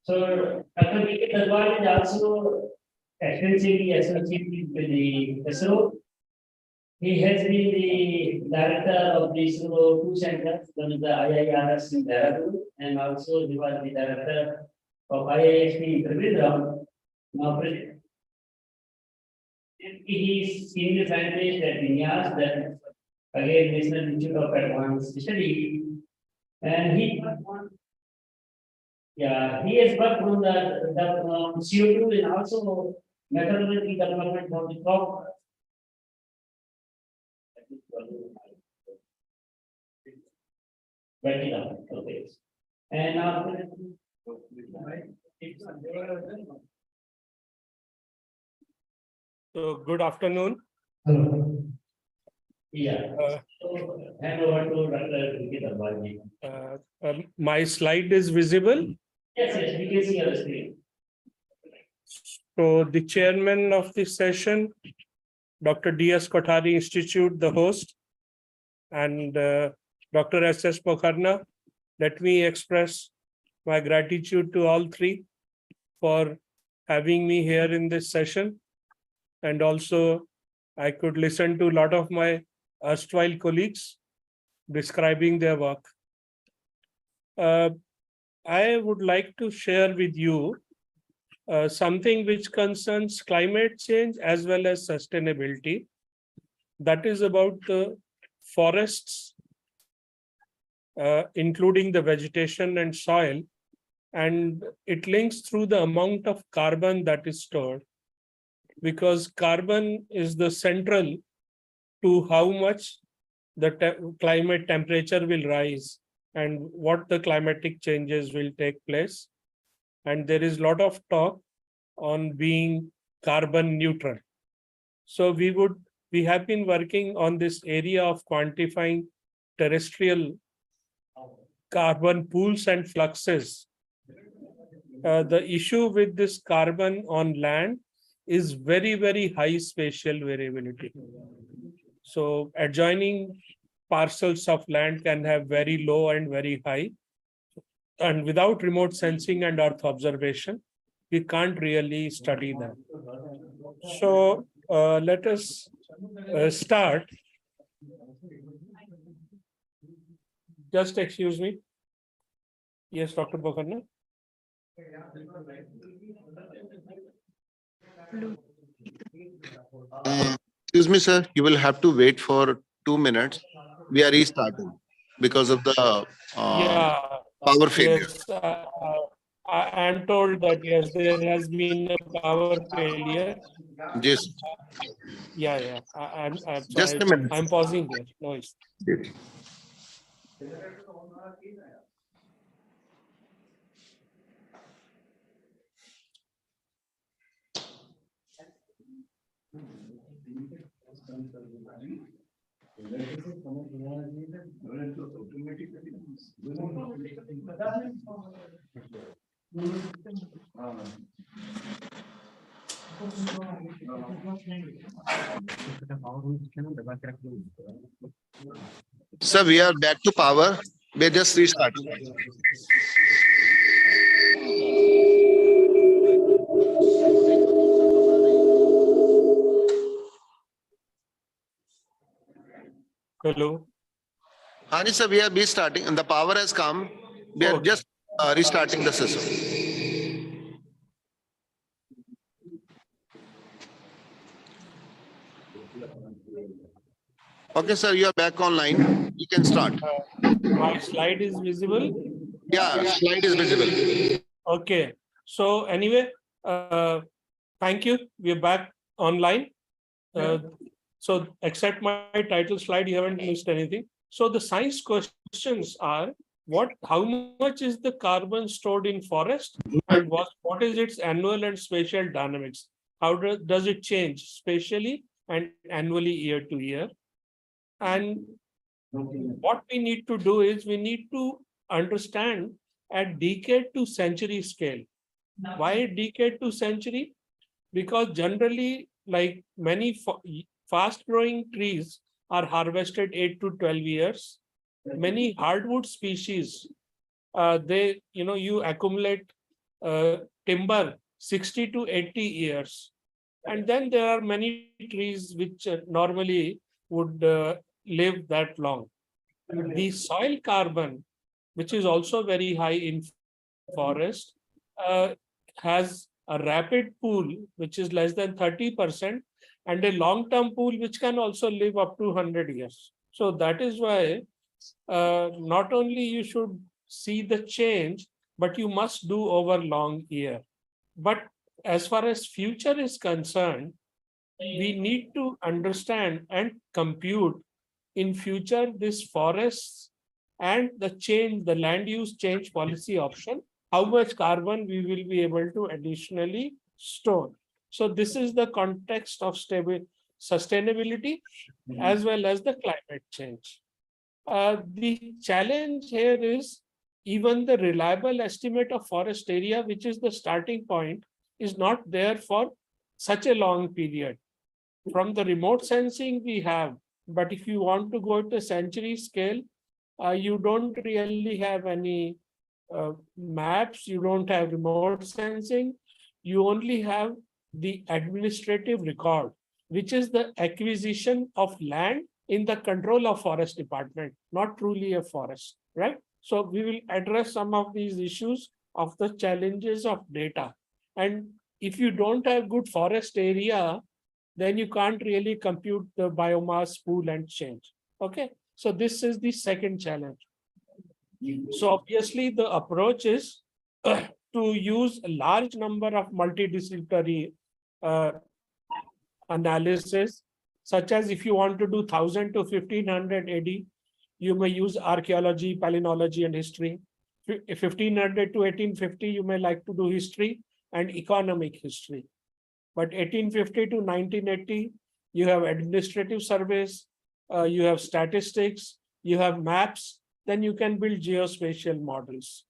So, Dr. B.K. Talwar is also extensively associated with the ISRO. He has been the director of the ISRO two centers, one is the IIRS in Dehradun, and also he was the director of IIST in Trivandrum. Now, he is senior scientist at NIAS, that again National Institute of Advanced Study, and he has worked on the CO2 and also methodology development for the crop. Okay. And now, so good afternoon. hello. Yeah. So hand over to Dr. B.K. Talwar. My slide is visible. Yes, we can see your screen. So the chairman of this session, Dr. D.S. Kothari Institute, the host, and Dr. S.S. Pokharna, let me express my gratitude to all three for having me here in this session. And also, I could listen to a lot of my erstwhile colleagues describing their work. I would like to share with you something which concerns climate change as well as sustainability. That is about the forests, including the vegetation and soil, and it links through the amount of carbon that is stored, because carbon is the central to how much the climate temperature will rise and what the climatic changes will take place. And there is a lot of talk on being carbon neutral. So we have been working on this area of quantifying terrestrial carbon pools and fluxes. The issue with this carbon on land is very, very high spatial variability. So adjoining parcels of land can have very low and very high. And without remote sensing and earth observation, we can't really study that. So let us start. Just excuse me. Yes, Dr. Pokharna. Excuse me, sir. You will have to wait for 2 minutes. We are restarting because of the power failure. Yes, I am told that yes, there has been a power failure. Yes. Yeah. Just a minute. I'm pausing here. Noise. Sir, we are back to power. We are just restarting. Hello. Hani, sir, we are restarting and the power has come. We are just restarting the system. Okay, sir, you are back online. You can start. My slide is visible. Yeah, slide is visible. Okay. So anyway, thank you. We're back online. So except my title slide, you haven't missed anything. So the science questions are: how much is the carbon stored in forest, and what is its annual and spatial dynamics? How does it change spatially and annually year to year? And what we need to do is we need to understand at decade to century scale. Why decade to century? Because generally, like many fast growing trees are harvested 8 to 12 years. Many hardwood species, you accumulate timber 60 to 80 years. And then there are many trees which normally would live that long. The soil carbon, which is also very high in forest, has a rapid pool, which is less than 30%, and a long-term pool, which can also live up to 100 years. So that is why not only you should see the change, but you must do over long year. But as far as future is concerned, we need to understand and compute in future this forests and the change, the land use change policy option, how much carbon we will be able to additionally store. So this is the context of sustainability as well as the climate change. The challenge here is even the reliable estimate of forest area, which is the starting point, is not there for such a long period. From the remote sensing we have, but if you want to go to century scale, you don't really have any maps, you don't have remote sensing, you only have the administrative record, which is the acquisition of land in the control of forest department, not truly a forest, right? So we will address some of these issues of the challenges of data. And if you don't have good forest area, then you can't really compute the biomass pool and change. Okay, so this is the second challenge. So obviously the approach is to use a large number of multidisciplinary analysis, such as if you want to do 1000 to 1500 AD, you may use archaeology, palynology, and history. 1500 to 1850, you may like to do history and economic history. But 1850 to 1980, you have administrative surveys, you have statistics, you have maps, then you can build geospatial models.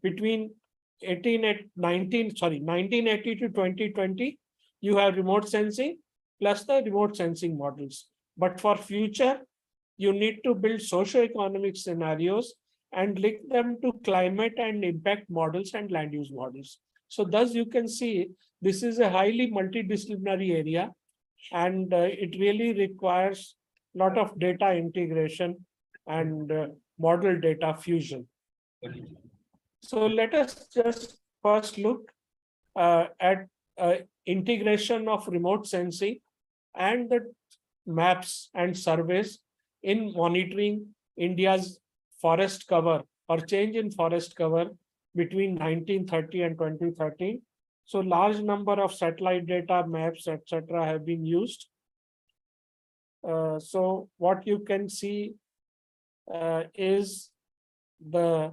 Between 1980 to 2020, you have remote sensing plus the remote sensing models. But for future, you need to build socio-economic scenarios and link them to climate and impact models and land use models. So thus you can see this is a highly multidisciplinary area, and it really requires a lot of data integration and model data fusion. So let us just first look at integration of remote sensing and the maps and surveys in monitoring India's forest cover or change in forest cover between 1930 and 2013. So large number of satellite data, maps, etc. have been used. So what you can see is the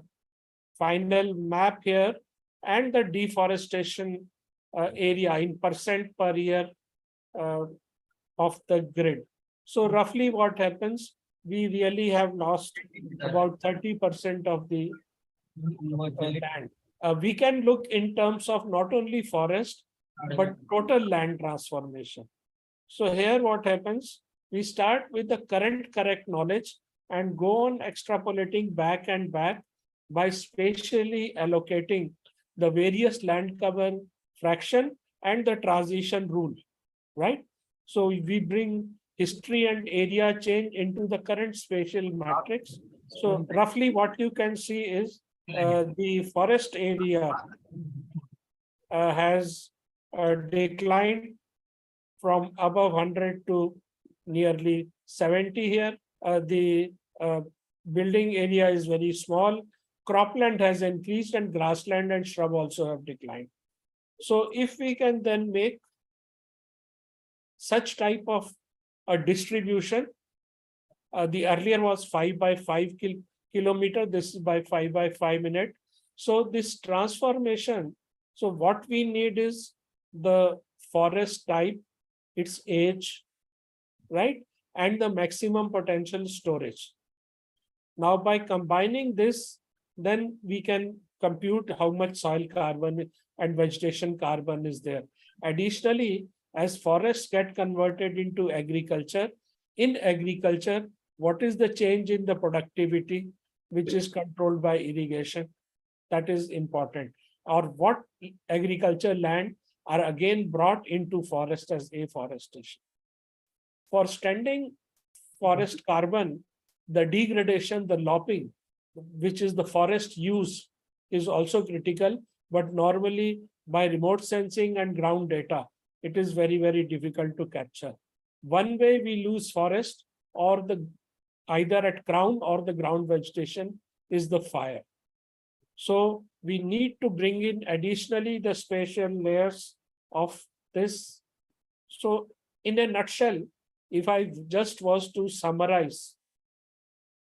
final map here and the deforestation area in percent per year of the grid. So roughly what happens, we really have lost about 30% of the land. We can look in terms of not only forest, but total land transformation. So here what happens, we start with the current correct knowledge and go on extrapolating back and back by spatially allocating the various land cover fraction and the transition rule, right? So we bring history and area change into the current spatial matrix. So roughly what you can see is the forest area has declined from above 100 to nearly 70 here. The building area is very small. Cropland has increased and grassland and shrub also have declined. So if we can then make such type of a distribution, the earlier was 5 by 5 kilometer, this is by 5 by 5 minute. So this transformation, so what we need is the forest type, its age, right? And the maximum potential storage. Now by combining this, then we can compute how much soil carbon and vegetation carbon is there. Additionally, as forests get converted into agriculture, in agriculture, what is the change in the productivity, which is controlled by irrigation? That is important. or what agriculture land are again brought into forest as afforestation. For standing forest carbon, the degradation, the lopping, which is the forest use, is also critical, but normally by remote sensing and ground data, it is very, very difficult to capture. One way we lose forest or the either at crown or the ground vegetation is the fire. So we need to bring in additionally the spatial layers of this. So in a nutshell, if I just was to summarize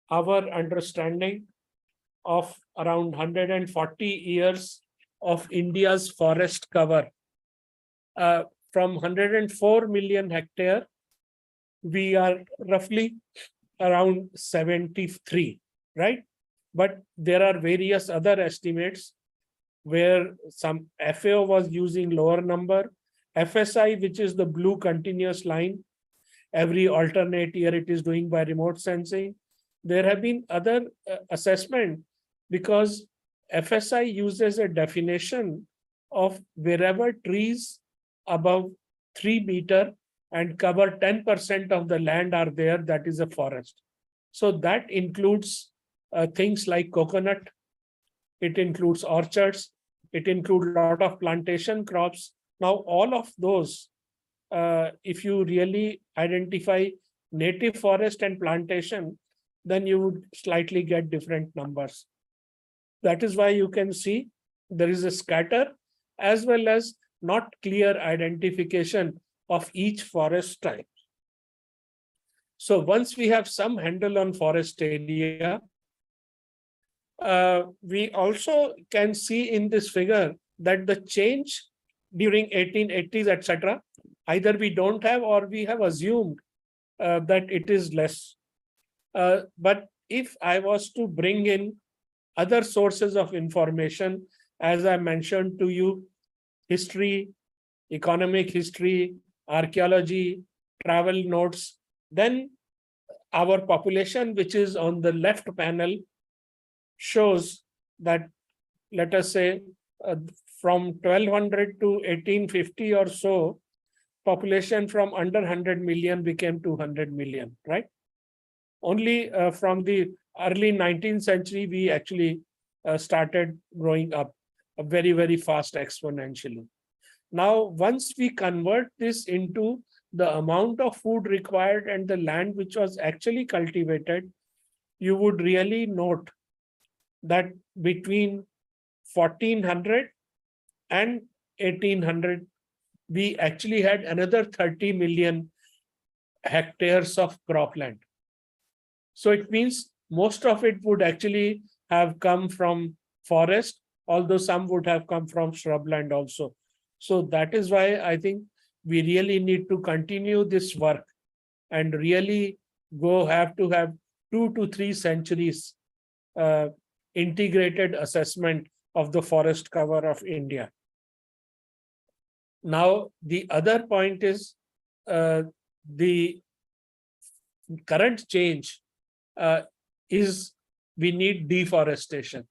our understanding of around 140 years of India's forest cover, from 104 million hectare, we are roughly around 73, right? But there are various other estimates where some FAO was using lower number. FSI, which is the blue continuous line, every alternate year it is doing by remote sensing. There have been other assessment because FSI uses a definition of wherever trees above 3 meters and cover 10% of the land are there, that is a forest. So that includes things like coconut, it includes orchards, it includes a lot of plantation crops. Now, all of those, if you really identify native forest and plantation, then you would slightly get different numbers. That is why you can see there is a scatter as well as not clear identification of each forest type. So once we have some handle on forest area, we also can see in this figure that the change during 1880s, etc., either we don't have or we have assumed that it is less. But if I was to bring in other sources of information, as I mentioned to you, history, economic history, archaeology, travel notes, then our population, which is on the left panel, shows that, let us say, from 1200 to 1850 or so, population from under 100 million became 200 million, right? Only from the early 19th century, we actually started growing up very, very fast exponentially. Now, once we convert this into the amount of food required and the land which was actually cultivated, you would really note that between 1400 and 1800, we actually had another 30 million hectares of cropland. So it means most of it would actually have come from forest, although some would have come from shrubland also. So that is why I think we really need to continue this work and really have to have 2 to 3 centuries integrated assessment of the forest cover of India. Now, the other point is the current change is we need deforestation,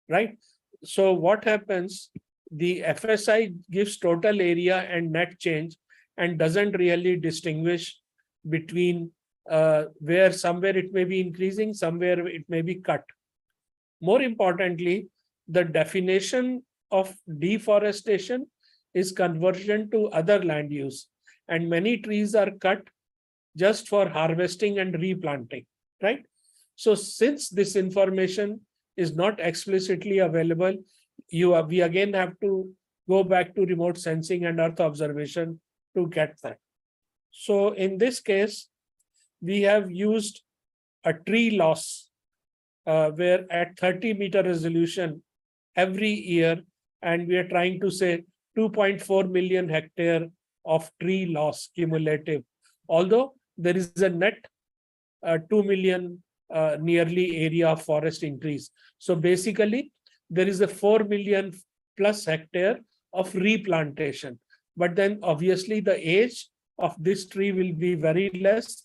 right? So what happens? The FSI gives total area and net change and doesn't really distinguish between where somewhere it may be increasing, somewhere it may be cut. More importantly, the definition of deforestation is conversion to other land use, and many trees are cut just for harvesting and replanting, right? So since this information is not explicitly available, we again have to go back to remote sensing and earth observation to get that. So in this case, we have used a tree loss where at 30-meter resolution every year, and we are trying to say 2.4 million hectare of tree loss cumulative, although there is a net 2 million nearly area of forest increase. So basically, there is a 4 million plus hectare of replantation. But then obviously the age of this tree will be very less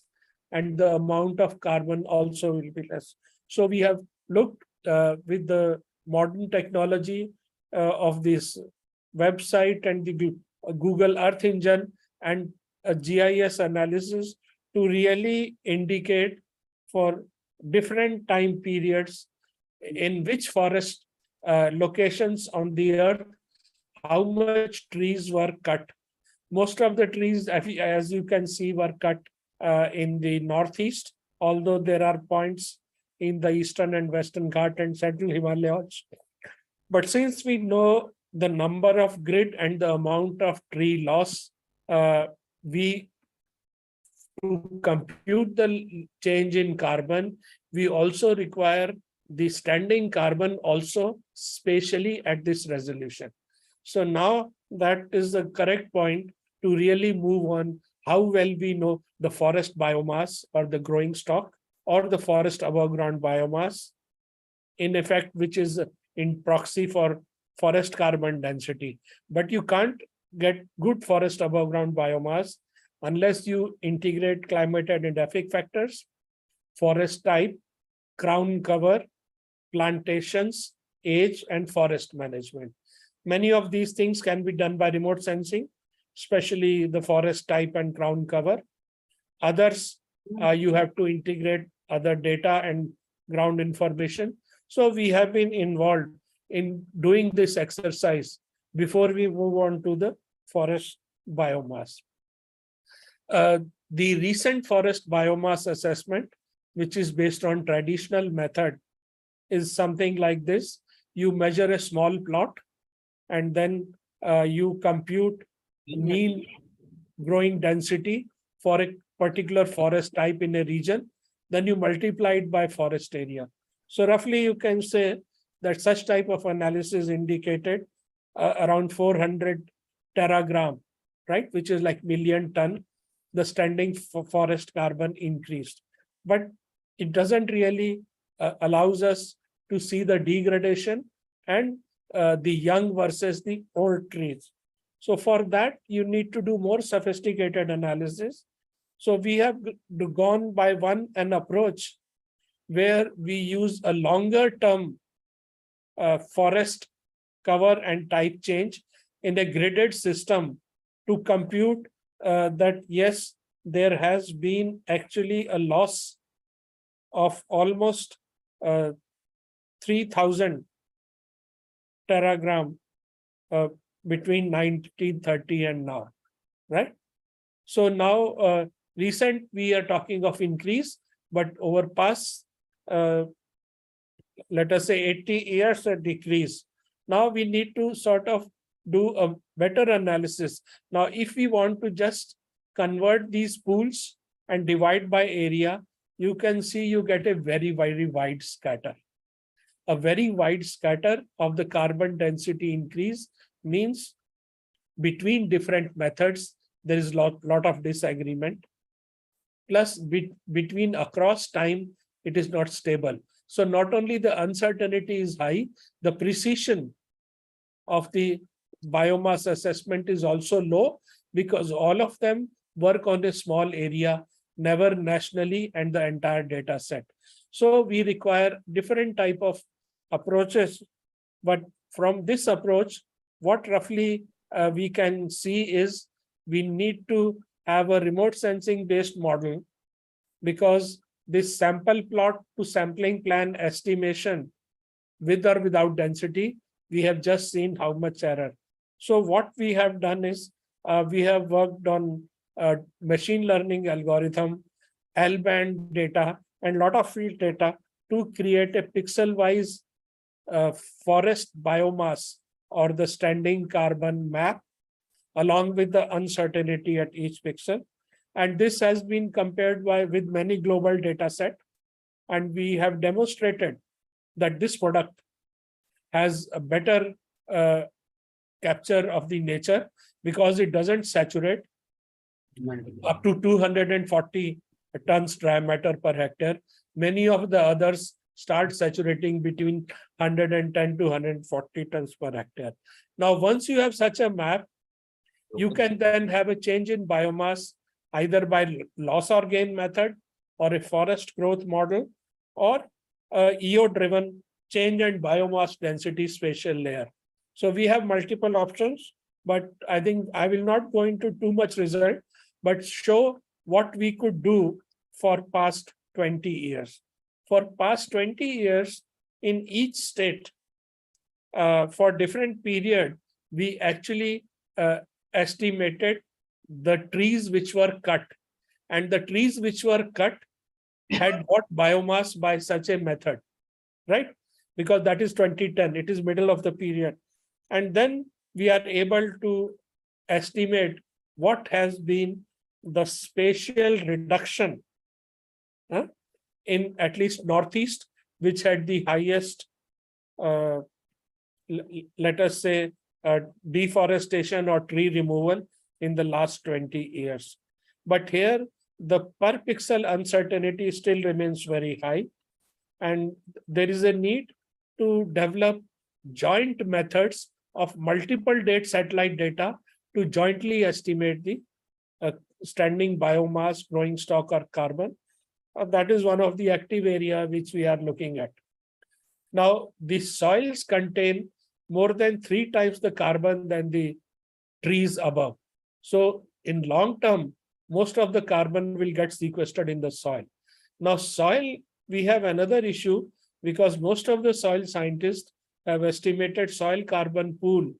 and the amount of carbon also will be less. So we have looked with the modern technology of this website and the Google Earth Engine and a GIS analysis to really indicate for different time periods in which forest locations on the earth, how much trees were cut. Most of the trees, as you can see, were cut in the northeast, although there are points in the eastern and western Ghat and central Himalayas. But since we know the number of grid and the amount of tree loss, we to compute the change in carbon, we also require the standing carbon also spatially at this resolution. So now that is the correct point to really move on how well we know the forest biomass or the growing stock or the forest above ground biomass, in effect, which is in proxy for forest carbon density. But you can't get good forest above ground biomass unless you integrate climate and edaphic factors, forest type, crown cover, plantations, age, and forest management. Many of these things can be done by remote sensing, especially the forest type and crown cover. Others, you have to integrate other data and ground information. So we have been involved in doing this exercise before we move on to the forest biomass. The recent forest biomass assessment, which is based on traditional method, is something like this. You measure a small plot and then you compute mean growing density for a particular forest type in a region. Then you multiply it by forest area. So roughly you can say that such type of analysis indicated around 400 teragram, right? Which is like million ton, the standing forest carbon increased. But it doesn't really allows us to see the degradation and the young versus the old trees. So for that, you need to do more sophisticated analysis. So we have gone by an approach where we use a longer term forest cover and type change in a gridded system to compute that yes, there has been actually a loss of almost 3,000 teragram between 1930 and now, right? So now recent we are talking of increase, but over past let us say 80 years a decrease. Now we need to sort of do a better analysis. Now, if we want to just convert these pools and divide by area, you can see you get a very, very wide scatter. A very wide scatter of the carbon density increase means between different methods, there is lot of disagreement. Plus between across time, it is not stable. So not only the uncertainty is high, the precision of the biomass assessment is also low because all of them work on a small area, never nationally and the entire data set. So we require different type of approaches. But from this approach, what roughly we can see is we need to have a remote sensing based model because this sample plot to sampling plan estimation with or without density, we have just seen how much error. So what we have done is we have worked on machine learning algorithm, L-band data, and lot of field data to create a pixel-wise forest biomass or the standing carbon map along with the uncertainty at each pixel. And this has been compared with many global data set. And we have demonstrated that this product has a better capture of the nature because it doesn't saturate up to 240 tons dry matter per hectare. Many of the others start saturating between 110 to 140 tons per hectare. Now, once you have such a map, you can then have a change in biomass either by loss or gain method or a forest growth model or EO-driven change in biomass density spatial layer. So we have multiple options, but I think I will not go into too much result, but show what we could do for past 20 years. For past 20 years, in each state, for different period, we actually estimated the trees which were cut. And the trees which were cut had what biomass by such a method, right? Because that is 2010, it is middle of the period. And then we are able to estimate what has been the spatial reduction in at least Northeast, which had the highest, let us say, deforestation or tree removal in the last 20 years. But here, the per pixel uncertainty still remains very high. And there is a need to develop joint methods of multiple date satellite data to jointly estimate the standing biomass, growing stock, or carbon. That is one of the active area which we are looking at. Now, the soils contain more than 3 times the carbon than the trees above. So in long term, most of the carbon will get sequestered in the soil. Now, soil, we have another issue because most of the soil scientists have estimated soil carbon pool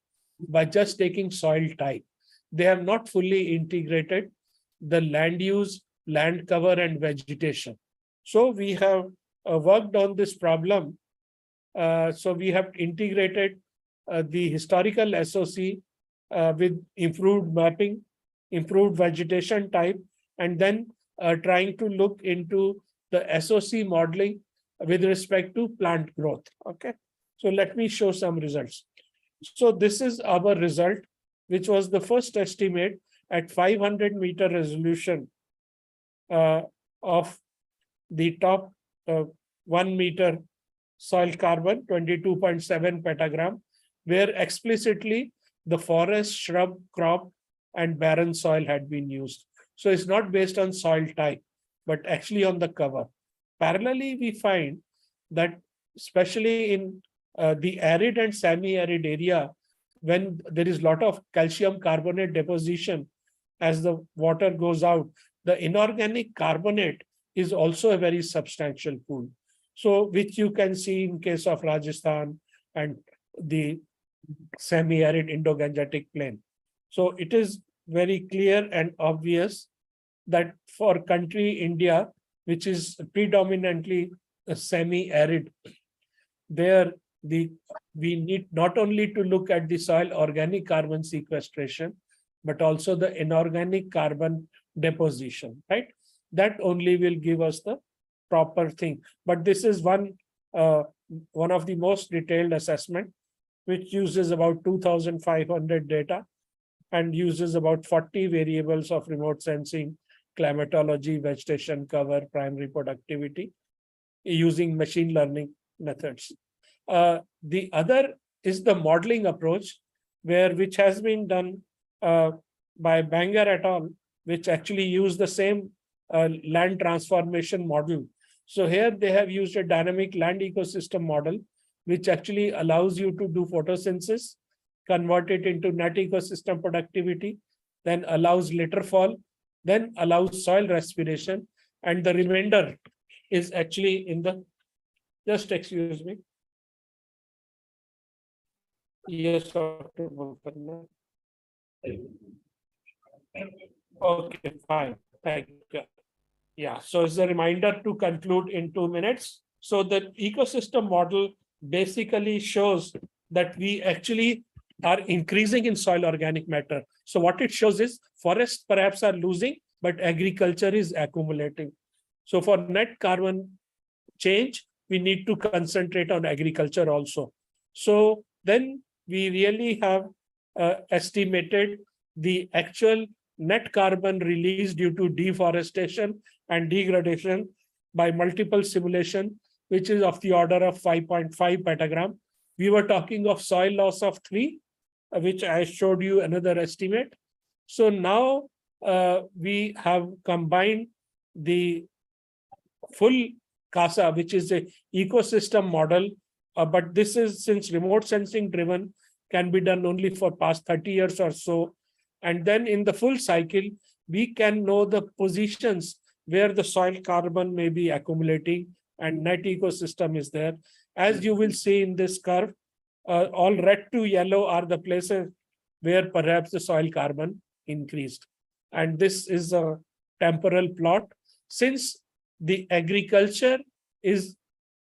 by just taking soil type. They have not fully integrated the land use, land cover, and vegetation. So we have worked on this problem. So we have integrated the historical SOC with improved mapping, improved vegetation type, and then trying to look into the SOC modeling with respect to plant growth. Okay, so let me show some results. So this is our result, which was the first estimate at 500 meter resolution of the top 1 meter soil carbon, 22.7 petagram, where explicitly the forest, shrub, crop, and barren soil had been used. So it's not based on soil type, but actually on the cover. Parallelly, we find that especially in the arid and semi-arid area, when there is a lot of calcium carbonate deposition as the water goes out, the inorganic carbonate is also a very substantial pool. So which you can see in case of Rajasthan and the semi-arid Indo-Gangetic plain. So it is very clear and obvious that for country India, which is predominantly a semi-arid, there we need not only to look at the soil organic carbon sequestration, but also the inorganic carbon deposition, right? That only will give us the proper thing. But this is one of the most detailed assessment, which uses about 2,500 data and uses about 40 variables of remote sensing, climatology, vegetation cover, primary productivity, using machine learning methods. The other is the modeling approach, which has been done by Banger et al., which actually use the same land transformation model. So here they have used a dynamic land ecosystem model, which actually allows you to do photosynthesis, convert it into net ecosystem productivity, then allows litter fall, then allows soil respiration, and the remainder is actually in the, just excuse me. Yes, Dr. Mulkar. Okay, fine. Thank you. Yeah, so it's a reminder to conclude in 2 minutes. So the ecosystem model basically shows that we actually are increasing in soil organic matter. So what it shows is forests perhaps are losing, but agriculture is accumulating. So for net carbon change, we need to concentrate on agriculture also. So then we really have estimated the actual net carbon released due to deforestation and degradation by multiple simulation, which is of the order of 5.5 petagram. We were talking of soil loss of 3, which I showed you another estimate. So now we have combined the full CASA, which is a ecosystem model, but this is, since remote sensing driven, can be done only for past 30 years or so. And then in the full cycle, we can know the positions where the soil carbon may be accumulating and net ecosystem is there. As you will see in this curve, all red to yellow are the places where perhaps the soil carbon increased. And this is a temporal plot. Since the agriculture is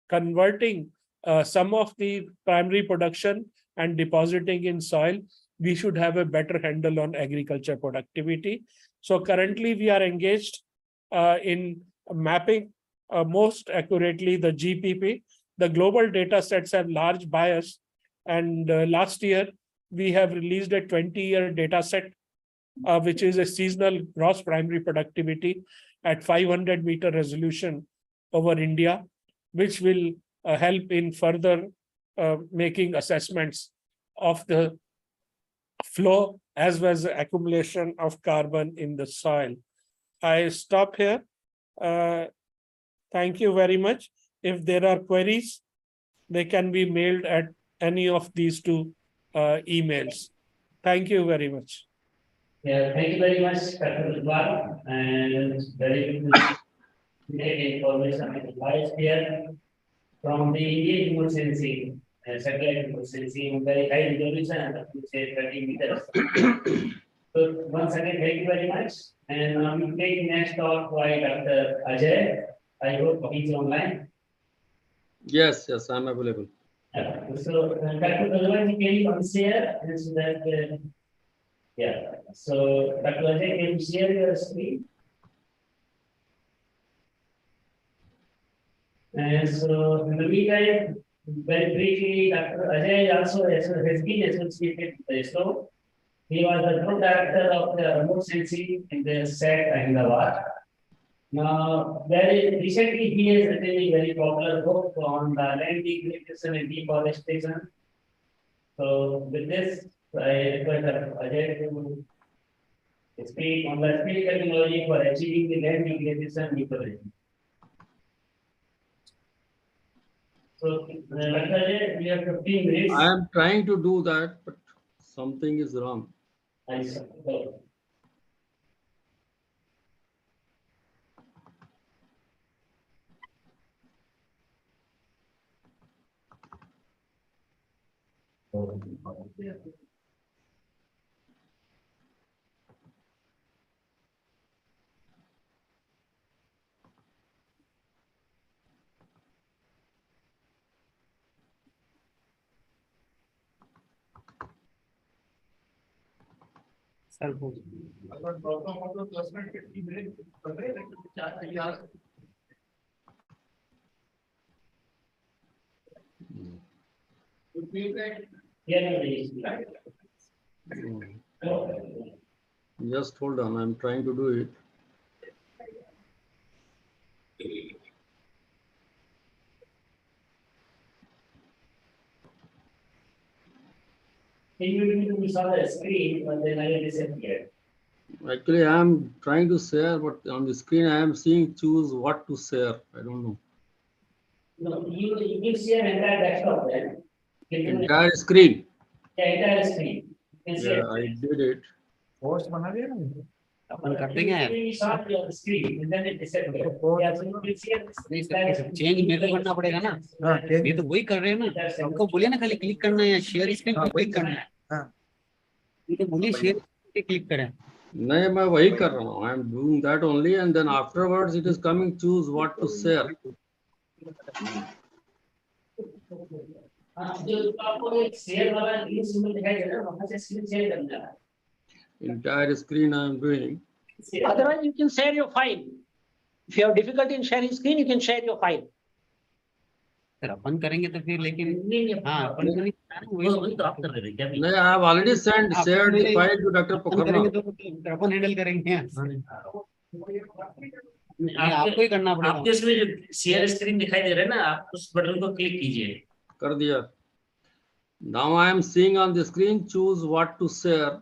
converting some of the primary production and depositing in soil, we should have a better handle on agriculture productivity. So currently we are engaged in mapping most accurately the GPP. The global data sets have large bias. And last year, we have released a 20-year data set, which is a seasonal gross primary productivity at 500-meter resolution over India, which will help in further making assessments of the flow as well as the accumulation of carbon in the soil. I stop here. Thank you very much. If there are queries, they can be mailed at any of these two emails. Thank you very much. Yeah, thank you very much, Dr. Ridwan, and very good information and advice here from the Indian remote sensing, satellite remote sensing, very high resolution, and up to say 30 meters. So once again, thank you very much. And we take next talk by Dr. Ajay. I hope he's online. Yes, I'm available. So Dr. Ajay, can you share so that yeah. So Dr. Ajay, can you share your screen? And so in the meantime, very briefly, Dr. Ajay also has been associated with ISRO. He was the group director of the remote sensing in the SAT Ahmedabad. Now, very recently, he has written a very popular book on the land degradation and deforestation. So, with this, I request Ajay to speak on the space technology for achieving the land degradation and deforestation. So, Dr. Ajay, we have 15 minutes. I am trying to do that, but something is wrong. I see. Just hold on, I'm trying to do it. You saw the screen, but then I disappeared. Actually, I am trying to share, but on the screen I am seeing choose what to share. I don't know. No, you can share entire desktop then. Entire screen. Yeah, entire screen. You can Yeah, share. I did it. अपन कर देंगे यार You saw your screen and then it disappeared. Yeah, so you can share. Change मेरे को करना पड़ेगा ना ये तो वही कर रहे हैं ना हमको बोलिए ना खाली क्लिक करना है शेयर स्क्रीन पे वही करना है ये तो बोलिए शेयर पे क्लिक करें नहीं मैं वही कर रहा हूँ. I am doing that only, and then afterwards it is coming. Choose what to share. जो आपको एक शेयर वाला ग्रीन सिंबल दिखाई दे रहा है वहां से स्क्रीन शेयर करना है. Entire screen I am doing. Otherwise, you can share your file. If you have difficulty in sharing screen, you can share your file. Sir अपन करेंगे तो फिर लेकिन हाँ अपन वही तो आप कर रहे हैं क्या? नहीं, I have already shared the file to Dr. करेंगे Kothari. तो अपन हैंडल करेंगे आपको ही करना पड़ेगा आपके इसमें जो शेयर स्क्रीन दिखाई दे रहा है ना आप उस बटन को क्लिक कीजिए. कर दिया. Now I am seeing on the screen. Choose what to share.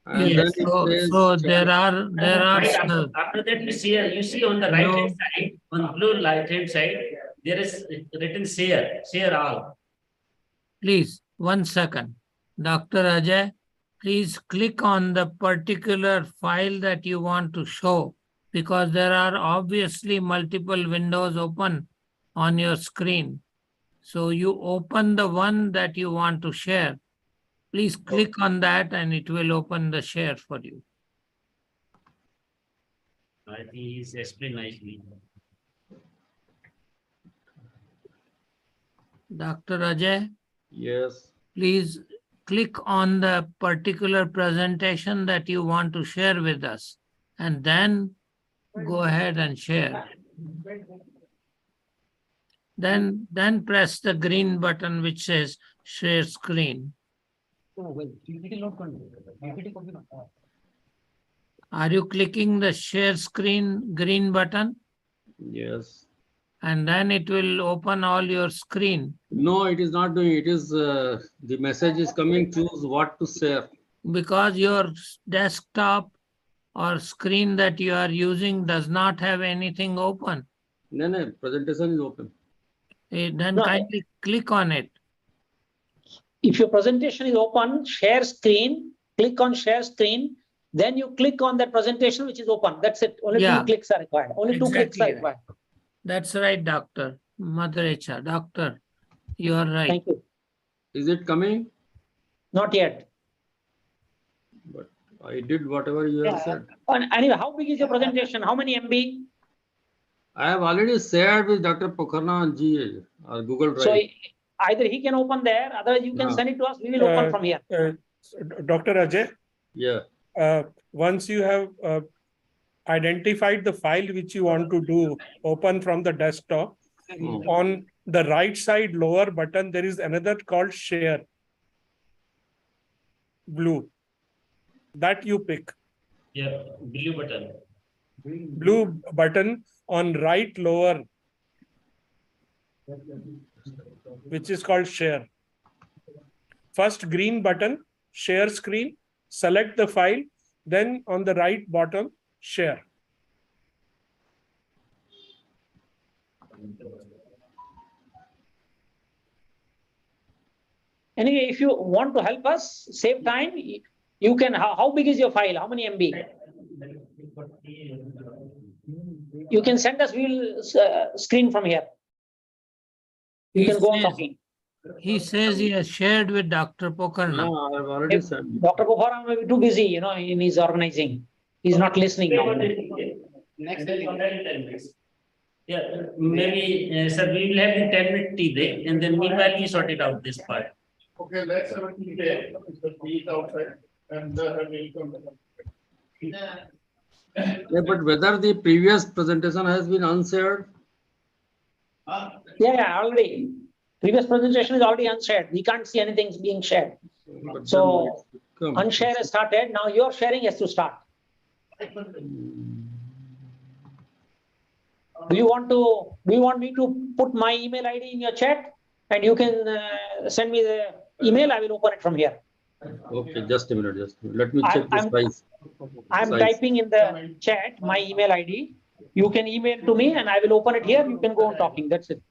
And Yes. then it says, So there are Right after that you see on the right hand side, on blue right hand side, there is written share all. please 1 second. Dr. Ajay, please click on the particular file that you want to show, because there are obviously multiple windows open on your screen. So you open the one that you want to share. Please click on that and it will open the share for you. I think he's explained nicely. Dr. Ajay, Yes. please click on the particular presentation that you want to share with us, and then go ahead and share. Then press the green button which says share screen. Are you clicking the share screen green button? Yes. And then it will open all your screen. No, it is not doing. It is the message is coming. Choose what to share. Because your desktop or screen that you are using does not have anything open. No, presentation is open. Then No. kindly click on it. If your presentation is open, share screen, click on share screen, then you click on that presentation which is open. That's it. Only Yeah. 2 clicks are required. Only 2 clicks are Exactly. required. That's right, Doctor. Madrecha, Doctor, you are right. Thank you. Is it coming? Not yet. But I did whatever you have said. And anyway, how big is your presentation? How many MB? I have already shared with Dr. Pokharna on GA or Google Drive. So either he can open there, otherwise you can Yeah. send it to us. We will open from here. Dr. Ajay, Yeah. once you have identified the file which you want to do open from the desktop, on the right side lower button, there is another called share. Blue. That you pick. Yeah, blue button. Blue button on right lower, which is called share. First green button, share screen, select the file, then on the right bottom, share. Anyway, if you want to help us save time, you can. How big is your file? How many MB? You can send us. We will screen from here. You can go on talking. He says he has shared with Dr. Pokharna. No, I have already said. Dr. Kothari may be too busy, in his organizing. He's not listening now. Next day, 10 minutes. Yeah, maybe, sir, we will have the 10-minute tea break, and then meanwhile we sort it out this part. Okay, let's have a tea break. Eat outside and we'll come. Yeah, but whether the previous presentation has been unshared? Yeah, already. Previous presentation is already unshared. We can't see anything being shared. But So then unshare has started. Now your sharing has to start. Do you want me to put my email ID in your chat and you can send me the email? I will open it from here. Okay, just a minute. Let me check the size. I'm Size. typing in the chat my email ID. You can email to me and I will open it here. You can go on talking. That's it.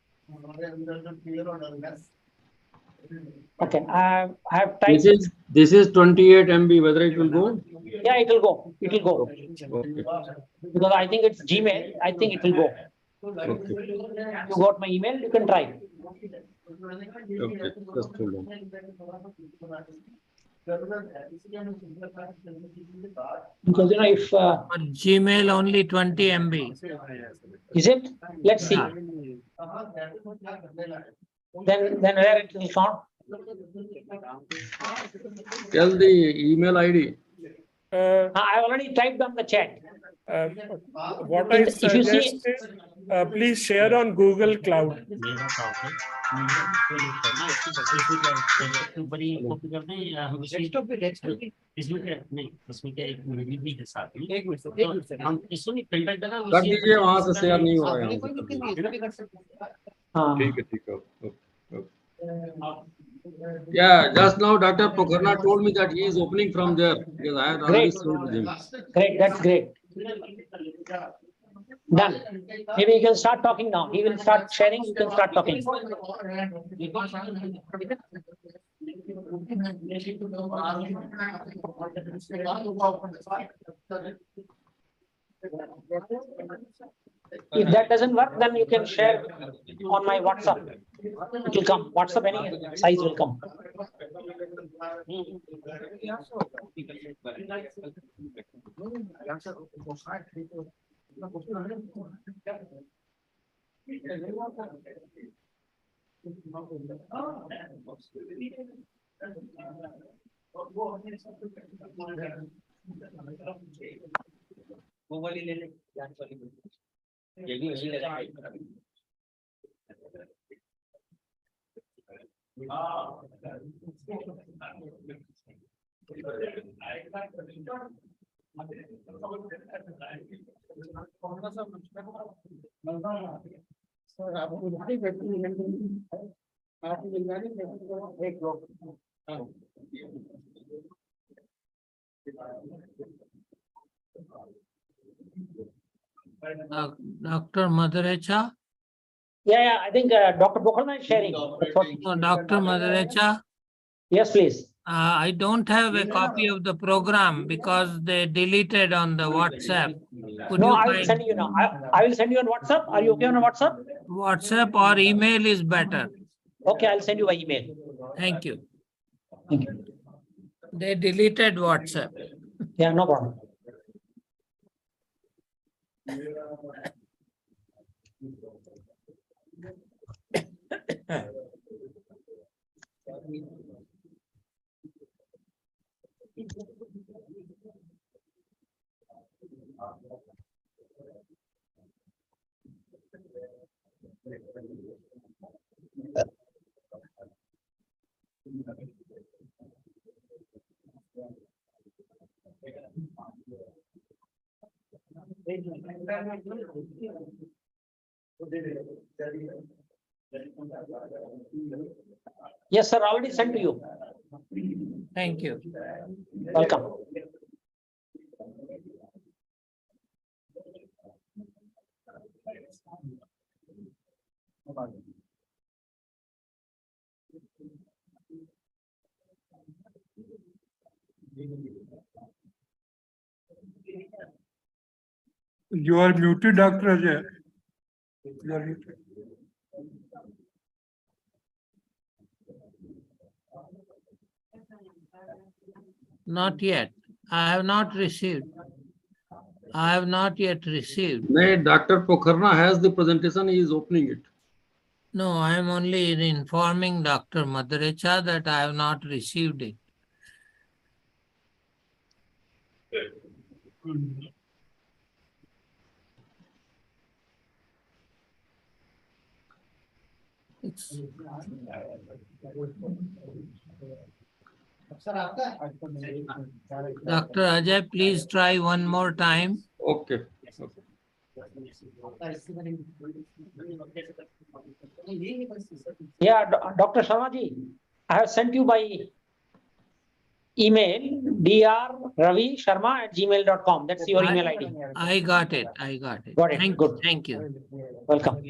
Okay, I have typed. This is 28 MB. Whether it will go? Yeah, it will go. It will go. Okay. Because I think it's Gmail. I think it will go. Okay. You got my email. You can try. Okay. Just hold on. Because if For Gmail only 20 MB. is it? Let's see. Then where it will count? Tell the email ID. I already typed on the chat. What I If you see- suggest is, please share on Google Cloud. कर दीजिए वहां से share नहीं हो रहा है यहाँ से। हाँ. ठीक है okay. Yeah, just now Dr. Pokharna told me that he is opening from there because I had already Great. shared with him. Great, that's great. Done. Maybe you can start talking now. He will start sharing. You can start talking. If that doesn't work, then you can share on my WhatsApp. It will come. WhatsApp, any size will come. Dr. Madharecha? Yeah, I think Dr. Pokharna is sharing. Dr. Madharecha? Yes, please. I don't have a copy of the program because they deleted on the WhatsApp. Could No, you I will send you now. I will send you on WhatsApp. Are you okay on WhatsApp? WhatsApp or email is better. Okay, I'll send you by email. Thank you. Thank you. They deleted WhatsApp. Yeah, no problem. Yes, sir, already sent to you. Thank you. Welcome. You are muted, Dr. Ajay. You are muted. Not yet. I have not received. I have not yet received. No, Dr. Pokharna has the presentation. He is opening it. No, I am only informing Dr. Madharecha that I have not received it. It's... Dr. Ajay, please try one more time. Okay. Yeah, Dr. Sharmaji, I have sent you by email drravisharma@gmail.com. That's your email ID. I got it. I got it. Got it. Thank, Good. Thank you. Welcome.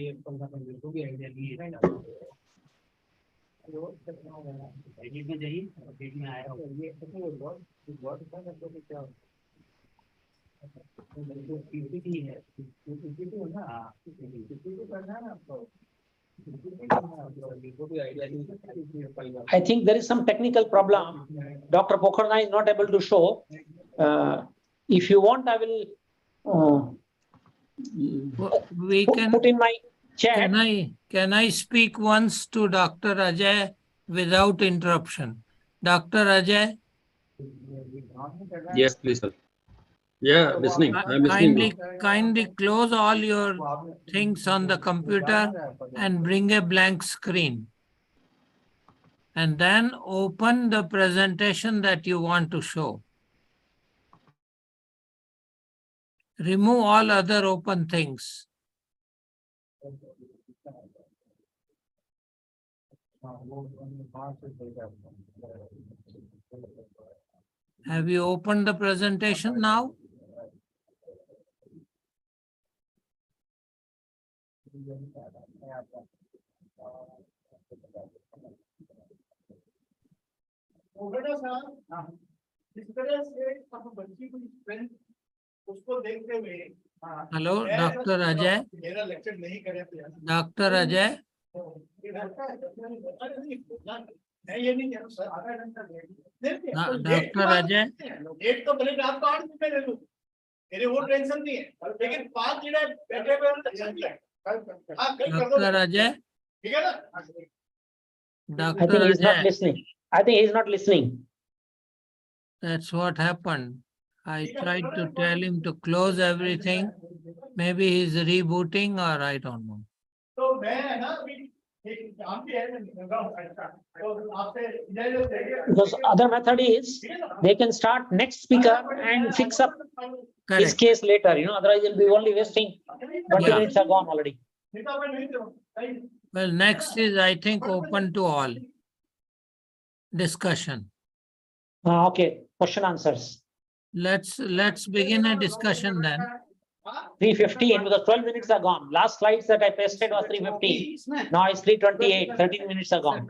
I think there is some technical problem. Dr. Pokharna is not able to show. If you want, I will We can. put in my chat. Can I speak once to Dr. Ajay without interruption? Dr. Ajay? Yes, please, sir. Yeah, listening. I'm listening. Kindly close all your things on the computer and bring a blank screen. And then open the presentation that you want to show. Remove all other open things. Have you opened the presentation now? Pokharna साहब, इस तरह से अब बच्ची की strength उसको देखते हुए हेलो मैं डॉक्टर अजय, मेरा लेक्चर नहीं करे तो यार। डॉक्टर अजय, अरे नहीं, मैं ये नहीं कह रहा सर, आधा घंटा डॉक्टर अजय, डेट तो भले मैं आपको 8 दिन में दे दूं, मेरे वो टेंशन नहीं है, लेकिन 5 दिन बैठे हुए टेंशन नहीं है। हाँ, कल कर दो, डॉक्टर अजय, ठीक है ना? I doctor think he's not Ajay, listening. I think he's not listening. that's what happened. I tried to tell him to close everything. Maybe he's rebooting or I don't know. तो मैं ना अभी एक काम भी है, मैं निकल रहा हूँ साइड का, तो आपसे इजाजत चाहिए। Because other method is they can start next speaker and fix up his Correct. case later, you know, otherwise he'll be only wasting 20 Yeah. minutes are gone already. Well, next is, I think, open to all. Discussion. Okay, question answers. Let's begin a discussion then. 3:15 because 12 minutes are gone. Last slides that I pasted was 3:15. Now it's 3:28, 13 minutes are gone.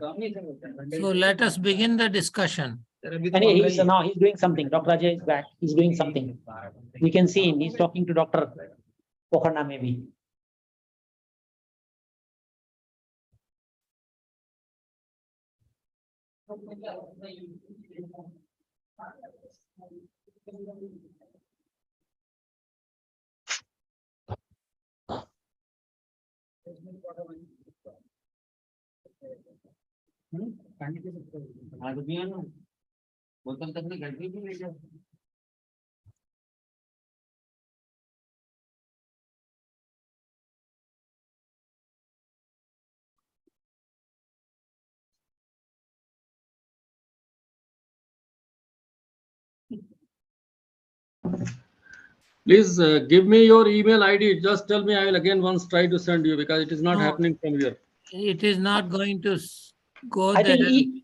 So let us begin the discussion. And now he's doing something. Dr. Ajay is back. He's doing something. We can see him. He's talking to Dr. Pokharna maybe. बोतल तक में गड़बड़ी भी नहीं है। Please give me your email ID. Just tell me. I will again once try to send you because it is not No. happening from here. It is not going to go I there. think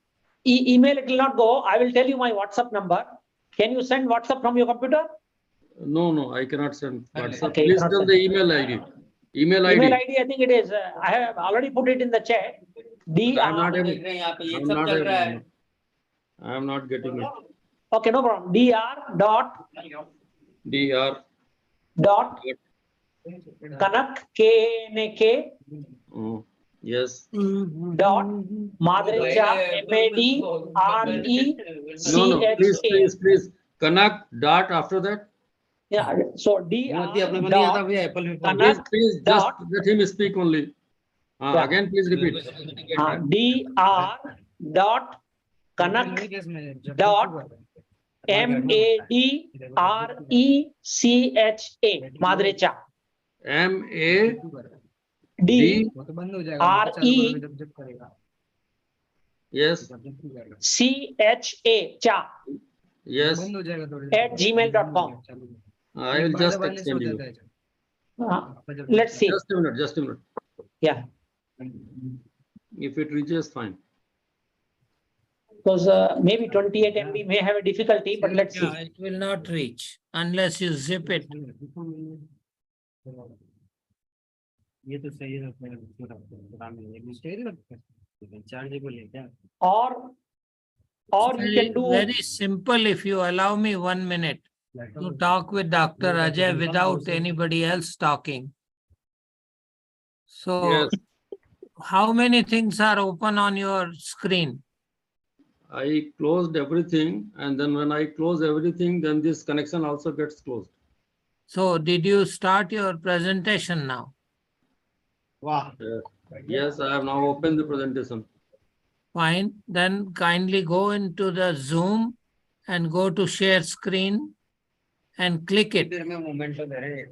email it will not go. I will tell you my WhatsApp number. Can you send WhatsApp from your computer? No, I cannot send WhatsApp. Okay, Please cannot tell send. the email ID. Email ID. Email ID, I think it is. I have already put it in the chat. I'm not able. देख रहे हैं यहाँ पे ये I'm सब not चल रहा है। able. I'm not getting it. Okay, no problem. Dr. dot Kanak K-N-A-K Oh, yes. dot Madrecha No, MADRECHA. please. Connect dot after that. Yeah, so Modi अपने को dr नहीं आता dot भैया एप्पल में Kanak Please just dot let him speak only. Yeah. Again, please repeat. dr dot Kanak dot MADRECHA Madrecha MAD. RE Yes. CHA cha Yes. at gmail.com. I will just extend you. Let's see. Just a minute. Yeah, If it reaches, fine. because maybe 28 MB may have a difficulty, but let's see. Yeah, it will not reach unless you zip it. ये तो सही है chargeable है क्या Or you can do Very simple if you allow me 1 minute to talk with Dr. Ajay without anybody else talking. So Yes. how many things are open on your screen? I closed everything, and then when I close everything, then this connection also gets closed. So did you start your presentation now? वाह Yes, I have now opened the presentation. Fine, then kindly go into the Zoom and go to share screen and click it. फिर मैं moment तो दे रहे हैं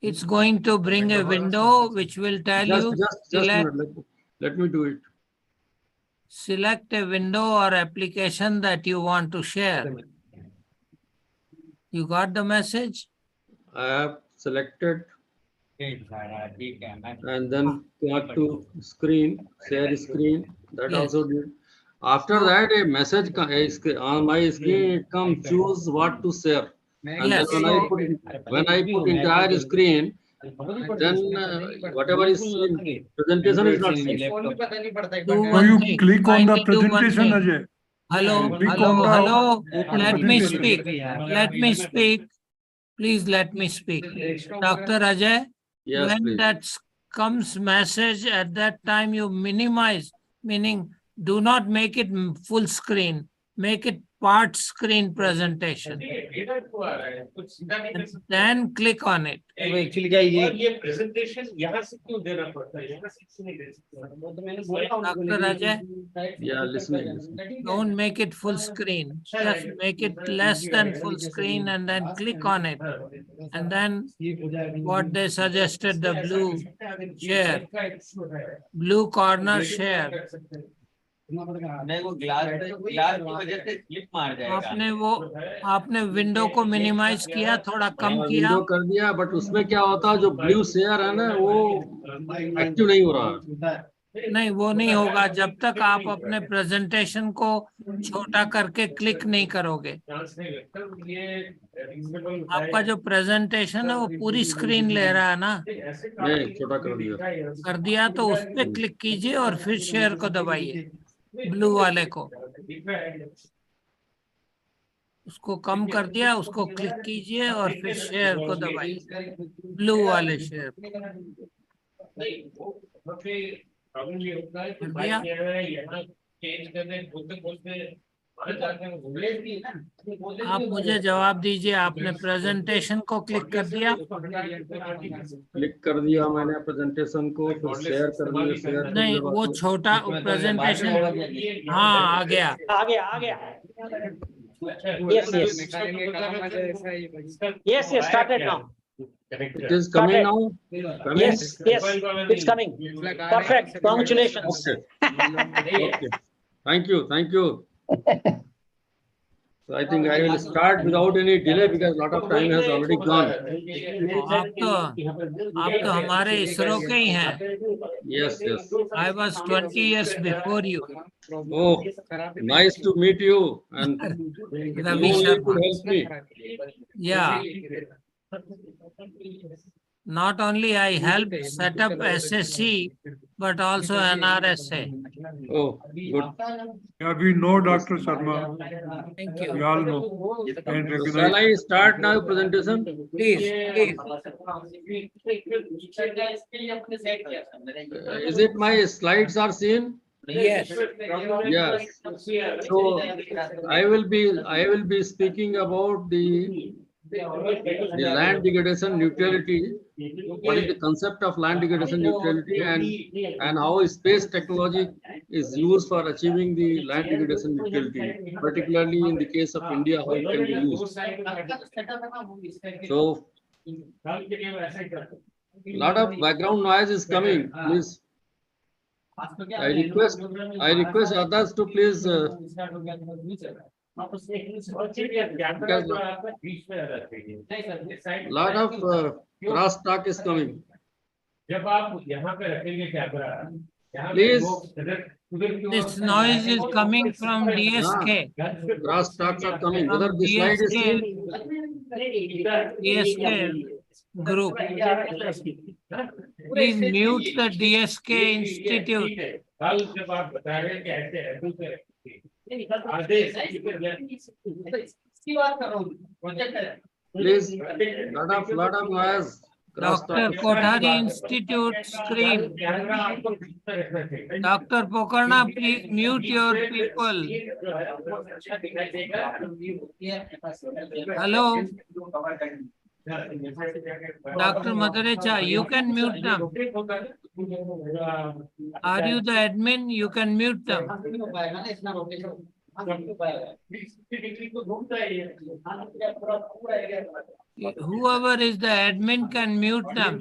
It's going to bring a window which will tell you Just a minute. Let me do it. select a window or application that you want to share. You got the message? I have selected ठीक है and then got to screen, share screen. That Yes. also did. After that, a message on my screen, it comes, choose what to share. And Yes. then when I put entire screen, then whatever is seen, presentation is not seen. Do So one you thing. click on the Kindly do one presentation, thing. Ajay. Hello, hello. Let me speak. Let me speak. Please let me speak. Dr. Ajay, Yes, when please. that comes message at that time, you minimize, meaning do not make it full screen, make it part screen presentation. Then click on it. Actually क्या ये ये presentation यहाँ से क्यों देना पड़ता है यहाँ से क्यों नहीं दे सकते वो तो मैंने बोला Dr. Ajay, Yeah, listening. don't make it full screen. Just make it less than full screen and then click on it. And then what they suggested, the blue share, blue corner share. नहीं वो glass की वजह से click मार जाएगा आपने window को minimise किया, थोड़ा कम किया। विंडो कर दिया, बट उसमें क्या होता है, जो ब्लू शेयर है ना, वो एक्टिव नहीं हो रहा है। नहीं, वो नहीं होगा जब तक आप अपने प्रेजेंटेशन को छोटा करके क्लिक नहीं करोगे। आपका जो प्रेजेंटेशन है वो पूरी स्क्रीन ले रहा है ना। नहीं, छोटा कर दिया। तो उस पर क्लिक कीजिए और फिर शेयर को दबाइए, ब्लू वाले को। उसको कम कर दिया, उसको क्लिक कीजिए और फिर शेयर को दबाइए, ब्लू वाले शेयर। कर दिया? आप मुझे जवाब दीजिए, आपने प्रेजेंटेशन को क्लिक कर दिया? क्लिक कर दिया मैंने प्रेजेंटेशन को, फिर शेयर कर दिया। शेयर नहीं, वो छोटा प्रेजेंटेशन, हाँ आ गया। Yes, started now. It is coming now. Coming? Yes, it's coming. Perfect. Congratulations. Okay. Thank you. So I think I will start without any delay because a lot of time has already gone. आप तो हमारे इसरो के ही हैं। Yes. I was 20 years before you. Oh, nice to meet you, and Ravi you Sharma. could help me. Yeah. Not only I helped set up SSC, but also NRSA. Oh, good. Yeah, we know Dr. Sharma. Thank you. We all know. And So recognize. shall I start now presentation? Please. Is it my slides are seen? Yes. Yes. So I will be speaking about the land degradation neutrality. What is the concept of land degradation neutrality, and how space technology is used for achieving the land degradation neutrality, particularly in the case of India, how it can be used. So lot of background noise is coming. Please, I request others to please lot of cross talk is coming. जब आप यहाँ पे रखेंगे camera, Please. This noise is coming from DSK. Cross talks are coming. From Whether the slide is seen? DSK group. Please mute the DSK Institute. कल जब आप बता रहे हैं कि ऐसे आदेश Please, lot of noise. Dr. Kothari Institute screen. Dr. Pokarna, please mute your people. Hello. Dr. Madarecha, you can mute them. Are you the admin? You can mute them. Whoever is the admin can mute them.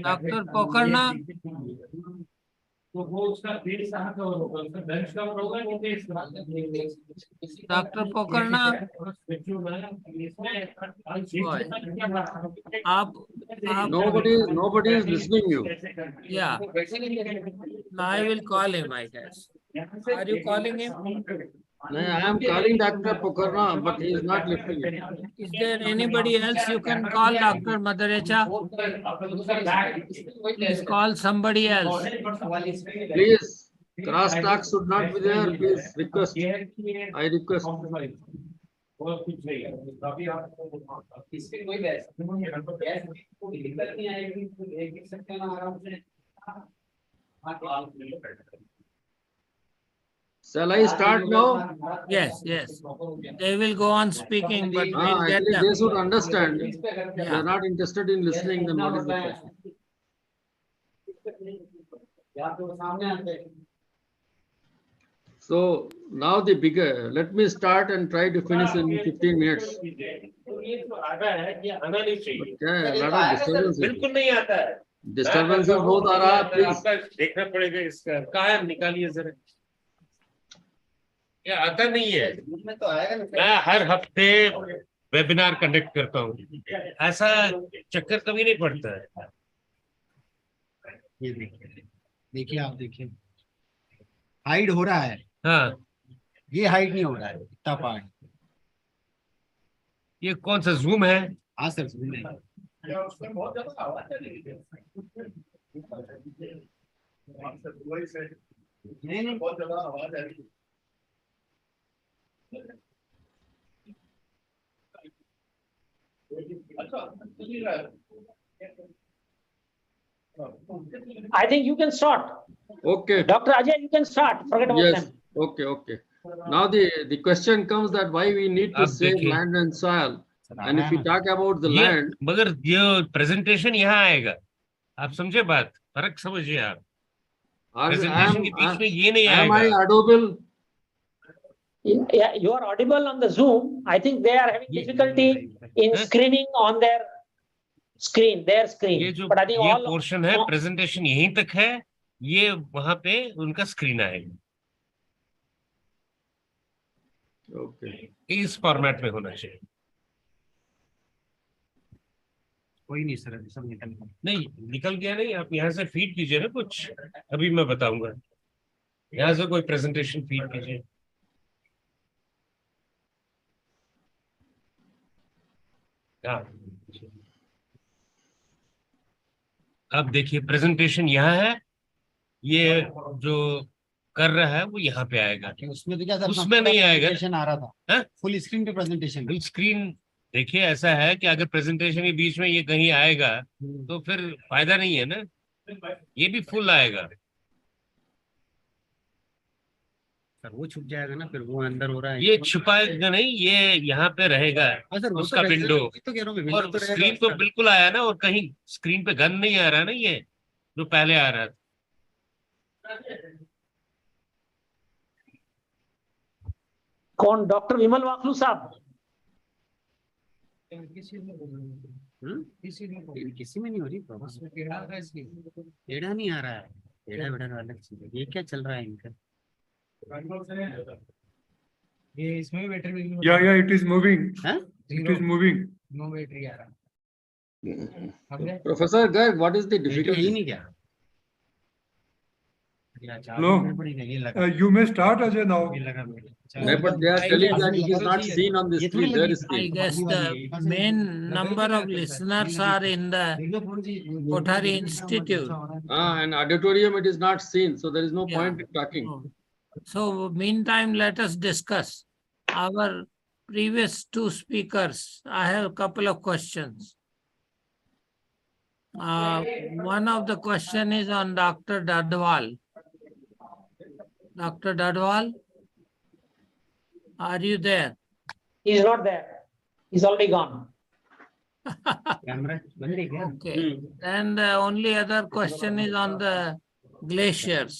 Dr. Pokarna. Dr. Pokarna. Nobody is listening you. Yeah. I will call him, I guess. Are you calling him? No, I am calling Dr. Pokharna, but he is not lifting it. Is there anybody else you can call, Dr. Madarecha? Please call somebody else. Please, crosstalk should not be there. Please request. I request. Shall I start now? Yes, yes. They will go on speaking, but we'll get Actually, them. they should understand. If they Yeah. are not interested in listening, then what is the question? So now the bigger, let me start and try to finish in 15 minutes. But, yeah, a lot of disturbances. बिल्कुल नहीं आता है Disturbances बहुत आ रहा है, please. देखना पड़ेगा इसका कहाँ है निकालिए जरा ये आता नहीं है मैं हर हफ्ते वेबिनार कंडक्ट करता हूँ ऐसा चक्कर कभी नहीं पड़ता है ये देखिए आप देखिए हाइड हो रहा है। हाँ ये हाइड नहीं हो रहा है इतना पार्ट। ये कौन सा जूम है हाँ सर zoom है। उसमें बहुत ज्यादा आवाज आ रही है नहीं बहुत ज्यादा आवाज आ रही है I think you can start. Okay. Dr. Ajay, you can start. Forget about Yes. them. Okay. Okay. Now the question comes that why we need to अब save देखिए। land and soil. And if we talk about the ये land, मगर ये presentation यहाँ आएगा आप समझे बात फर्क समझिए आप प्रेजेंटेशन के बीच में ये नहीं am I आएगा audible? Yeah, you are audible on the Zoom. I think they are having difficulty in screening on their screen, their ये screen. जो But I think ये all पोर्शन है प्रेजेंटेशन यहीं तक है ये वहां पे उनका स्क्रीन आएगा Okay. इस फॉर्मेट में होना चाहिए कोई नहीं सर सब निकल गया। नहीं निकल गया नहीं आप यहाँ से फीड कीजिए ना कुछ अभी मैं बताऊंगा यहाँ से कोई प्रेजेंटेशन फीड कीजिए हाँ अब देखिए प्रेजेंटेशन यहाँ है ये जो कर रहा है वो यहाँ पे आएगा उसमें तो क्या सर उसमें नहीं आएगा प्रेजेंटेशन आ रहा था हाँ? फुल स्क्रीन पे प्रेजेंटेशन। फुल स्क्रीन देखिए ऐसा है कि अगर प्रेजेंटेशन के बीच में ये कहीं आएगा तो फिर फायदा नहीं है ना ये भी फुल आएगा सर वो छुप जाएगा ना फिर वो अंदर हो रहा है। ये छुपाएगा नहीं ये यहाँ पे रहेगा हाँ सर वो उसका विंडो तो कह रहा हूँ और स्क्रीन तो बिल्कुल आया ना और कहीं स्क्रीन पे गन नहीं आ रहा ना ये जो पहले आ रहा था कौन डॉक्टर विमल वाखलू साहब किसी में नहीं हो रही प्रॉब्लम टेढ़ा नहीं आ रहा है टेढ़ा बेढ़ा अलग चीज है। ये क्या चल रहा है इनका ये इसमें battery Yeah, it is moving. हाँ? It is moving. No battery आ रहा Professor Garg, what is the यही difficulty? नहीं क्या No. ये लगा You may start Ajay now. ये लगा No, but they are telling that it is not seen on the ये थोड़ी screen. There लगी। is I screen. guess the main number of listeners are in the Kothari Institute. And auditorium, it is not seen. So there is no Yeah. point in talking. So meantime, let us discuss our previous two speakers. I have a couple of questions. One of the question is on Dr. Dadwal. Dr. Dadwal, are you there? He is not there. He's already gone. Camera बंद है क्या Okay. And the only other question is on the glaciers.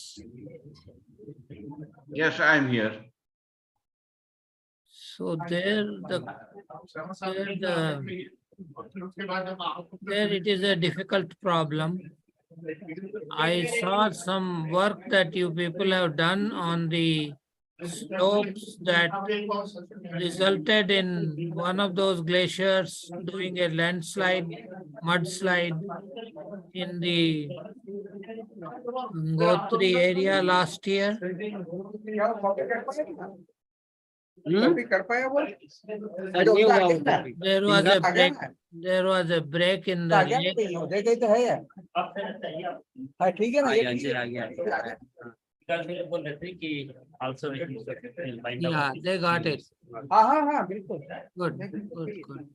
Yes, I am here. So there it is a difficult problem. I saw some work that you people have done on the slopes that resulted in one of those glaciers doing a landslide, mudslide in the Kothari area last year. कर पाया वो नहीं हुआ वो copy. There was a आ गया break. ना? There was a break in uh the गया lake. नहीं उदय कहीं तो है यार हाँ ठीक है ना ये ठीक है आ गया कल मेरे बोल रहे थे कि also it is bind up. Yeah, they got it. हाँ हाँ हाँ बिल्कुल Good, good, good.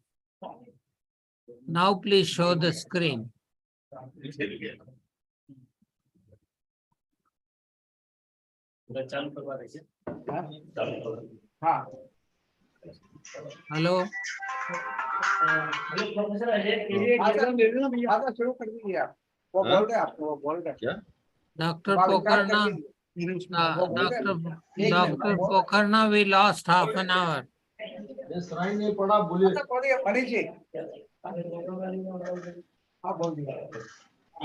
Now please show the screen. पूरा चालू करवा दीजिए हाँ Hello? हेलो प्रोफेसर अजय आधा शुरू कर दीजिए आप वो बोल रहे आपको वो बोल रहे क्या? Dr. आप start कर Pokarna, दीजिए। वो बोल रहे हैं। Dr. Pokarna, we lost half an hour. ये shrine नहीं पढ़ा बोलिए। अच्छा, बोलिए मनीष जी हाँ बोल दीजिए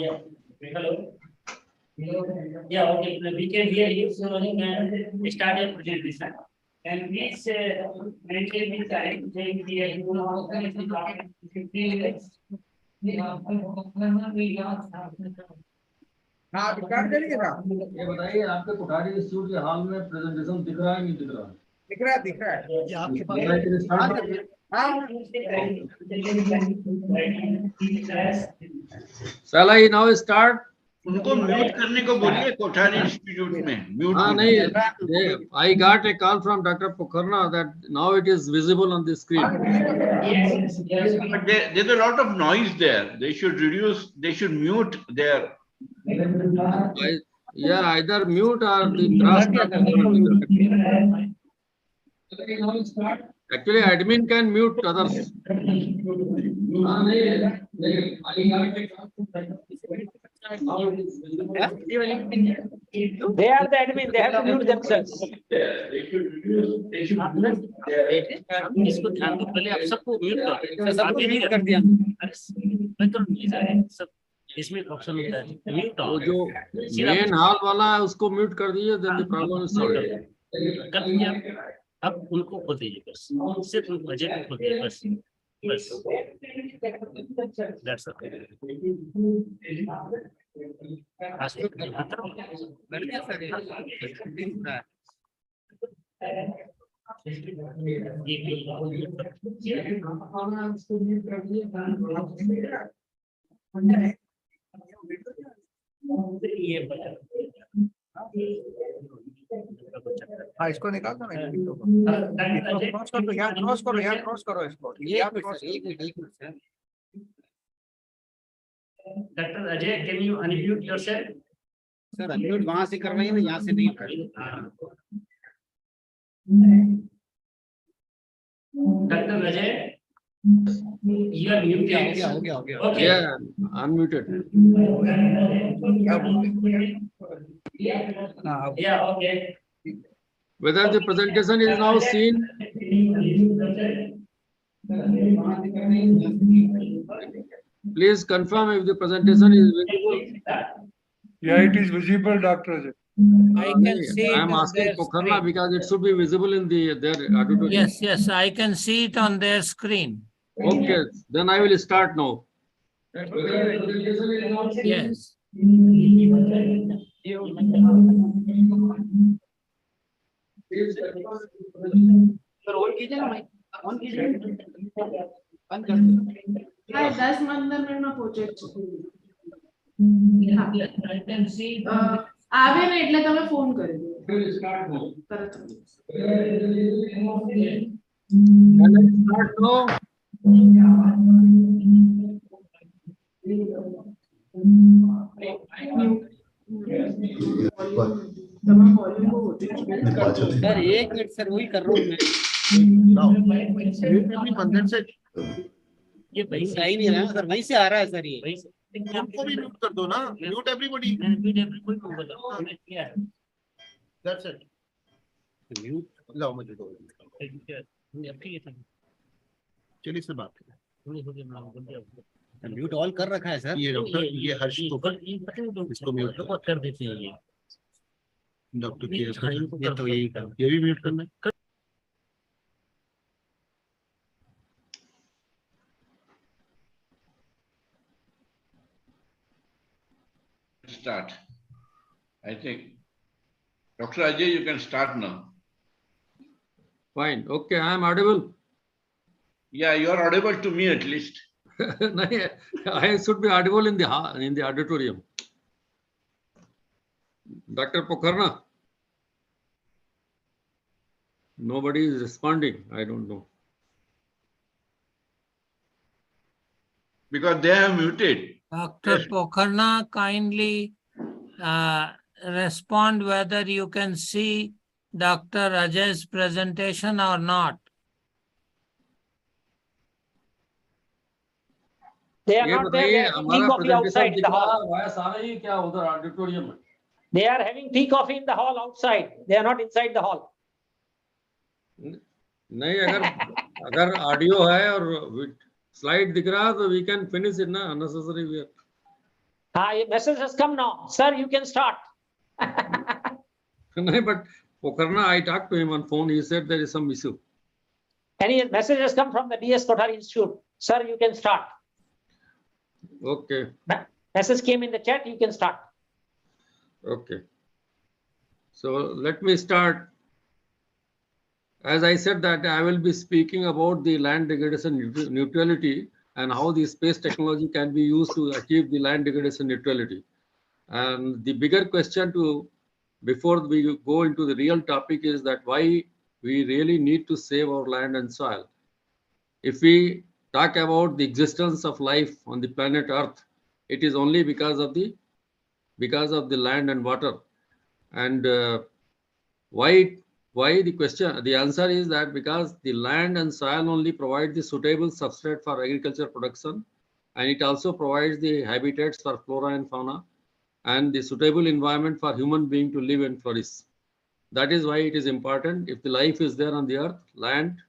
Yeah. Hello. Yeah, okay. We can hear you. So you can start your presentation. And please maintain the time. Take the 15 minutes. हाँ आप स्टार्ट करिए ना ये बताइए आपके कोठारी इंस्टीट्यूट के हॉल में प्रेजेंटेशन दिख रहा है नहीं दिख रहा है? दिख रहा है ये आपके दिख रहा है कि नहीं? start करिए। Shall I now start? उनको म्यूट करने को बोलिए कोठारी इंस्टीट्यूट में म्यूट हाँ नहीं, I got a call from Dr. Pokharna that now it is visible on the screen. but there's a lot of noise there. They should reduce, they should mute their Yeah, either mute or the cross. Actually, admin can mute others. They are the admin, they have to mute themselves. इसको ध्यान दो पहले आप सबको mute कर सबको mute कर दिया मैं तो नहीं जा रहा सब इसमें ऑप्शन होता है म्यूट वो जो मेन हॉल वाला है उसको म्यूट कर दीजिए, then the problem is solved. कर दिया अब उनको खोल दीजिए बस सिर्फ उनको बजट को खोल दीजिए बस बस दैट्स हाँ इसको निकाल दो ना क्रॉस कर दो यहाँ क्रॉस करो इसको एक minute sir doctor Ajay can you unmute yourself sir unmute वहां से कर रहे हैं ना यहाँ से नहीं कर रहे doctor Ajay you are muted हो गया okay Yeah, unmuted. yeah okay Whether the presentation is now seen? Please confirm if the presentation is visible. Yeah, it is visible, Dr. Ajay. I can see I it am on asking their Pokharna screen. because it should be visible in their auditorium. Yes, yes, I can see it on their screen. Okay, then I will start now. Yes. હા 10-15 મિનિટમાં પહોંચે છે I can see it. આવે ને એટલે તમે phone કરી દો તરત Can I start now? તમે વોલ્યુમ બહુ ઓછું છે सर एक मिनट सर वही कर रहा हूँ मैं ये भाई सही नहीं रहा है सर वहीं से आ रहा है सर ये उनको भी म्यूट कर दो ना, म्यूट एवरीबॉडी, कोई बोला क्या है दैट्स इट। म्यूट लाओ मुझे दो, चलिए से बात करें। म्यूट ऑल कर रखा है सर ये डॉक्टर, ये हर्ष को इसको म्यूट कर देते हैं ये डॉक्टर ये तो यही कर ये भी म्यूट करना है। start. I think Dr. Ajay, you can start now. Fine. Okay, I am audible. Yeah, you are audible to me at least. I should be audible in the auditorium. Dr. Pokharna. Nobody is responding. I don't know. Because they have muted. Dr. Yes. Pokharna, kindly respond whether you can see Dr. Ajay's presentation or not. They are ये not there. They बताइए are having tea हमारा coffee outside presentation in दिख the रहा hall. है voice आ रही है क्या उधर ऑडिटोरियम में? They are having tea coffee in the hall outside. They are not inside the hall. नहीं अगर ऑडियो है और स्लाइड दिख रहा है तो वी कैन फिनिश इट ना unnecessary we A message has come now. Sir, you can start. नहीं but Pokharna, I talked to him on phone. He said there is some issue. Any message has come from the DS Kothari Institute. Sir, you can start. Okay. Message came in the chat. You can start. Okay. So let me start. As I said that I will be speaking about the land degradation neutrality and how the space technology can be used to achieve the land degradation neutrality. And the bigger question before we go into the real topic is that why we really need to save our land and soil. If we talk about the existence of life on the planet Earth, it is only because of the land and water. And why the answer is that because the land and soil only provide the suitable substrate for agriculture production, and it also provides the habitats for flora and fauna and the suitable environment for human being to live and flourish. That is why it is important. If the life is there on the earth, land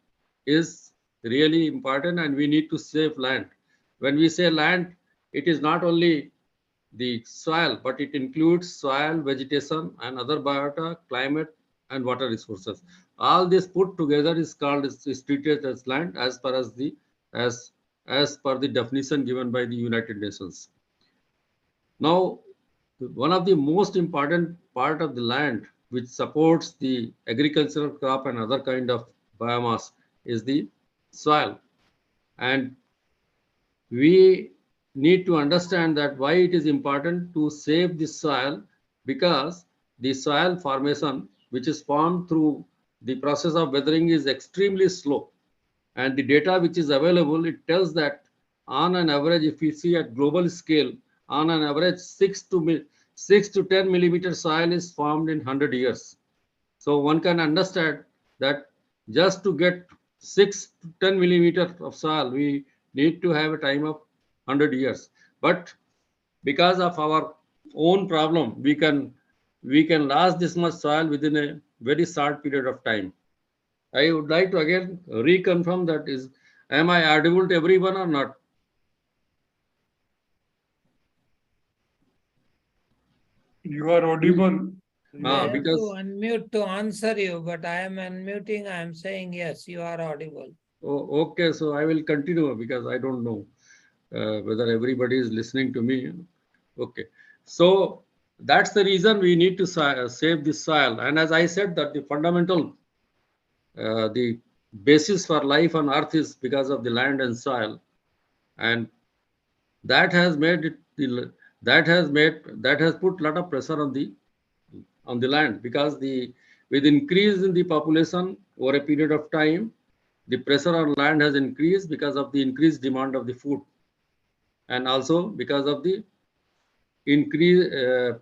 is really important and we need to save land. When we say land, it is not only the soil, but it includes soil, vegetation, and other biota, climate, and water resources. All this put together is treated as land as per the definition given by the United Nations. Now, one of the most important part of the land which supports the agricultural crop and other kind of biomass is the soil. And we need to understand that why it is important to save the soil, because the soil formation, which is formed through the process of weathering, is extremely slow. And the data which is available, it tells that on an average, if we see at global scale, on an average 6 to 10 millimeter soil is formed in 100 years. So one can understand that just to get 6 to 10 millimeter of soil, we need to have a time of 100 years. But because of our own problem, we can last this much soil within a very short period of time. I would like to again reconfirm that am I audible to everyone or not? You are audible. I have Because to unmute to answer you, but I am unmuting. I am saying yes, you are audible. oh, okay, so I will continue because I don't know whether everybody is listening to me. Okay, so that's the reason we need to save this soil. And as I said, that the fundamental, the basis for life on Earth is because of the land and soil, and that has made it that has put a lot of pressure on the land, because with increase in the population over a period of time, the pressure on land has increased because of the increased demand of the food, and also because of the increase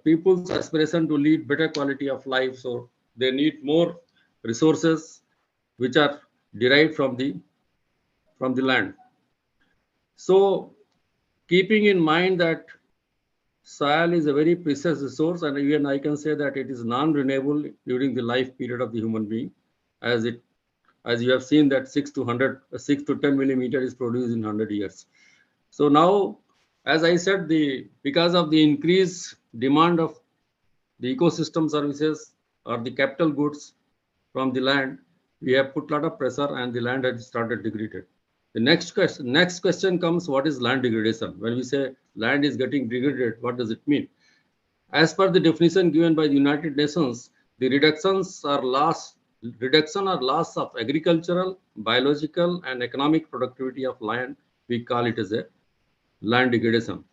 people's aspiration to lead better quality of life. So they need more resources which are derived from the land. So keeping in mind that soil is a very precious resource, and even I can say that it is non-renewable during the life period of the human being, as you have seen that 6 to 10 millimeter is produced in 100 years. So now, as I said, because of the increased demand of the ecosystem services or the capital goods from the land, we have put a lot of pressure and the land has started degraded. The next question comes, what is land degradation? When we say land is getting degraded, what does it mean? As per the definition given by the United Nations, the reductions or loss reduction or loss of agricultural, biological, and economic productivity of land. We call it as a land degradation.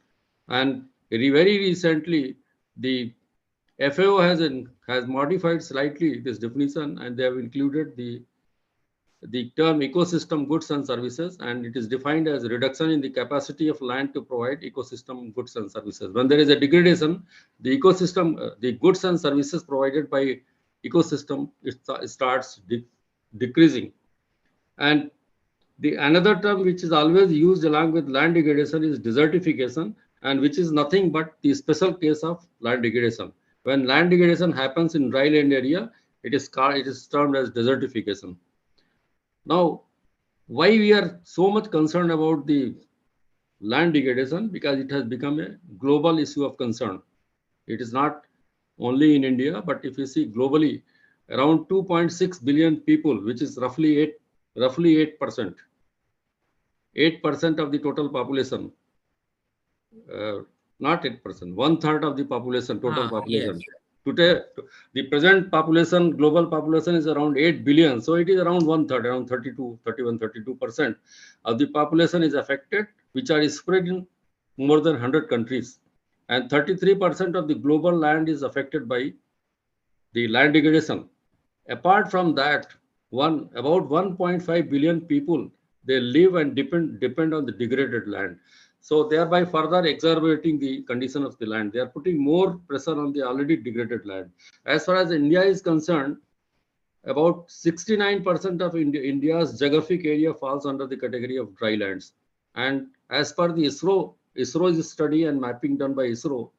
And very recently, the FAO has modified slightly this definition, and they have included the term ecosystem goods and services, and it is defined as reduction in the capacity of land to provide ecosystem goods and services. When there is a degradation, the ecosystem, the goods and services provided by ecosystem, it starts decreasing. And the another term which is always used along with land degradation is desertification, and which is nothing but the special case of land degradation. When land degradation happens in dry land area, it is termed as desertification. Now, why we are so much concerned about the land degradation? Because it has become a global issue of concern. It is not only in India, but if you see globally, around 2.6 billion people, which is roughly 8%. 8% of the total population, not 8%, 1/3 of the population, total population. Yes. Today, the present population, global population is around 8 billion. So it is around 1/3, around 32% of the population is affected, which are spread in more than 100 countries. And 33% of the global land is affected by the land degradation. Apart from that, about 1.5 billion people, they live and depend on the degraded land. So thereby further exacerbating the condition of the land. They are putting more pressure on the already degraded land. As far as India is concerned, about 69% of India's geographic area falls under the category of dry lands. And as per the ISRO's study and mapping done by ISRO,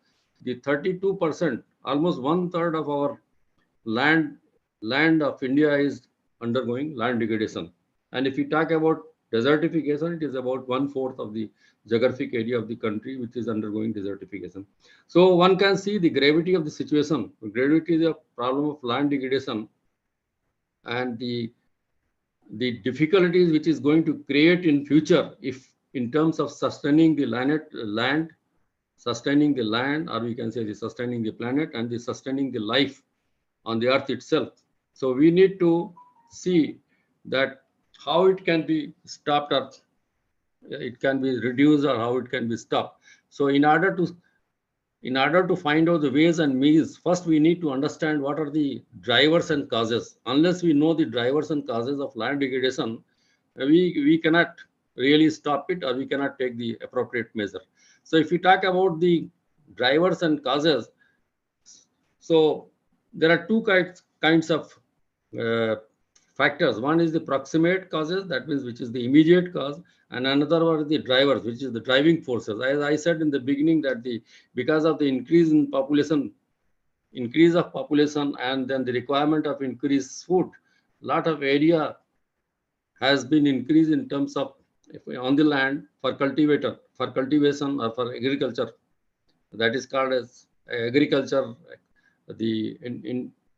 the 32%, almost 1/3 of our land of India is undergoing land degradation. And if you talk about desertification, it is about 1/4 of the geographic area of the country which is undergoing desertification. So one can see the gravity of the situation, the gravity of the problem of land degradation, and the difficulties which is going to create in future if in terms of sustaining the land, sustaining the land, or we can say the sustaining the planet and the sustaining the life on the earth itself. So we need to see that how it can be stopped, or it can be reduced, or how it can be stopped. So in order to find out the ways and means, first we need to understand what are the drivers and causes. Unless we know the drivers and causes of land degradation, we cannot really stop it, or we cannot take the appropriate measure. So if we talk about the drivers and causes, so there are two kinds of factors. One is the proximate causes, that means which is the immediate cause, and another one is the drivers, which is the driving forces. As I said in the beginning, that because of the increase of population, and then the requirement of increased food, lot of area has been increased in terms of on the land for cultivation or for agriculture. That is called as agriculture, the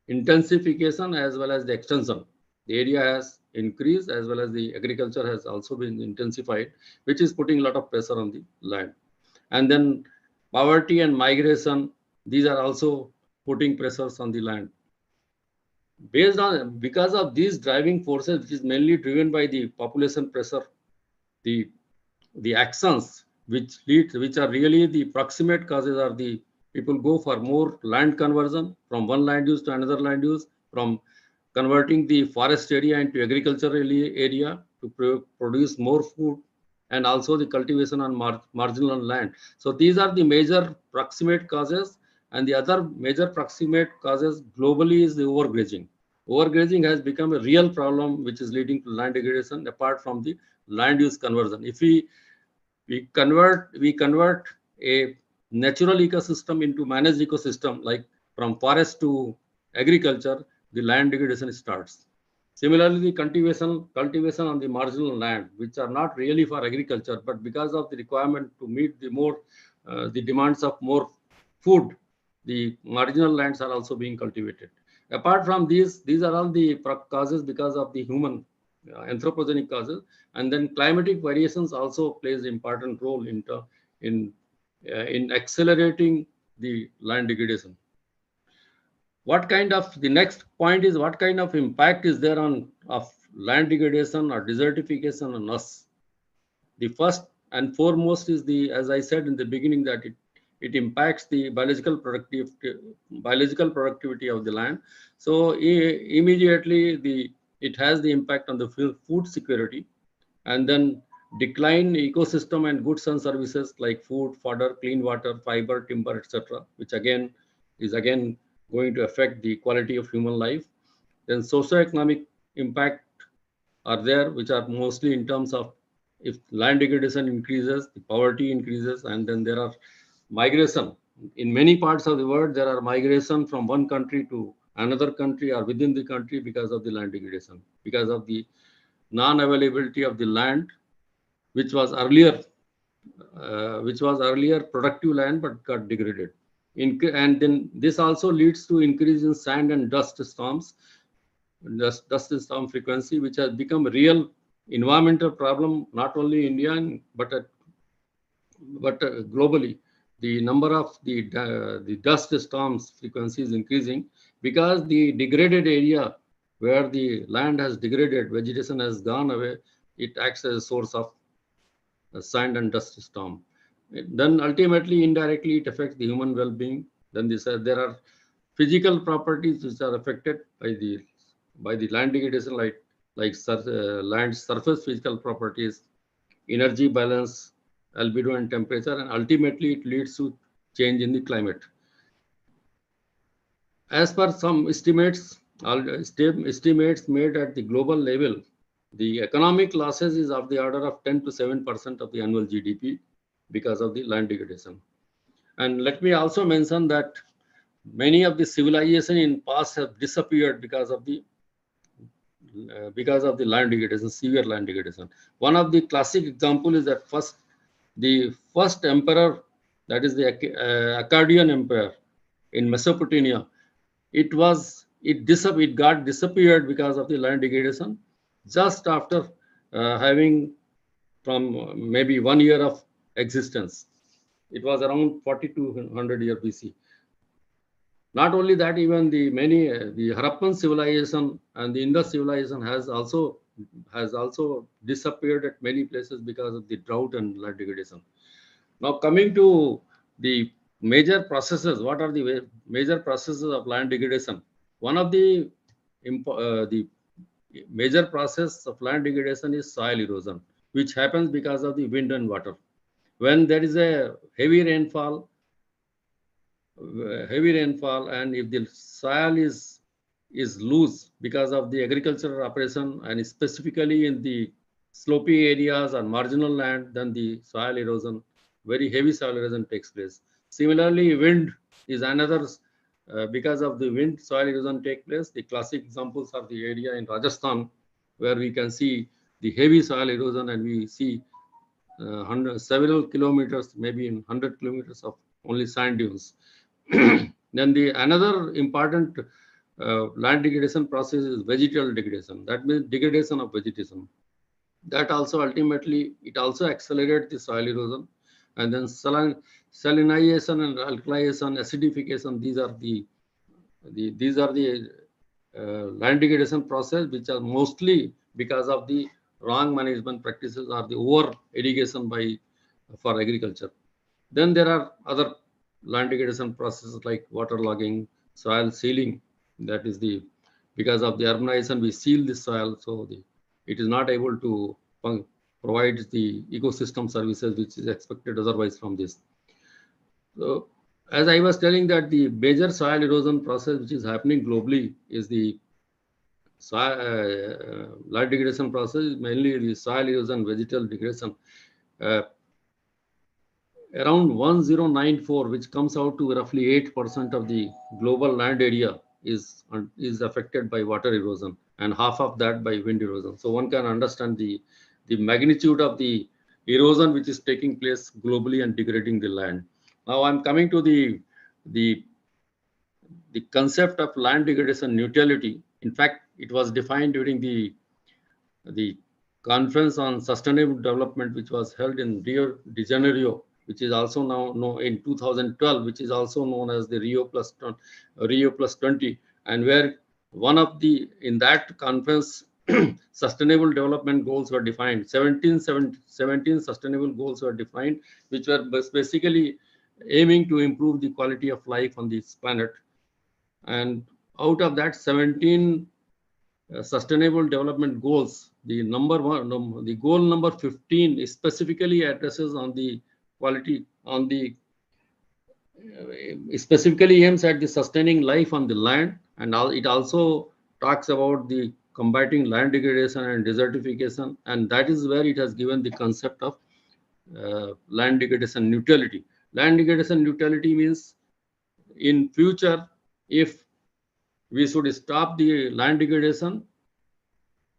intensification as well as the extension. The area has increased as well as the agriculture has also been intensified, which is putting a lot of pressure on the land. And then poverty and migration, these are also putting pressures on the land. Because of these driving forces, which is mainly driven by the population pressure, the actions which are really the proximate causes are the people go for more land conversion from one land use to another land use, from converting the forest area into agricultural area to produce more food, and also the cultivation on marginal land. So these are the major proximate causes. And the other major proximate causes globally is the overgrazing. Overgrazing has become a real problem which is leading to land degradation apart from the land use conversion. If we convert a natural ecosystem into managed ecosystem, like from forest to agriculture, the land degradation starts. Similarly, the cultivation on the marginal land, which are not really for agriculture, but because of the requirement to meet the demands of more food, the marginal lands are also being cultivated. Apart from these are all the causes because of the human anthropogenic causes, and then climatic variations also plays an important role in accelerating the land degradation. the next point is what kind of impact is there of land degradation or desertification on us? The first and foremost is as I said in the beginning, that it impacts the biological productivity of the land. So immediately it has the impact on the food security, and then decline ecosystem and goods and services like food, fodder, clean water, fiber, timber, etc., which is going to affect the quality of human life. Then socioeconomic impact are there, which are mostly in terms of if land degradation increases, the poverty increases, and then there are migration. In many parts of the world, there are migration from one country to another country or within the country because of the land degradation, because of the non-availability of the land, which was earlier productive land but got degraded. And then this also leads to increase in sand and dust storms, dust storm frequency, which has become a real environmental problem, not only in India, but globally. The number of the dust storms frequency is increasing because the degraded area where the land has degraded, vegetation has gone away, it acts as a source of sand and dust storm. Then ultimately, indirectly, it affects the human well-being. Then there are physical properties which are affected by the land degradation, like land surface physical properties, energy balance, albedo and temperature, and ultimately it leads to change in the climate. As per some estimates made at the global level, the economic losses is of the order of 10 to 7% of the annual GDP because of the land degradation. And let me also mention that many of the civilization in past have disappeared because of the land degradation, severe land degradation. One of the classic example is that the first emperor, that is the Akkadian Empire in Mesopotamia, it got disappeared because of the land degradation just after having from maybe 1 year of existence. It was around 4200 year BC. Not only that, even the Harappan civilization and the Indus civilization has also disappeared at many places because of the drought and land degradation. Now coming to the major processes, what are the major processes of land degradation? One of the major process of land degradation is soil erosion, which happens because of the wind and water. When there is a heavy rainfall, and if the soil is loose because of the agricultural operation, and specifically in the slopy areas or marginal land, then the soil erosion, very heavy soil erosion takes place. Similarly, wind is another, because of the wind, soil erosion take place. The classic examples are the area in Rajasthan, where we can see the heavy soil erosion, and we see several kilometers, maybe in 100 kilometers of only sand dunes. Then another important land degradation process is vegetal degradation. That means degradation of vegetation. That also ultimately, it also accelerates the soil erosion. And then salinization and alkalization, acidification, these are the land degradation process, which are mostly because of the wrong management practices or the over irrigation for agriculture. Then there are other land degradation processes like waterlogging, soil sealing. That is because of the urbanization, we seal the soil, so it is not able to provide the ecosystem services which is expected otherwise from this. So, as I was telling, that the major soil erosion process which is happening globally is the land degradation process, mainly the soil erosion, vegetal degradation. Around 1094, which comes out to roughly 8% of the global land area, is affected by water erosion, and half of that by wind erosion. So one can understand the magnitude of the erosion which is taking place globally and degrading the land. Now I'm coming to the concept of land degradation neutrality. In fact, it was defined during the conference on sustainable development, which was held in Rio de Janeiro which is also now known in 2012, which is also known as the Rio Plus 20, and where one of the, in that conference, sustainable development goals were defined. 17 sustainable goals were defined, which were basically aiming to improve the quality of life on this planet. And out of that 17 sustainable development goals, the goal number 15 specifically addresses on the quality, on the specifically aims at the sustaining life on the land, and it also talks about the combating land degradation and desertification, and that is where it has given the concept of land degradation neutrality. Land degradation neutrality means in future, if we should stop the land degradation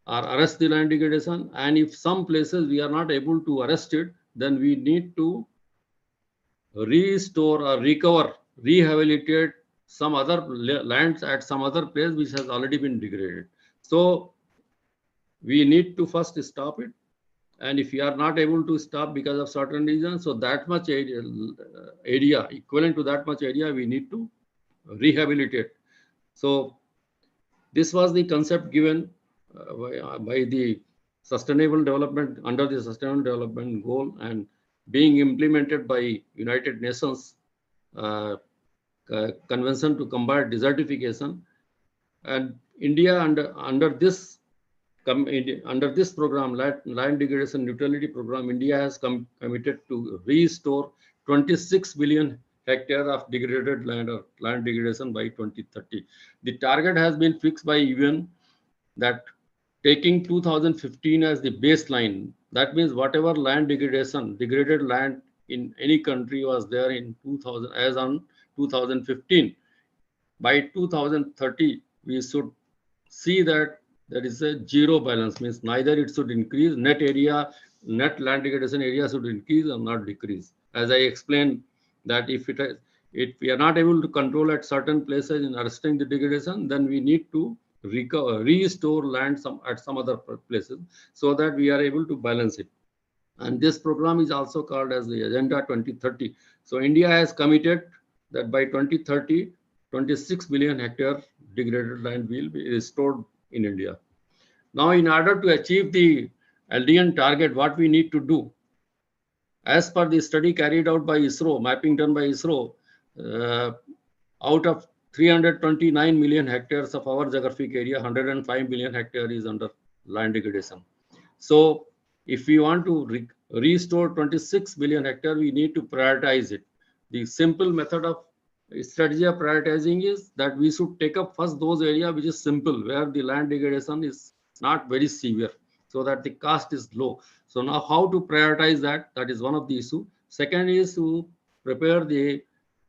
or arrest the land degradation, and if some places we are not able to arrest it, then we need to restore or recover, rehabilitate some other lands at some other place which has already been degraded. So we need to first stop it, and if we are not able to stop because of certain reasons, so that much area equivalent to that much area we need to rehabilitate. So this was the concept given by the sustainable development, under the sustainable development goal, and being implemented by United Nations Convention to combat desertification. And India under this program, land degradation neutrality program, India has committed to restore 26 billion hectares of degraded land or land degradation by 2030. The target has been fixed by UN, that taking 2015 as the baseline. That means whatever land degradation, degraded land in any country was there in 2000 as on 2015. By 2030, we should see that there is a zero balance, means neither it should increase, net land degradation area should increase or not decrease. As I explained, that if we are not able to control at certain places in arresting the degradation, then we need to restore land at some other places, so that we are able to balance it. And this program is also called as the Agenda 2030. So India has committed that by 2030, 26 billion hectare degraded land will be restored in India. Now, in order to achieve the LDN target, what we need to do, as per the study carried out by ISRO, mapping done by ISRO, out of 329 million hectares of our geographic area, 105 million hectares is under land degradation. So if we want to restore 26 billion hectares, we need to prioritize it. The simple method of strategy of prioritizing is that we should take up first those areas which is simple, where the land degradation is not very severe, so that the cost is low. So now how to prioritize that? That is one of the issues. Second is to prepare the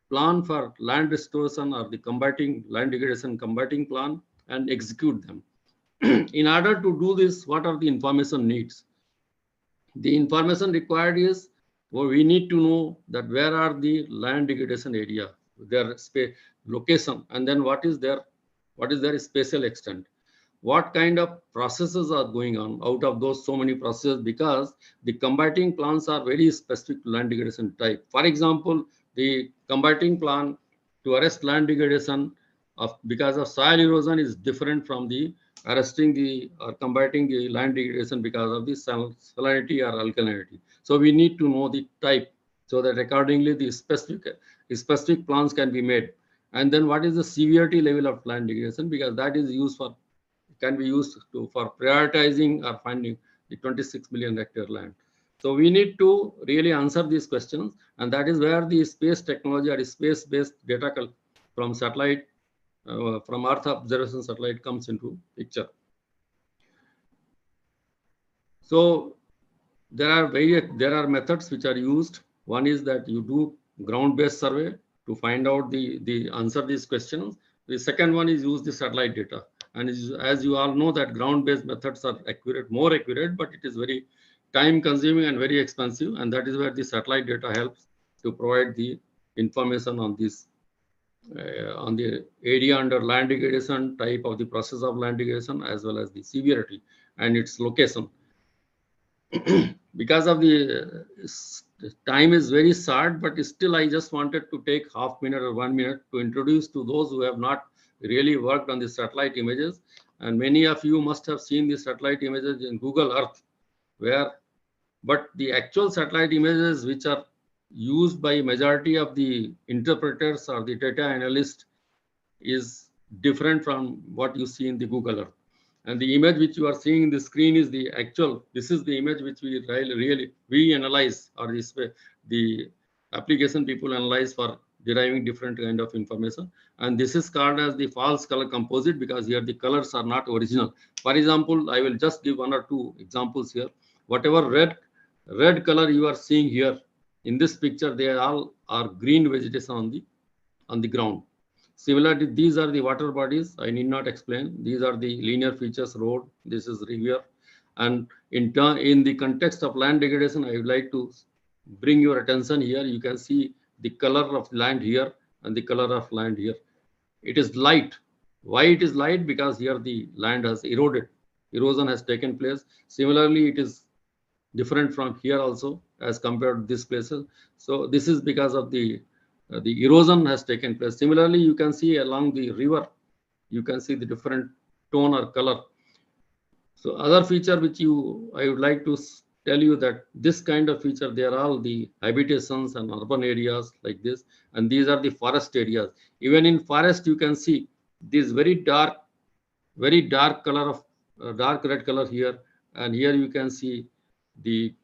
plan for land restoration or the combating land degradation combating plan and execute them. In order to do this, what are the information needs? The information required is, well, we need to know that where are the land degradation area, their location, and then what is their spatial extent. What kind of processes are going on out of those so many processes, because the combating plans are very specific to land degradation type. For example, the combating plan to arrest land degradation because of soil erosion is different from the arresting or combating the land degradation because of the salinity or alkalinity. So we need to know the type, so that accordingly the specific plans can be made. And then what is the severity level of land degradation, because that is can be used for prioritizing or finding the 26 million hectare land. So we need to really answer these questions, and that is where the space technology or space-based data from satellite, from Earth observation satellite comes into picture. So there are methods which are used. One is that you do ground-based survey to find out the answer these questions. The second one is use the satellite data. And as you all know, that ground-based methods are more accurate, but it is very time-consuming and very expensive. And that is where the satellite data helps to provide the information on this, on the area under land degradation, type of the process of land degradation, as well as the severity and its location. Because of the The time is very short, but still I just wanted to take half minute or 1 minute to introduce to those who have not really worked on the satellite images. And many of you must have seen the satellite images in Google Earth, but the actual satellite images which are used by majority of the interpreters or the data analysts is different from what you see in the Google Earth. And the image which you are seeing in the screen is the actual, this is the image which we really analyze, or the application people analyze for deriving different kind of information. And this is called as the false color composite, because here the colors are not original. For example, I will just give 1 or 2 examples here. Whatever red color you are seeing here in this picture, they all are green vegetation on the ground. Similarly, these are the water bodies. I need not explain. These are the linear features, road. This is river. And in the context of land degradation, I would like to bring your attention here. You can see the color of land here and the color of land here. It is light. Why it is light? Because here the land has eroded. Erosion has taken place. Similarly, it is different from here also as compared to this places. So this is because of the erosion has taken place. Similarly, you can see along the river, you can see the different tone or color. So other feature which I would like to tell you that this kind of feature, they are all the habitations and urban areas like this, and these are the forest areas. Even in forest, you can see this very dark color of dark red color here, and here you can see the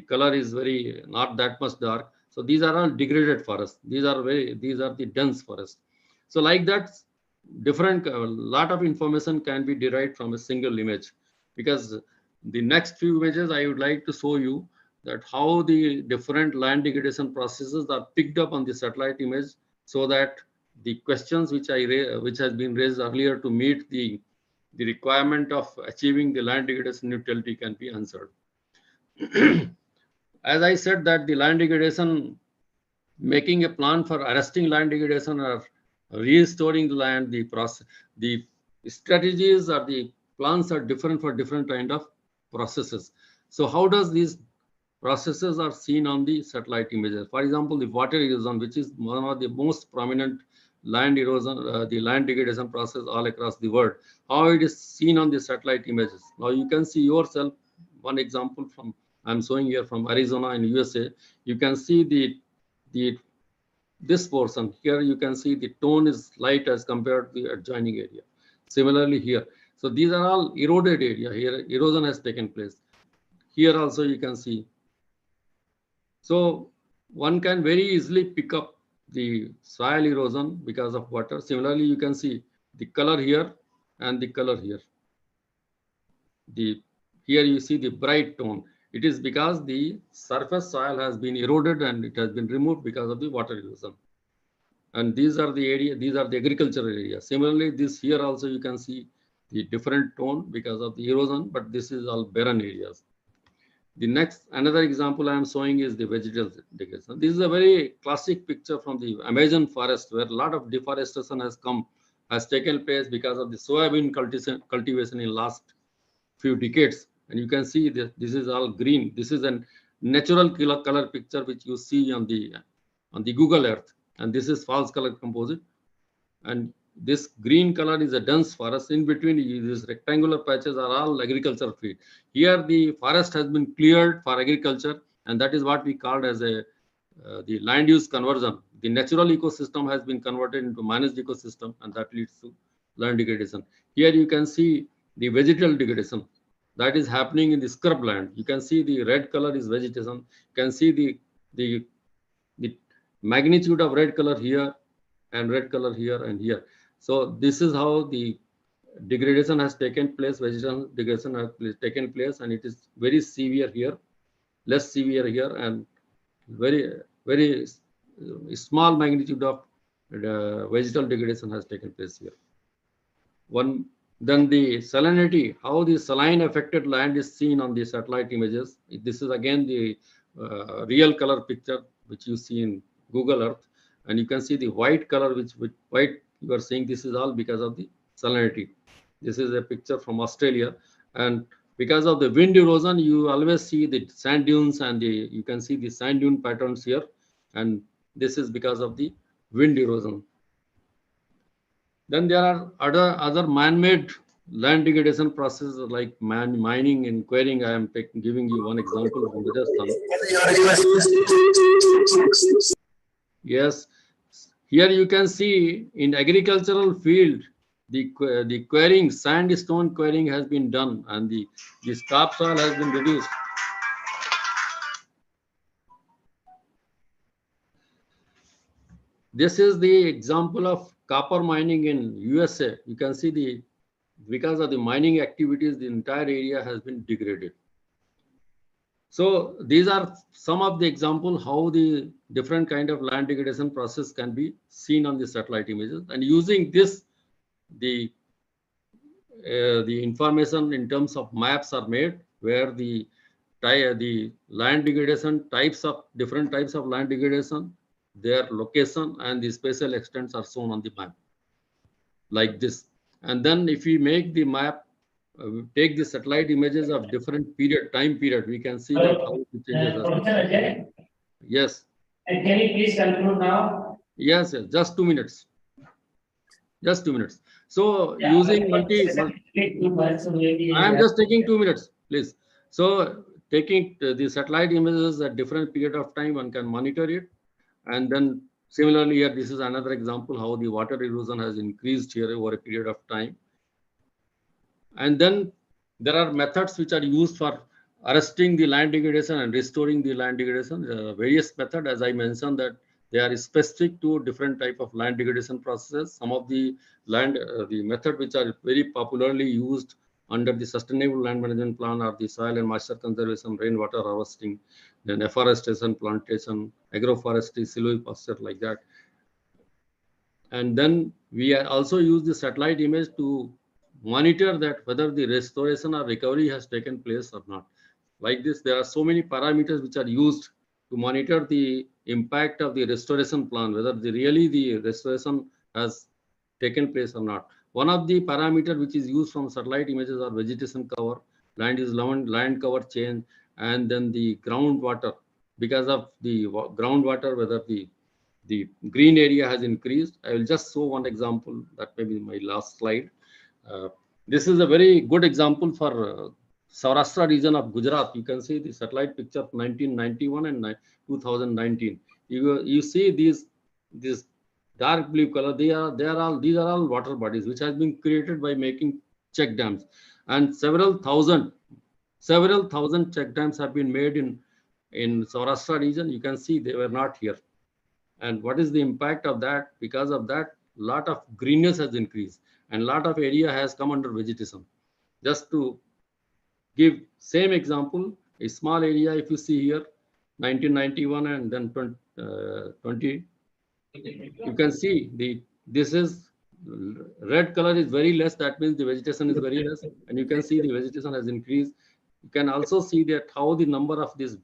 color is very not that much dark. So these are all degraded forests. These are the dense forests. So like that, different lot of information can be derived from a single image. Because the next few images I would like to show you that how the different land degradation processes are picked up on the satellite image, so that the questions which has been raised earlier to meet the requirement of achieving the land degradation neutrality can be answered. As I said that the land degradation, making a plan for arresting land degradation or restoring the land, the strategies or the plans are different for different kind of processes. So how does these processes are seen on the satellite images? For example, the water erosion, which is one of the most prominent land erosion, the land degradation process all across the world, how it is seen on the satellite images. Now you can see yourself one example from I'm showing here from Arizona in USA. You can see this portion here. You can see the tone is light as compared to the adjoining area. Similarly here. So these are all eroded area. Here erosion has taken place. Here also you can see. So one can very easily pick up the soil erosion because of water. Similarly, you can see the color here and the color here. Here you see the bright tone. It is because the surface soil has been eroded and it has been removed because of the water erosion. And these are the agricultural areas. Similarly, this here also you can see the different tone because of the erosion, but this is all barren areas. Another example I am showing is the vegetal degradation. This is a very classic picture from the Amazon forest, where a lot of deforestation has taken place because of the soybean cultivation in last few decades. And you can see this is all green. This is a natural color picture which you see on the Google Earth, and this is false color composite. And this green color is a dense forest. In between these rectangular patches are all agricultural field. Here the forest has been cleared for agriculture, and that is what we called as the land use conversion. The natural ecosystem has been converted into managed ecosystem, and that leads to land degradation. Here you can see the vegetal degradation that is happening in the scrub land. You can see the red color is vegetation. You can see the magnitude of red color here and red color here and here. So this is how the degradation has taken place, vegetation degradation has taken place, and it is very severe here, less severe here, and very small magnitude of vegetal degradation has taken place here. Then the salinity, how the saline affected land is seen on the satellite images. This is again the real color picture which you see in Google Earth, and you can see the white color which white you are seeing. This is all because of the salinity. This is a picture from Australia, and Because of the wind erosion, you always see the sand dunes and you can see the sand dune patterns here. And this is because of the wind erosion. Then there are other man-made land degradation processes like mining and quarrying. I am giving you one example from Rajasthan. Yes, here you can see in agricultural field, the quarrying, sandstone quarrying has been done and the topsoil has been reduced. This is the example of copper mining in USA. You can see because of the mining activities, the entire area has been degraded. So these are some of the examples how the different kind of land degradation process can be seen on the satellite images. And using this, the information in terms of maps are made where the land degradation different types of land degradation, their location and the spatial extents are shown on the map like this. And then if we make the map, we take the satellite images of different time period, we can see that how the changes are. Yes. And can you please conclude now? Yes, yes, just 2 minutes. Just 2 minutes. So using I am just taking 2 minutes, please. So taking the satellite images at different period of time, one can monitor it. And then similarly here, this is another example how the water erosion has increased here over a period of time. And then there are methods which are used for arresting the land degradation and restoring the land degradation. Various methods, as I mentioned, that they are specific to different type of land degradation processes. Some of the the method which are very popularly used under the sustainable land management plan are the soil and moisture conservation, rainwater harvesting, then afforestation, plantation, agroforestry, silvopasture, like that. And then we also use the satellite image to monitor that whether the restoration or recovery has taken place or not. Like this, there are so many parameters which are used to monitor the impact of the restoration plan, whether really the restoration has taken place or not. One of the parameter which is used from satellite images are vegetation cover, land cover change, and then the groundwater. Because of the groundwater, whether the green area has increased. I will just show one example. That may be my last slide. This is a very good example for Saurashtra region of Gujarat. You can see the satellite picture of 1991 and 2019. You see these dark blue color. These are all water bodies which has been created by making check dams, and several thousand check dams have been made in Saurashtra region. You can see they were not here. And what is the impact of that? Because of that, lot of greenness has increased and lot of area has come under vegetation. Just to give same example, a small area, if you see here, 1991 and then 20, you can see this is red color is very less. That means the vegetation is very less, and you can see the vegetation has increased. You can also see that how the number of this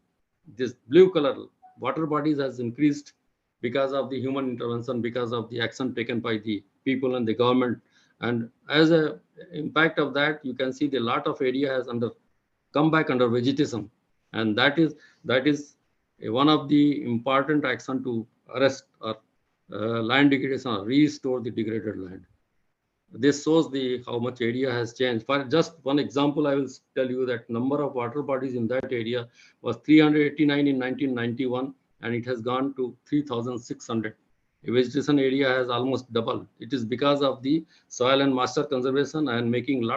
blue color water bodies has increased because of the human intervention, because of the action taken by the people and the government. And as a impact of that, you can see the lot of area has come back under vegetation. And that is one of the important action to arrest or land degradation or restore the degraded land. This shows how much area has changed. For just one example, I will tell you that number of water bodies in that area was 389 in 1991, and it has gone to 3,600. The vegetation area has almost doubled. It is because of the soil and moisture conservation and making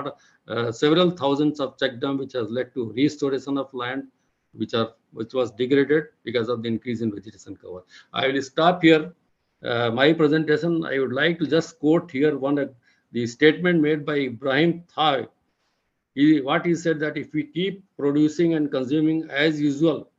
several thousands of check dams, which has led to restoration of land which was degraded because of the increase in vegetation cover. I will stop here my presentation. I would like to just quote here the statement made by Ibrahim Thai. What he said, that if we keep producing and consuming as usual,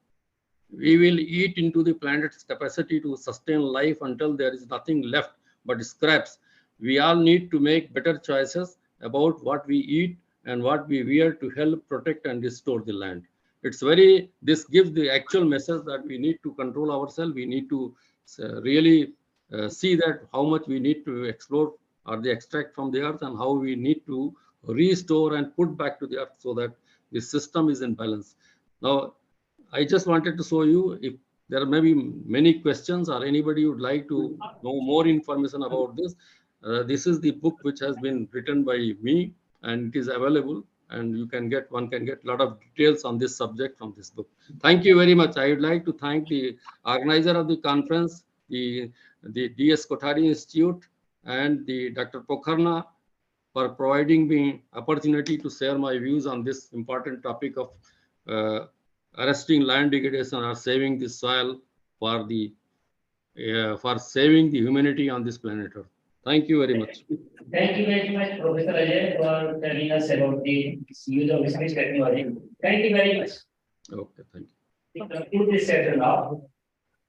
we will eat into the planet's capacity to sustain life until there is nothing left but scraps. We all need to make better choices about what we eat and what we wear to help protect and restore the land. This gives the actual message that we need to control ourselves. We need to really see that how much we need to explore or the extract from the earth, and how we need to restore and put back to the earth so that the system is in balance. Now, I just wanted to show you, if there may be many questions or anybody would like to know more information about this, this is the book which has been written by me, and it is available, and one can get a lot of details on this subject from this book. Thank you very much. I would like to thank the organizer of the conference, the DS Kothari Institute, and the Dr. Pokharna for providing me opportunity to share my views on this important topic of arresting land degradation or saving the soil for saving the humanity on this planet Earth. Thank you very much. Thank you very much, Professor Ajay, for telling us about the use of space technology. Thank you very much. Okay, thank you. We conclude this session now.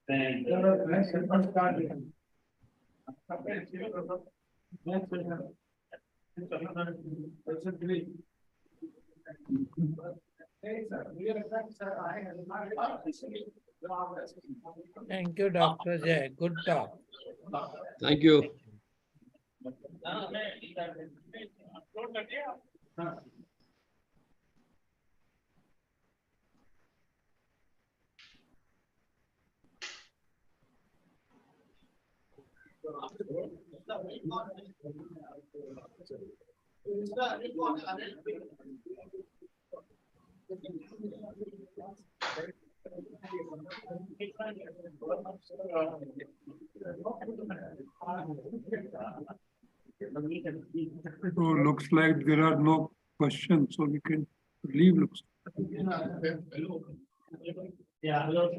And Thank you, Dr. Jay. Good talk. Thank you. So looks like there are no questions, so we can leave. Looks. yeah, hello.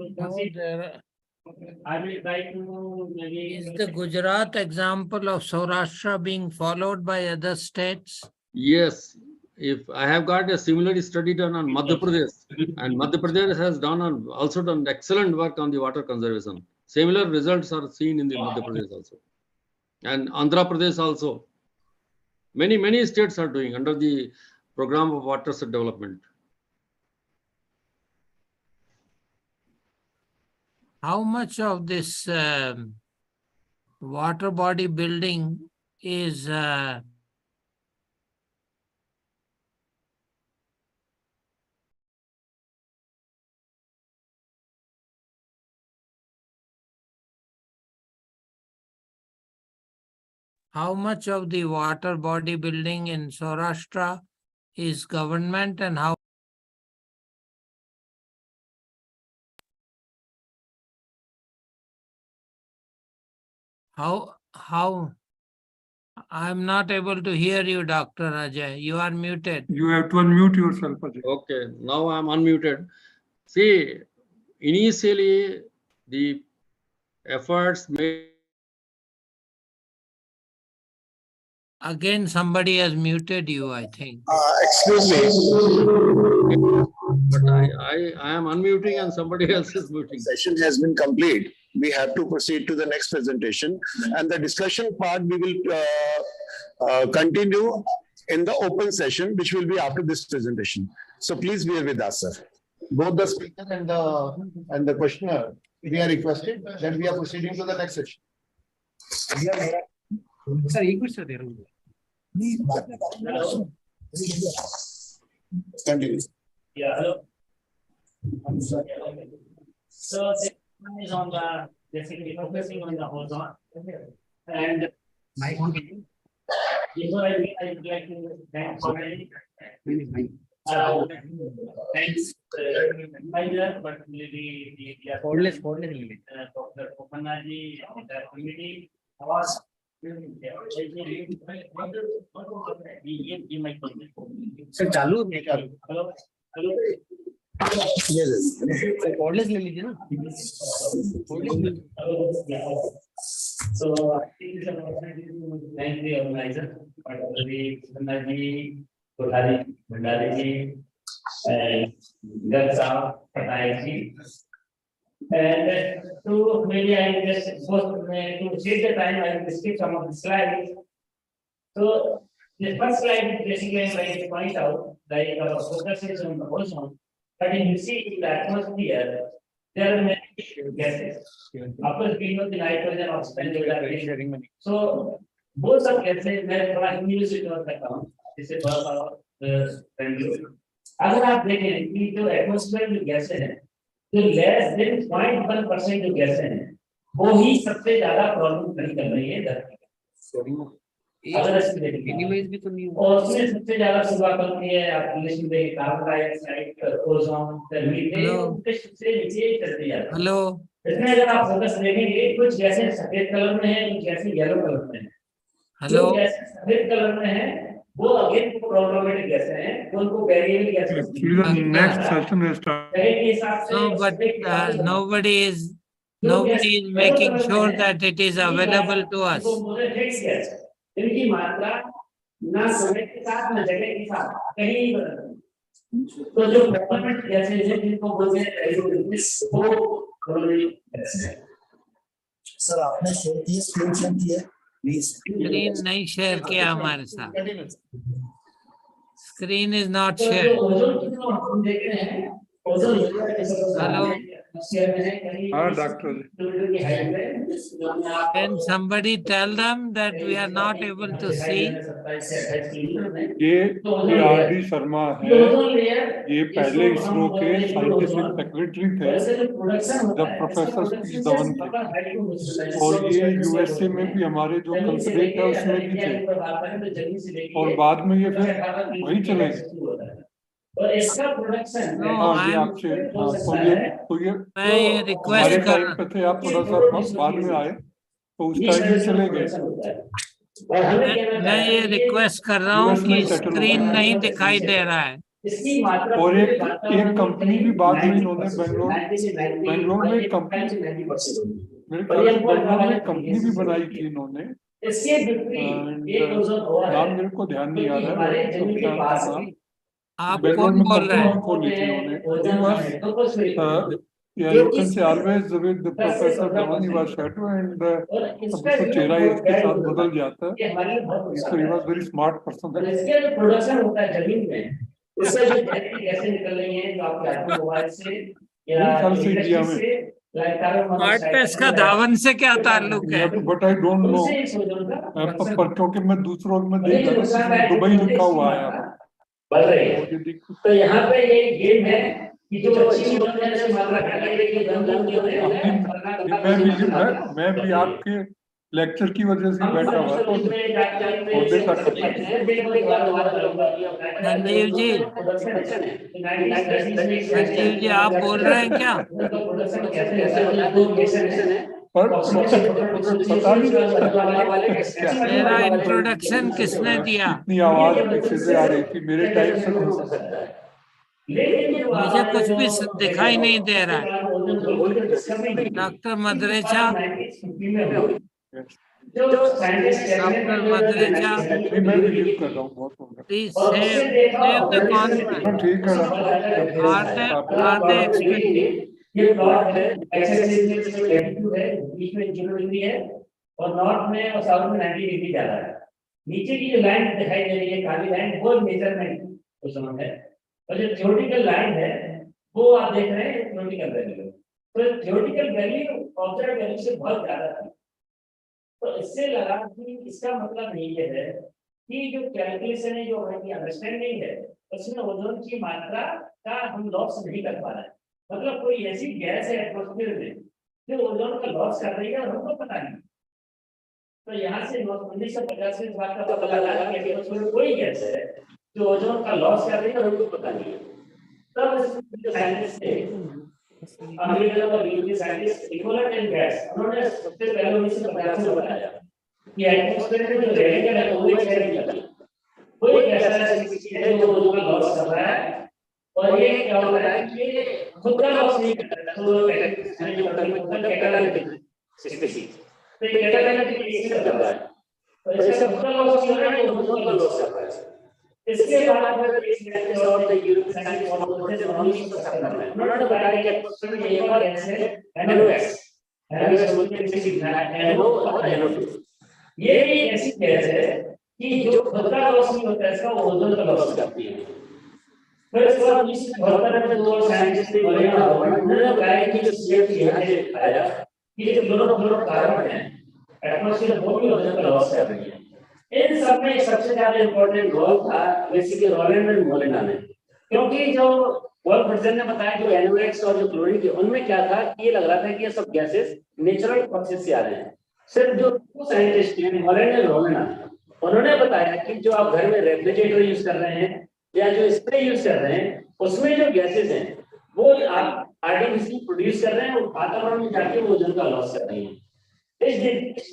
I will try to maybe. Is the Gujarat example of Saurashtra being followed by other states? Yes, if I have got a similar study done on Madhya Pradesh, and Madhya Pradesh has also done excellent work on the water conservation. Similar results are seen in the Madhya Pradesh also, and Andhra Pradesh also. Many states are doing under the program of water development. How much of this water body building is how much of the water body building in Saurashtra is government, and how I'm not able to hear you, Dr. Ajay. You are muted. You have to unmute yourself, Ajay. Okay, now I'm unmuted. See, initially the efforts made. Again, somebody has muted you, I think. Excuse me. But I am unmuting and somebody else is muting. Session has been complete. We have to proceed to the next presentation, and the discussion part we will continue in the open session, which will be after this presentation. So please bear with us, sir. Both the speaker and the questioner, we are requested that we are proceeding to the next session. Sir, एक minute sir दे रहा हूँ. Hello. Continue. Yeah, hello. So this one is on the basically focusing on the ozone, and before I would like to thank already. Thanks, advisor, but the Cordless. Dr. Pokharna ji, the committee was. Sir चालू Hello. Hello. Cordless ले लीजिए ना. So thank the organizer, Kothari, Bhandari, and Gatsa, Patayji. And to maybe I just to save the time, I will skip some of the slides. So the first slide is basically I'm trying to point out like our focus is on the ozone, but if you see in the atmosphere, there are many gases. Of course, we know the nitrogen, oxygen, so both of gases, मैं थोड़ा news इतना करता हूँ, जिससे थोड़ा सा अगर आप देखें कि जो एटमॉस्फेयर में गैसें हैं, जो लेस देन 0.1% जो गैसें हैं, वो ही सबसे ज्यादा प्रॉब्लम खड़ी कर रही है धरती पर। अगर इसमें देखें मिनिमाइज भी तो नहीं हुआ। और उसमें सबसे ज्यादा सुबह करती है आप इंग्लिश में देखें कार्बन डाइऑक्साइड, ओजोन, मीथेन, उनके सबसे नीचे चलते जाते हैं। हेलो, इसमें अगर आप फोकस देखेंगे कुछ गैसें सफेद कलर में है, कुछ गैसें येलो कलर में है। हेलो, जो गैसें सफेद कलर में है वो अगेन प्रॉब्लमेटिक गैसें हैं, उनको वेरिएबल गैसें Actually, the next session will start. के हिसाब से no, but nobody is making sure that it is available to us. इनकी मात्रा ना समय के साथ ना जगह के साथ कहीं बदल। तो जो प्रॉब्लमेटिक गैसें हैं जिनको बोलते हैं रेडियोइस, वो सर आपने शेयर किया, स्क्रीन शेयर किया प्लीज। स्क्रीन नहीं शेयर किया हमारे साथ। स्क्रीन इज नॉट तो शेयर। जो ओजोन की जो हम देख रहे हैं, ओजोन हेलो, हाँ doctor can somebody tell them that we are not able to see? ये आर डी शर्मा है, ये पहले इसरो के साइंटिफिक सेक्रेटरी थे जब प्रोफेसर सतीश धवन थे, और ये यूएसए में भी हमारे जो कंसुलेट है उसमें भी थे, और बाद में ये फिर वहीं चले गए। और इसका प्रोडक्शन हाँ ये आपसे, हाँ तो ये मैं ये रिक्वेस्ट हमारे कर टाइम पे थे, आप थोड़ा सा बाद में आए तो उस टाइम भी चले गए। मैं ये रिक्वेस्ट कर रहा हूँ कि स्क्रीन नहीं दिखाई दे रहा है। और एक कंपनी भी बाद में इन्होंने बेंगलोर में एक कंपनी, मेरे ख्याल से बेंगलोर में एक कंपनी भी बनाई थी इन्होंने, नाम मेरे को ध्यान नहीं आ रहा है। आप बेंगलोर कौन में बोल रहे कंपनी हैं? खोली थी उन्होंने। You can say always with the professor Dhawan, he was shadow and उसको चेहरा इसके साथ बदल जाता है। So he was very smart person. इसके जो प्रोडक्शन होता है जमीन में, इससे जो गैसें निकल रही हैं जो आपके ऑटोमोबाइल से या इंडस्ट्री से, स्मार्ट टेस्ट का धावन से क्या ताल्लुक है? But I don't know, पर क्योंकि मैं दूसरों में देखा था, दुबई लिखा हुआ है यहाँ बढ़ रही है। तो यहाँ पे ये गेम है कि जो अच्छी मात्रा मैं भी आपके लेक्चर की वजह से बैठा हुआ था और देखा करता। संजीव जी आप बोल रहे हैं क्या? पता नहीं मेरा इंट्रोडक्शन किसने दिया? इतनी आवाज पीछे से आ रही थी मेरे टाइम से। मुझे कुछ भी दिखाई नहीं दे रहा है। Doctor Madrecha, please save the conference. ठीक है, Are they expecting? ये प्लॉट है, लैटिट्यूड है, बीच में 0 डिग्री है और नॉर्थ में और साउथ में 90 डिग्री ज्यादा है। नीचे की जो लाइन दिखाई दे रही है काली लाइन, वो मेजरमेंट को समझ है, और जो थ्योरेटिकल लाइन है वो आप देख रहे हैं थ्योरेटिकल वैल्यू। तो थ्योरेटिकल वैल्यू ऑब्जर्व वैल्यू से बहुत ज्यादा है। तो इससे लगा कि इसका मतलब ये है कि जो कैलकुलेशन है, जो हमारी अंडरस्टैंडिंग है, उसमें ओजोन की मात्रा का हम लॉस नहीं कर पा रहे हैं। मतलब कोई ऐसी गैस है एटमॉस्फेयर में जो ओजोन का लॉस कर रही है और हमको पता नहीं। तो यहाँ से 1950 में बात का पता लगा कि एटमॉस्फेयर में कोई गैस है जो ओजोन का लॉस कर रही है और हमको पता नहीं। तब जो साइंटिस्ट थे अमेरिका और यूरोपीय साइंटिस्ट निकोलस एंड गैस, उन्होंने सबसे पहले 1950 में बताया कि एटमॉस्फेयर में जो रेडिएशन है वो एक है, वो एक ऐसा चीज है जो ओजोन का लॉस कर रहा है। और ये क्या होता है कि खुद का लॉस नहीं करता, तो कैटालिटिक स्पीशीज, तो ये कैटालिटिक स्पीशीज कर रहा है, तो इसका खुद का लॉस नहीं हो रहा है, वो ओजोन का लॉस कर रहा है। इसके बाद में इस गैस और द यूरोपियन साइंटिस्ट और बोलते हैं नॉन यूज कर रहा है। उन्होंने बताया कि एटमॉस्फेयर में एक और गैस है NOx, NOx बोलते हैं बेसिक NO और NO2। ये भी ऐसी गैस है कि जो खुद का लॉस नहीं होता है, इसका ओजोन का लॉस करती है। फिर इसके बाद 1972 में दो साइंटिस्ट थे, उन्होंने बताया कि जो CFC है आया कि जो फ्लोरोकार्बन है एटमॉस्फेयर वो भी ओजोन का लॉस कर रही है। इन सब में सबसे ज्यादा इंपॉर्टेंट रोल था बेसिकली रॉलेंड एंड मोलिना ने। क्योंकि जो पॉल पर्सन ने बताया जो NOx और जो क्लोरीन थे उनमें क्या था कि ये लग रहा था कि ये सब गैसेस नेचुरल प्रोसेस से आ रहे हैं। सिर्फ जो साइंटिस्ट हैं मॉलेन रोमना उन्होंने बताया कि जो आप घर में रेफ्रिजरेटर यूज कर रहे हैं या जो स्प्रे यूज कर रहे हैं उसमें जो गैसेस हैं वो आप आर्टिफिशियली प्रोड्यूस कर रहे हैं और वातावरण में जाके वो ओजोन का लॉस कर रही है। इस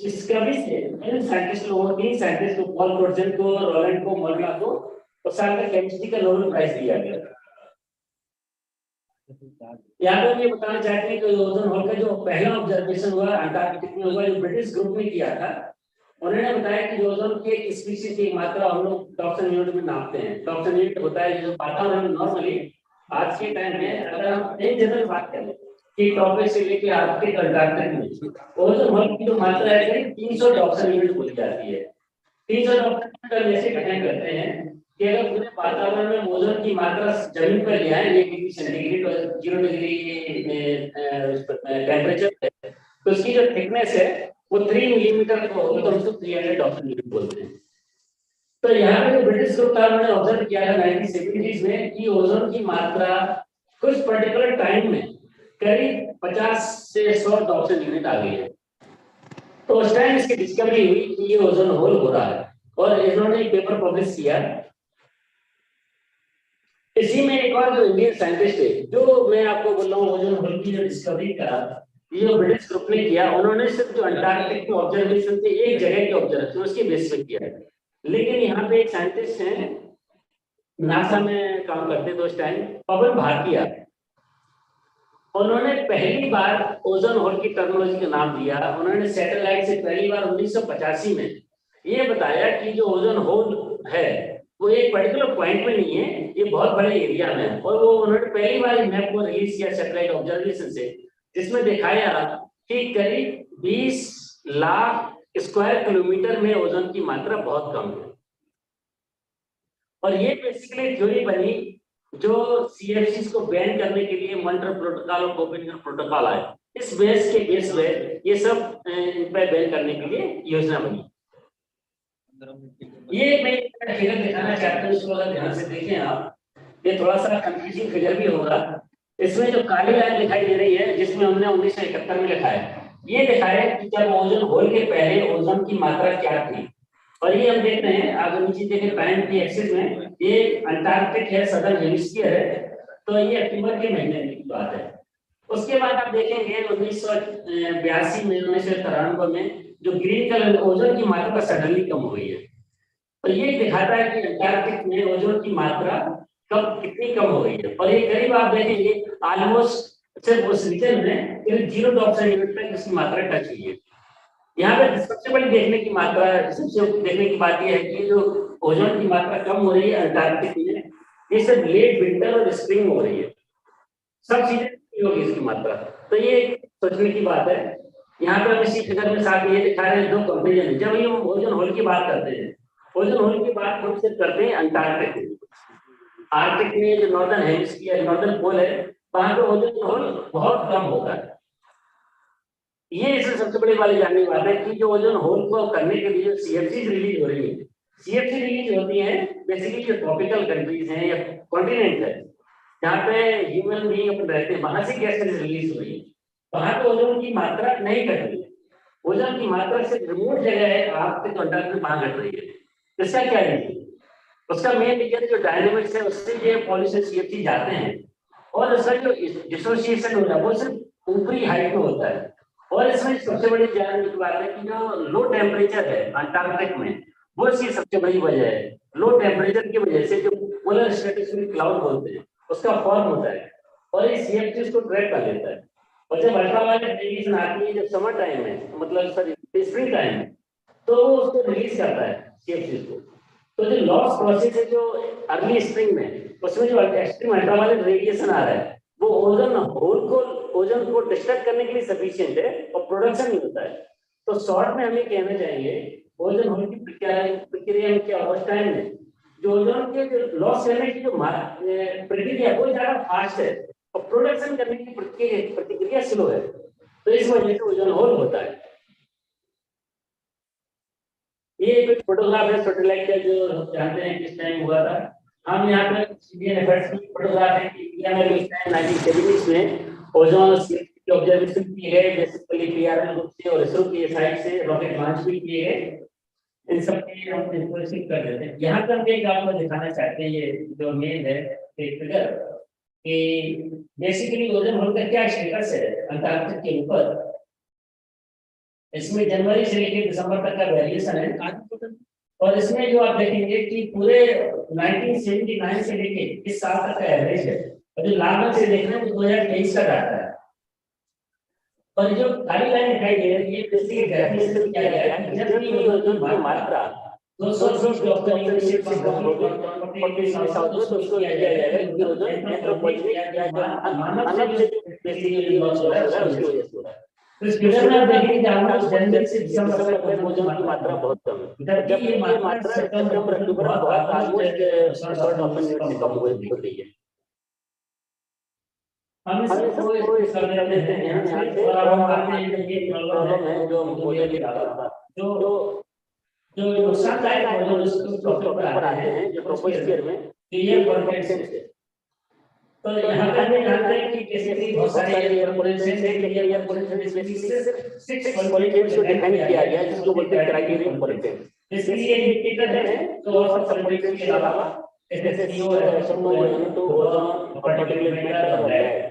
डिस्कवरी से इन साइंटिस्ट लोगों तीन साइंटिस्ट को पॉल पर्सन को रोलैंड को मोल्ला को और साल का केमिस्ट्री का नोबेल प्राइज दिया गया। यहाँ पे हम ये बताना चाहते हैं कि ओजोन होल का जो पहला ऑब्जर्वेशन हुआ अंटार्कटिक में हुआ जो ब्रिटिश ग्रुप ने किया था उन्होंने बताया कि ओजोन के एक स्पीशीज की मात्रा हम लोग टॉक्सन यूनिट में नापते हैं। टॉक्सन यूनिट होता है जो वातावरण में नॉर्मली आज के टाइम में अगर हम इन जनरल बात करें कि टॉपिक से लेके आर्कटिक अंटार्कटिक में ओजोन होल की जो मात्रा है करीब 300 टॉक्सन यूनिट बोली जाती है। 300 टॉक्सन यूनिट ऐसे डिफाइन करते हैं कि अगर पूरे वातावरण में ओजोन की मात्रा जमीन पर ले आए 1 डिग्री सेंटीग्रेड और 0 डिग्री टेम्परेचर है तो उसकी जो थिकनेस है वो 3 मिलीमीटर को होगी तो हम उसको 300 टॉक्सन यूनिट बोलते हैं। तो यहाँ पे जो ब्रिटिश ग्रुप था उन्होंने ऑब्जर्व किया था 1970s में कि ओजोन की मात्रा कुछ पर्टिकुलर टाइम में करीब 50 से 100 टॉक्सन यूनिट आ गई है। तो उस टाइम इसकी डिस्कवरी हुई कि ये ओजोन होल हो रहा है और इन्होंने एक पेपर पब्लिश किया। इसी में एक और जो इंडियन साइंटिस्ट है जो मैं आपको बोल रहा हूँ ओजोन होल की जो डिस्कवरी करा ये जो ब्रिटिश ग्रुप ने किया उन्होंने सिर्फ जो अंटार्कटिक में ऑब्जर्वेशन थे एक जगह के ऑब्जर्वेशन उसके बेस पे किया है। लेकिन यहाँ पे एक साइंटिस्ट हैं नासा में काम करते थे उस टाइम पवन भाटिया उन्होंने पहली बार ओजोन होल की टेक्नोलॉजी का नाम दिया। उन्होंने सैटेलाइट से पहली बार 1985 में ये बताया कि जो ओजोन होल है वो एक पर्टिकुलर पॉइंट में नहीं है ये बहुत बड़े एरिया में है। और वो उन्होंने पहली बार मैप को रिलीज किया सैटेलाइट ऑब्जर्वेशन से जिसमें दिखाया कि करीब 20 लाख स्क्वायर किलोमीटर में ओजोन की मात्रा बहुत कम है। और ये बेसिकली थ्योरी बनी जो CFCs को बैन करने के लिए मॉनिटर प्रोटोकॉल और कोपेनिकन प्रोटोकॉल आए। इस बेस पे ये सब इन पर बैन करने के लिए योजना बनी। ये मैं फिगर दिखाना चाहता हूँ इसको अगर ध्यान से देखें आप ये थोड़ा सा कंफ्यूजिंग फिगर भी होगा। इसमें जो काली लाइन दिखाई दे रही है जिसमें हमने 1971 में लिखा है ये दिखाया कि जब ओजोन होल के पहले ओजोन की मात्रा क्या थी। और ये हम देख रहे हैं आगे नीचे देखें टाइम की एक्सिस में ये अंटार्कटिक है सदर्न हेमिस्फीयर है तो ये अक्टूबर के महीने की बात है। उसके बाद आप देखेंगे 1982 में 1993 में जो ग्रीन कलर ओजोन की मात्रा सडनली कम हो गई है। तो ये दिखाता है कि अंटार्कटिक में ओजोन की मात्रा कब कितनी कम हो गई है। और ये करीब आप देखेंगे ऑलमोस्ट सिर्फ उस रीजन में करीब 0 टॉक्सन यूनिट तक इसकी मात्रा टच हुई है। यहाँ पे सबसे बड़ी देखने की मात्रा सबसे देखने की बात यह है कि जो ओजोन की मात्रा कम हो रही है अंटार्कटिक में ये सब लेट विंटर और स्प्रिंग हो रही है सब चीजें होगी इसकी मात्रा। तो ये सोचने की बात है। यहाँ पे हम इसी फिगर में साथ ये दिखा रहे हैं दो कंपेरिजन। जब ये ओजोन होल की बात करते हैं ओजोन होल की बात हम सिर्फ करते हैं अंटार्कटिक आर्कटिक में जो नॉर्दर्न हेमिस्फीयर नॉर्दर्न पोल है वहां पे ओजोन होल बहुत कम होता है। ये इससे सबसे बड़ी वाली जानने की बात है कि जो ओजोन होल को करने के लिए CFCs रिलीज हो रही है CFC रिलीज होती है बेसिकली जो ट्रॉपिकल कंट्रीज हैं या कॉन्टिनेंट है जहाँ पे ह्यूमन बीइंग अपन रहते हैं वहां से गैसेस रिलीज हो रही है। वहां पे ओजोन की मात्रा नहीं घट रही है। ओजोन की मात्रा सिर्फ रिमोट जगह है आर्कटिक कंट्री में वहां घट रही है। इसका क्या रीजन उसका मेन रीजन जो डायनेमिक्स है उससे जो पॉल्यूशन CFC जाते हैं और उसका जो डिसोसिएशन हो रहा है वो सिर्फ ऊपरी हाइट में होता है। और इसमें सबसे बड़ी जानने की बात है कि जो लो टेम्परेचर है अंटार्कटिक में वो इसकी सबसे बड़ी वजह है। लो टेम्परेचर की वजह से जो पोलर स्ट्रेटोस्फेरिक क्लाउड बोलते हैं उसका फॉर्म होता है और ये CFC को ट्रैक कर लेता है। और जब अल्ट्रावायलेट रेडिएशन आती है जब समर टाइम में मतलब सॉरी स्प्रिंग टाइम में तो वो उसको रिलीज करता है CFC को। तो जो लॉस प्रोसेस है जो अर्ली स्प्रिंग में उसमें जो एक्सट्रीम अल्ट्रावायलेट रेडिएशन आ रहा है वो ओजोन होल को ओजोन को डिस्ट्रक्ट करने के लिए सफिशिएंट है और प्रोडक्शन नहीं होता है। तो शॉर्ट में हमें कहना चाहिए ओजोन होल की प्रक्रिया में क्या उस टाइम में जो ओजोन के जो लॉस करने की जो प्रक्रिया वो ज्यादा फास्ट है और प्रोडक्शन करने की प्रतिक्रिया स्लो है। तो इस वजह से ओजोन होल होता है। ये एक फोटोग्राफ है सैटेलाइट का जो जानते हैं किस टाइम हुआ था हम यहाँ पे इंडियन एफर्ट्स की फोटोग्राफ है कि इंडिया में भी 1970s में ओजोन की ऑब्जर्वेशन की है, बेसिकली पीआरएल ग्रुप से और इसरो की साइड से रॉकेट लॉन्च भी किए गए। इन सब के हम इंफॉर्मेशन कर देते हैं। यहाँ पे हम एक आपको दिखाना चाहते हैं, ये जो मेन है एक फिगर कि बेसिकली ओजोन होल का क्या स्टेटस है अंटार्कटिक के ऊपर। इसमें जनवरी से लेकर दिसंबर तक का वेरिएशन है और इसमें जो आप देखेंगे कि पूरे 1979 से लेके इस साल तक का एवरेज है और जो लाल रंग से देख रहे हैं वो 2023 का डाटा है। और जो काली लाइन दिखाई दे रही है ये बेसिकली डेफिनेशन किया गया है कि जब भी ओजोन की मात्रा 220 डॉक्टर यूनिट से कम होगी तो साउथ में तो उसको किया जाएगा कि ओजोन एंथ्रोपोजेनिक या जो मानव से बेसिकली लॉस हो रहा है उसकी वजह से हो रहा है। तो इस फिगर में आप देखेंगे कि ऑलमोस्ट जनवरी से दिसंबर तक ओजोन की मात्रा बहुत कम है, जबकि ये मात्रा सितंबर अक्टूबर में बहुत ऑलमोस्ट शॉर्ट ऑफ यूनिट से कम हो रही है। हम इस सबको कर देते हैं यहाँ से और अब हम आते हैं ये प्रॉब्लम है जो ओजोन की परत जो नुकसानदायक ओजोन टॉपिक पर आते हैं जो ट्रोपोस्फीयर में ये पोल्यूटेंट्स है। तो यहाँ पे हमें जानते हैं कि बेसिकली बहुत सारे एयर पोल्यूटेंट्स हैं, लेकिन air pollutants basically six pollutants को डिफाइन किया गया है जिसको बोलते हैं क्राइटेरियन पोल्यूटेंट्स। बेसिकली ये इंडिकेटर है तो और सब पोल्यूटेंट्स के अलावा जैसे CO, SO2, N2, ozone, particulate matter और लेड।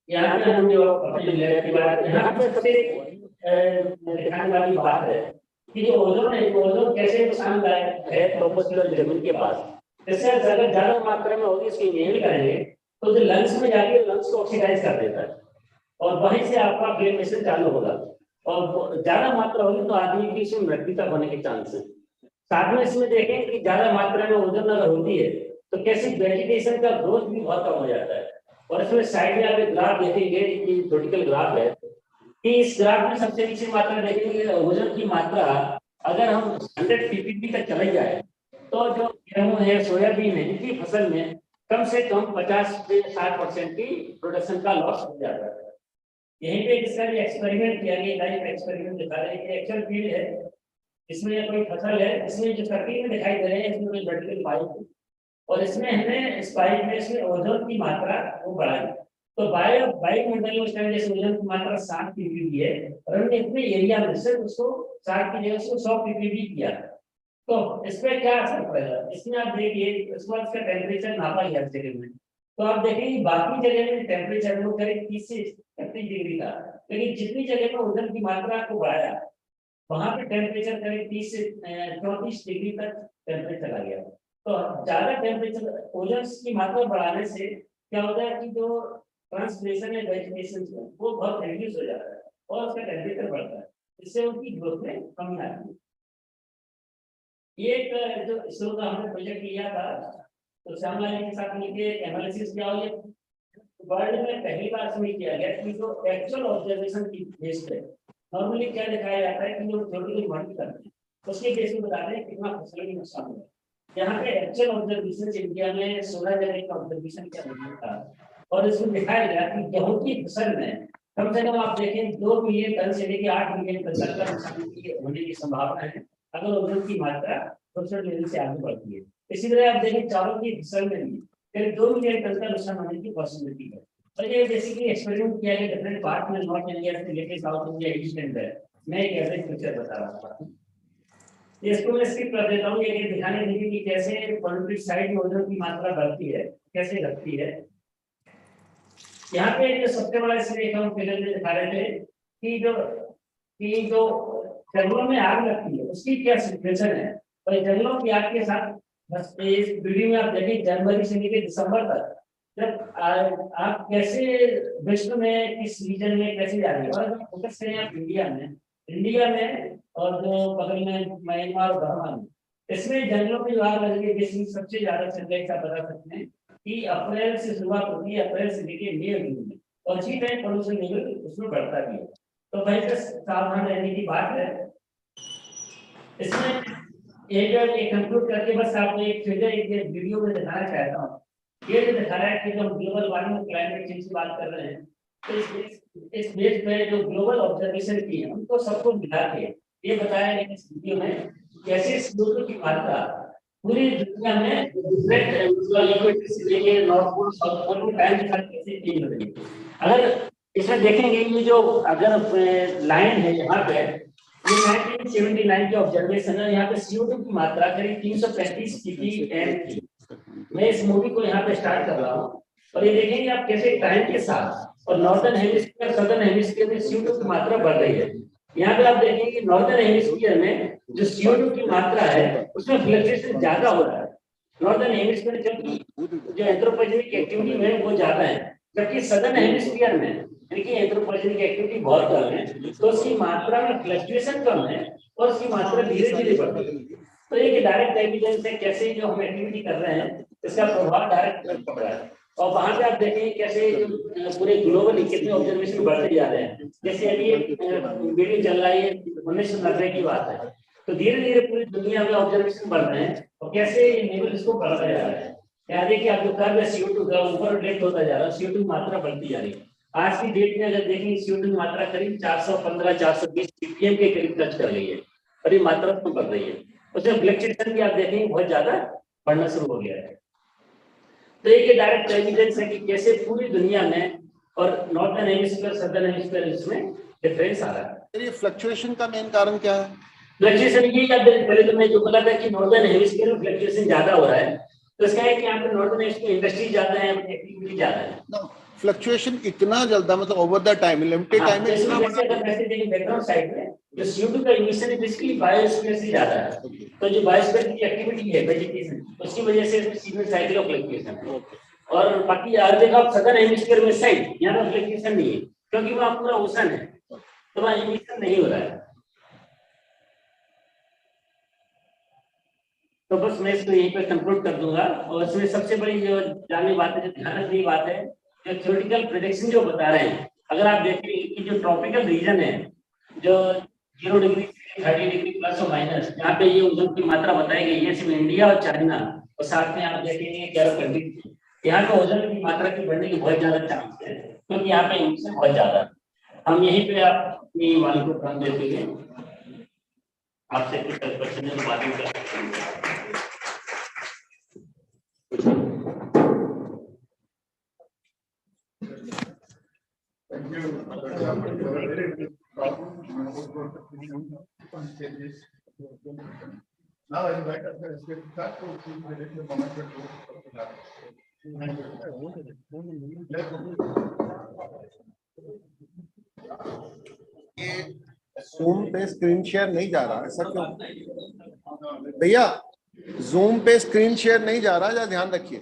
यहाँ पे हम जो अपने लैब की बात यहाँ पे सबसे दिखाने वाली बात है कि जो ओजोन है ओजोन कैसे नुकसानदायक है ट्रोपोस्फीयर जमीन के पास। जैसे अगर ज्यादा मात्रा में होगी इसकी इनहेल करेंगे तो जो लंग्स में जाके लंग्स को ऑक्सीडाइज कर देता है और वहीं से आपका ब्लड प्रेशर चालू होगा और ज्यादा मात्रा होगी तो आदमी की इसमें मृत्यु तक होने के चांस है। साथ में इसमें देखें कि ज्यादा मात्रा में ओजोन अगर होती है तो कैसे वेजिटेशन का ग्रोथ भी बहुत कम हो जाता है। और इसमें साइड में आप एक ग्राफ देखेंगे कि वर्टिकल ग्राफ है कि इस ग्राफ में सबसे नीचे मात्रा देखेंगे ओजोन की मात्रा अगर हम 100 ppb तक चले जाए तो जो गेहूं है सोयाबीन है इनकी फसल में कम से कम 50 से 60% की प्रोडक्शन का लॉस हो जाता है। यहीं पे इसका भी एक्सपेरिमेंट किया गया, लाइव एक्सपेरिमेंट दिखा रहे हैं कि एक्चुअल फील्ड है, इसमें कोई फसल है, इसमें जो सर्किल में दिखाई दे रहे हैं इसमें वर्टिकल पाइप और इसमें हमने इस पाइप में इसमें ओजोन की मात्रा वो बढ़ाई। तो वायुमंडल में उस टाइम जैसे ओजोन की मात्रा 60 ppb है और हमने इतने एरिया में सिर्फ उसको 60 की जगह उसको 100 ppb किया। तो इसमें क्या असर पड़ेगा, इसमें आप देखिए इस बार इसका टेम्परेचर नापा गया इस जगह में तो आप देखेंगे बाकी जगह में टेम्परेचर वो करीब 30 से 31 डिग्री था, लेकिन जितनी जगह में ओजोन की मात्रा को बढ़ाया वहां पे टेम्परेचर करीब 30 से 34 डिग्री तक टेम्परेचर आ गया। तो ज्यादा टेम्परेचर ओजोन की मात्रा बढ़ाने से क्या होता है कि जो ट्रांसलेशन है वेजिटेशन वो बहुत रिड्यूस हो जाता है और उसका टेम्परेचर बढ़ता है, इससे उनकी ग्रोथ में कमी आती है। ये एक जो इसरो का हमने प्रोजेक्ट लिया था तो श्यामला जी के साथ मिलकर एनालिसिस किया और ये वर्ल्ड में पहली बार इसमें किया गया कि जो एक्चुअल ऑब्जर्वेशन की बेस पे नॉर्मली क्या दिखाया जाता है कि जो छोटी मॉडल करते हैं उसके बेस में बताते हैं कितना फसल में नुकसान हुआ। यहाँ पे एक्चुअल ऑब्जर्वेशन इंडिया में 16 जगह का ऑब्जर्वेशन किया था और इसमें दिखाया गया कि गेहूं की फसल में कम से कम आप देखें 2 मिलियन टन से लेकर 8 मिलियन टन तक का नुकसान होने की संभावना है अगर ओजोन की मात्रा प्रोफेसर लेवल से आगे बढ़ती है। इसी तरह आप देखें चावल की फसल में भी करीब 2 मिलियन टन का नुकसान होने की पॉसिबिलिटी है। और ये बेसिकली एक्सपेरिमेंट किया गया डिफरेंट पार्ट में, नॉर्थ इंडिया से लेकर south India east and west. मैं एक एवरेज पिक्चर बता रहा था, इसको मैं स्किप कर देता हूँ ये दिखाने के लिए कि कैसे पॉलिटिक साइड में ओजोन की मात्रा बढ़ती है कैसे घटती है। यहाँ पे जो सबसे बड़ा इसलिए हम फिगर में दिखा रहे थे कि जो जंगलों में आग लगती है उसकी क्या सिचुएशन है और जंगलों की आग के साथ बस इस वीडियो में आप देखिए जनवरी से लेकर दिसंबर तक जब आप कैसे विश्व में किस रीजन में कैसे जा रही है। और फोकस करें आप इंडिया में और जो बगल में म्यांमार और बर्मा में इसमें जंगलों में जो आग लग रही है सबसे ज्यादा संख्या का बता सकते हैं कि अप्रैल से शुरुआत होती है, अप्रैल से लेकर मई में और इसी टाइम पोल्यूशन लेवल उसमें बढ़ता भी है। तो भाई सावधान रहने की बात है। इसमें एक कंक्लूड करके बस आपको एक फिगर एक वीडियो में दिखाना चाहता हूँ। ये जो दिखा रहा है कि हम ग्लोबल वार्मिंग क्लाइमेट चेंज की बात कर रहे हैं तो इस बेस पे जो ग्लोबल ऑब्जर्वेशन की है उनको सबको मिला के ये बताया गया इस वीडियो में कैसे CO2 की मात्रा पूरी दुनिया में डिफरेंट इक्वेटर से लेके नॉर्थ पोल साउथ पोल में टाइम के साथ कैसे चेंज हो रही है। अगर इसमें देखेंगे ये जो अगर लाइन है यहाँ पे, ये 1979 के ऑब्जर्वेशन है। यहाँ पे CO2 की मात्रा करीब 335 ppm थी। मैं इस मूवी को यहाँ पे स्टार्ट कर रहा हूँ और ये देखेंगे आप कैसे टाइम के साथ और नॉर्दर्न हेमिस्फीयर सदर्न हेमिस्फीयर में CO2 की मात्रा बढ़ रही है। यहाँ पे आप देखेंगे कि नॉर्दर्न हेमिस्फीयर में जो CO2 की मात्रा है उसमें फ्लक्चुएशन ज्यादा हो रहा है। नॉर्दर्न हेमिस्फीयर जबकि जो एंथ्रोपोजेनिक एक्टिविटी में वो ज्यादा है, जबकि सदर्न हेमिस्फीयर में देखिए एंथ्रोपोजेनिक एक्टिविटी बहुत कम है, तो उसकी मात्रा में फ्लक्चुएशन कम है और उसकी मात्रा धीरे धीरे बढ़ रही है। तो ये डायरेक्ट एविडेंस है कैसे जो हम एक्टिविटी कर रहे हैं इसका प्रभाव डायरेक्ट पड़ रहा है। और वहां पे आप देखेंगे कैसे जो पूरे ग्लोबली कितने ऑब्जर्वेशन बढ़ते जा रहे हैं। जैसे अभी वीडियो चल रहा है 1990 की बात है, तो धीरे धीरे पूरी दुनिया में ऑब्जर्वेशन बढ़ रहे हैं और कैसे लेवल इसको बढ़ता जा रहा है। याद देखिए आप जो कर्व है CO2 का ऊपर डेट होता जा रहा है, CO2 की मात्रा बढ़ती जा रही है। आज की डेट में अगर देखेंगे CO2 की मात्रा करीब 415-420 ppm के करीब टच कर गई है और ये मात्रा तो बढ़ रही है। उसमें फ्लक्चुएशन भी आप देखेंगे बहुत ज्यादा बढ़ना शुरू हो गया है। तो एक डायरेक्ट एविडेंस है कि कैसे पूरी दुनिया में और नॉर्थर्न हेमिस्फीयर सदर्न हेमिस्फीयर इसमें डिफरेंस आ रहा है। ये फ्लक्चुएशन का मेन कारण क्या है? फ्लक्चुएशन ये पहले तो मैं जो बोला था कि नॉर्थर्न हेमिस्फीयर में फ्लक्चुएशन ज्यादा हो रहा है, तो इसका है कि यहाँ पे नॉर्थर्न हेमिस्फीयर इंडस्ट्री ज्यादा है, एक्टिविटी ज्यादा है। फ्लक्चुएशन इतना जल्दा मतलब over the time limited time में इतना जैसे अगर वैसे देखें बैकग्राउंड साइड में जो CO2 का इमिशन है बेसिकली बायोस्फीयर से ज्यादा है। तो जो बायोस्फीयर की एक्टिविटी है वेजिटेशन, उसकी वजह से इसमें सीजनल साइकिल ऑफ फ्लक्चुएशन है। और बाकी हर जगह आप सदर्न हेमिस्फीयर में साइड यहाँ पर फ्लक्चुएशन नहीं है क्योंकि वहाँ पूरा ओशन है, तो वहाँ इमिशन नहीं हो रहा है। तो बस मैं इसको यहीं पे कंक्लूड कर दूंगा। और इसमें सबसे बड़ी जो जानने बात है, जो ध्यान रखने की बात है, जो थ्योरेटिकल प्रेडिक्शन जो बता रहे हैं, अगर आप देखें कि जो ट्रॉपिकल रीजन है जो 0 डिग्री से 30 डिग्री प्लस और माइनस, यहाँ पे ये ओजोन की मात्रा बताई गई है सिर्फ इंडिया और चाइना और साथ में आप देखेंगे 11 कंट्री, यहाँ पे ओजोन की मात्रा की बढ़ने की बहुत ज्यादा चांस है क्योंकि यहाँ पे इमिशन बहुत ज्यादा है। हम यहीं पे आप अपनी वाणी को ध्यान देते हुए आपसे कुछ क्वेश्चन है तो बाद में कर सकते हैं। Now I invite us to start to see the different moments zoom पे स्क्रीन शेयर नहीं जा रहा, ऐसा क्यों भैया? जूम पे स्क्रीन शेयर नहीं जा रहा, जरा ध्यान रखिए।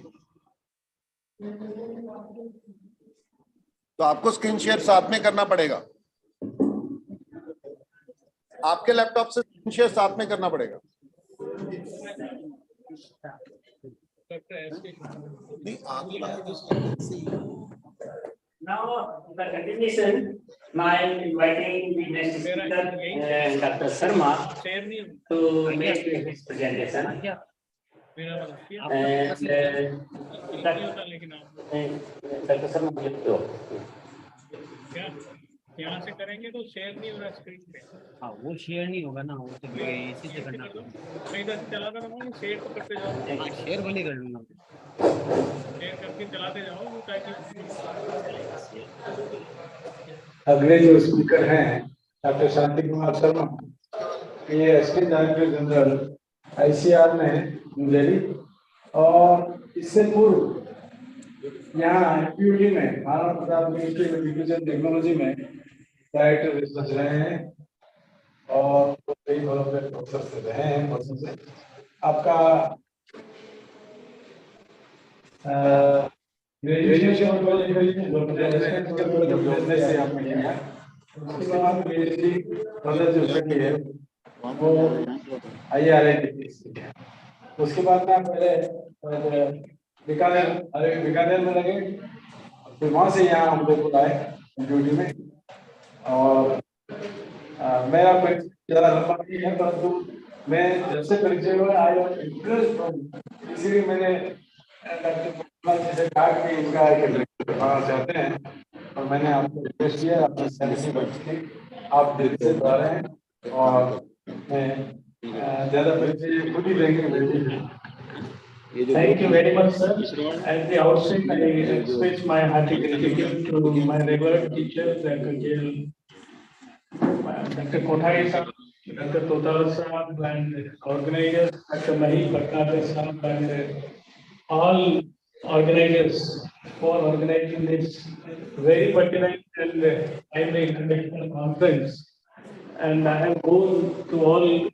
तो आपको स्क्रीन शेयर साथ में करना पड़ेगा, आपके लैपटॉप से स्क्रीन शेयर साथ में करना पड़ेगा। Now, the continuation, now I am inviting the next speaker, Dr. Sharma, to make his presentation. And Dr. Sharma, यहाँ से करेंगे तो शेयर नहीं हो रहा स्क्रीन पे। हाँ वो शेयर नहीं होगा ना, वो तो इसी से करना होगा। मैं इधर चलाता रहूँगा, शेयर तो करते जाओ। हाँ शेयर वाली कर लूँगा, शेयर करके चलाते जाओ वो ताकि। अगले जो स्पीकर हैं डॉक्टर शांति कुमार शर्मा, ये असिस्टेंट डायरेक्टर जनरल ICR में है न्यू दिल्ली, और इससे पूर्व यहाँ IPUD में मानव प्रसाद मिनिस्ट्री ऑफ एजुकेशन टेक्नोलॉजी में डायरेक्टर रिसर्च रहे हैं और कई बड़ों पे प्रोफेसर से रहे हैं वर्षों से। आपका ग्रेजुएशन बिजनेस से आपने किया, उसके बाद PhD फर्दर जो स्टडी है वो IRIT से किया। उसके बाद में पहले बीकानेर में लगे, फिर वहाँ से यहाँ हम लोग बुलाए ड्यूटी में। और मेरा परिचय ज़्यादा लंबा नहीं है, परंतु मैं जब से परिचय हुआ आई वॉज इंटरेस्ट, इसीलिए मैंने डॉक्टर से कहा कि इनका बनाना चाहते हैं, और मैंने आपको रिक्वेस्ट किया, आपने सैलरी बची थी, आप दिल से बता रहे हैं और मैं ज्यादा पैसे खुद ही देंगे। Thank you very much, sir. At the outset, I express my hearty gratitude to my revered teachers, Dr. Kothari sir, Dr. Total sir, and organizers, Dr. Mahir Bhattacharya sir, and all organizers for organizing this very pertinent and timely international conference. And I have gone to all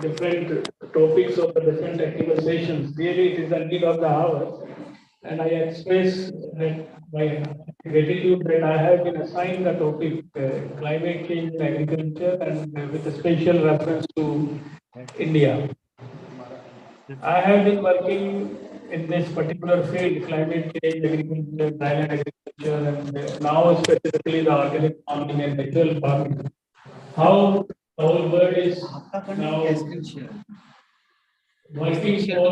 different topics of the different technical sessions. Really, it is the need of the hour. And I express that my gratitude that I have been assigned the topic climate change in agriculture and with a special reference to India. I have been working in this particular field, climate change, agriculture, dryland agriculture, and now specifically the organic farming and natural farming. How the whole world is now working for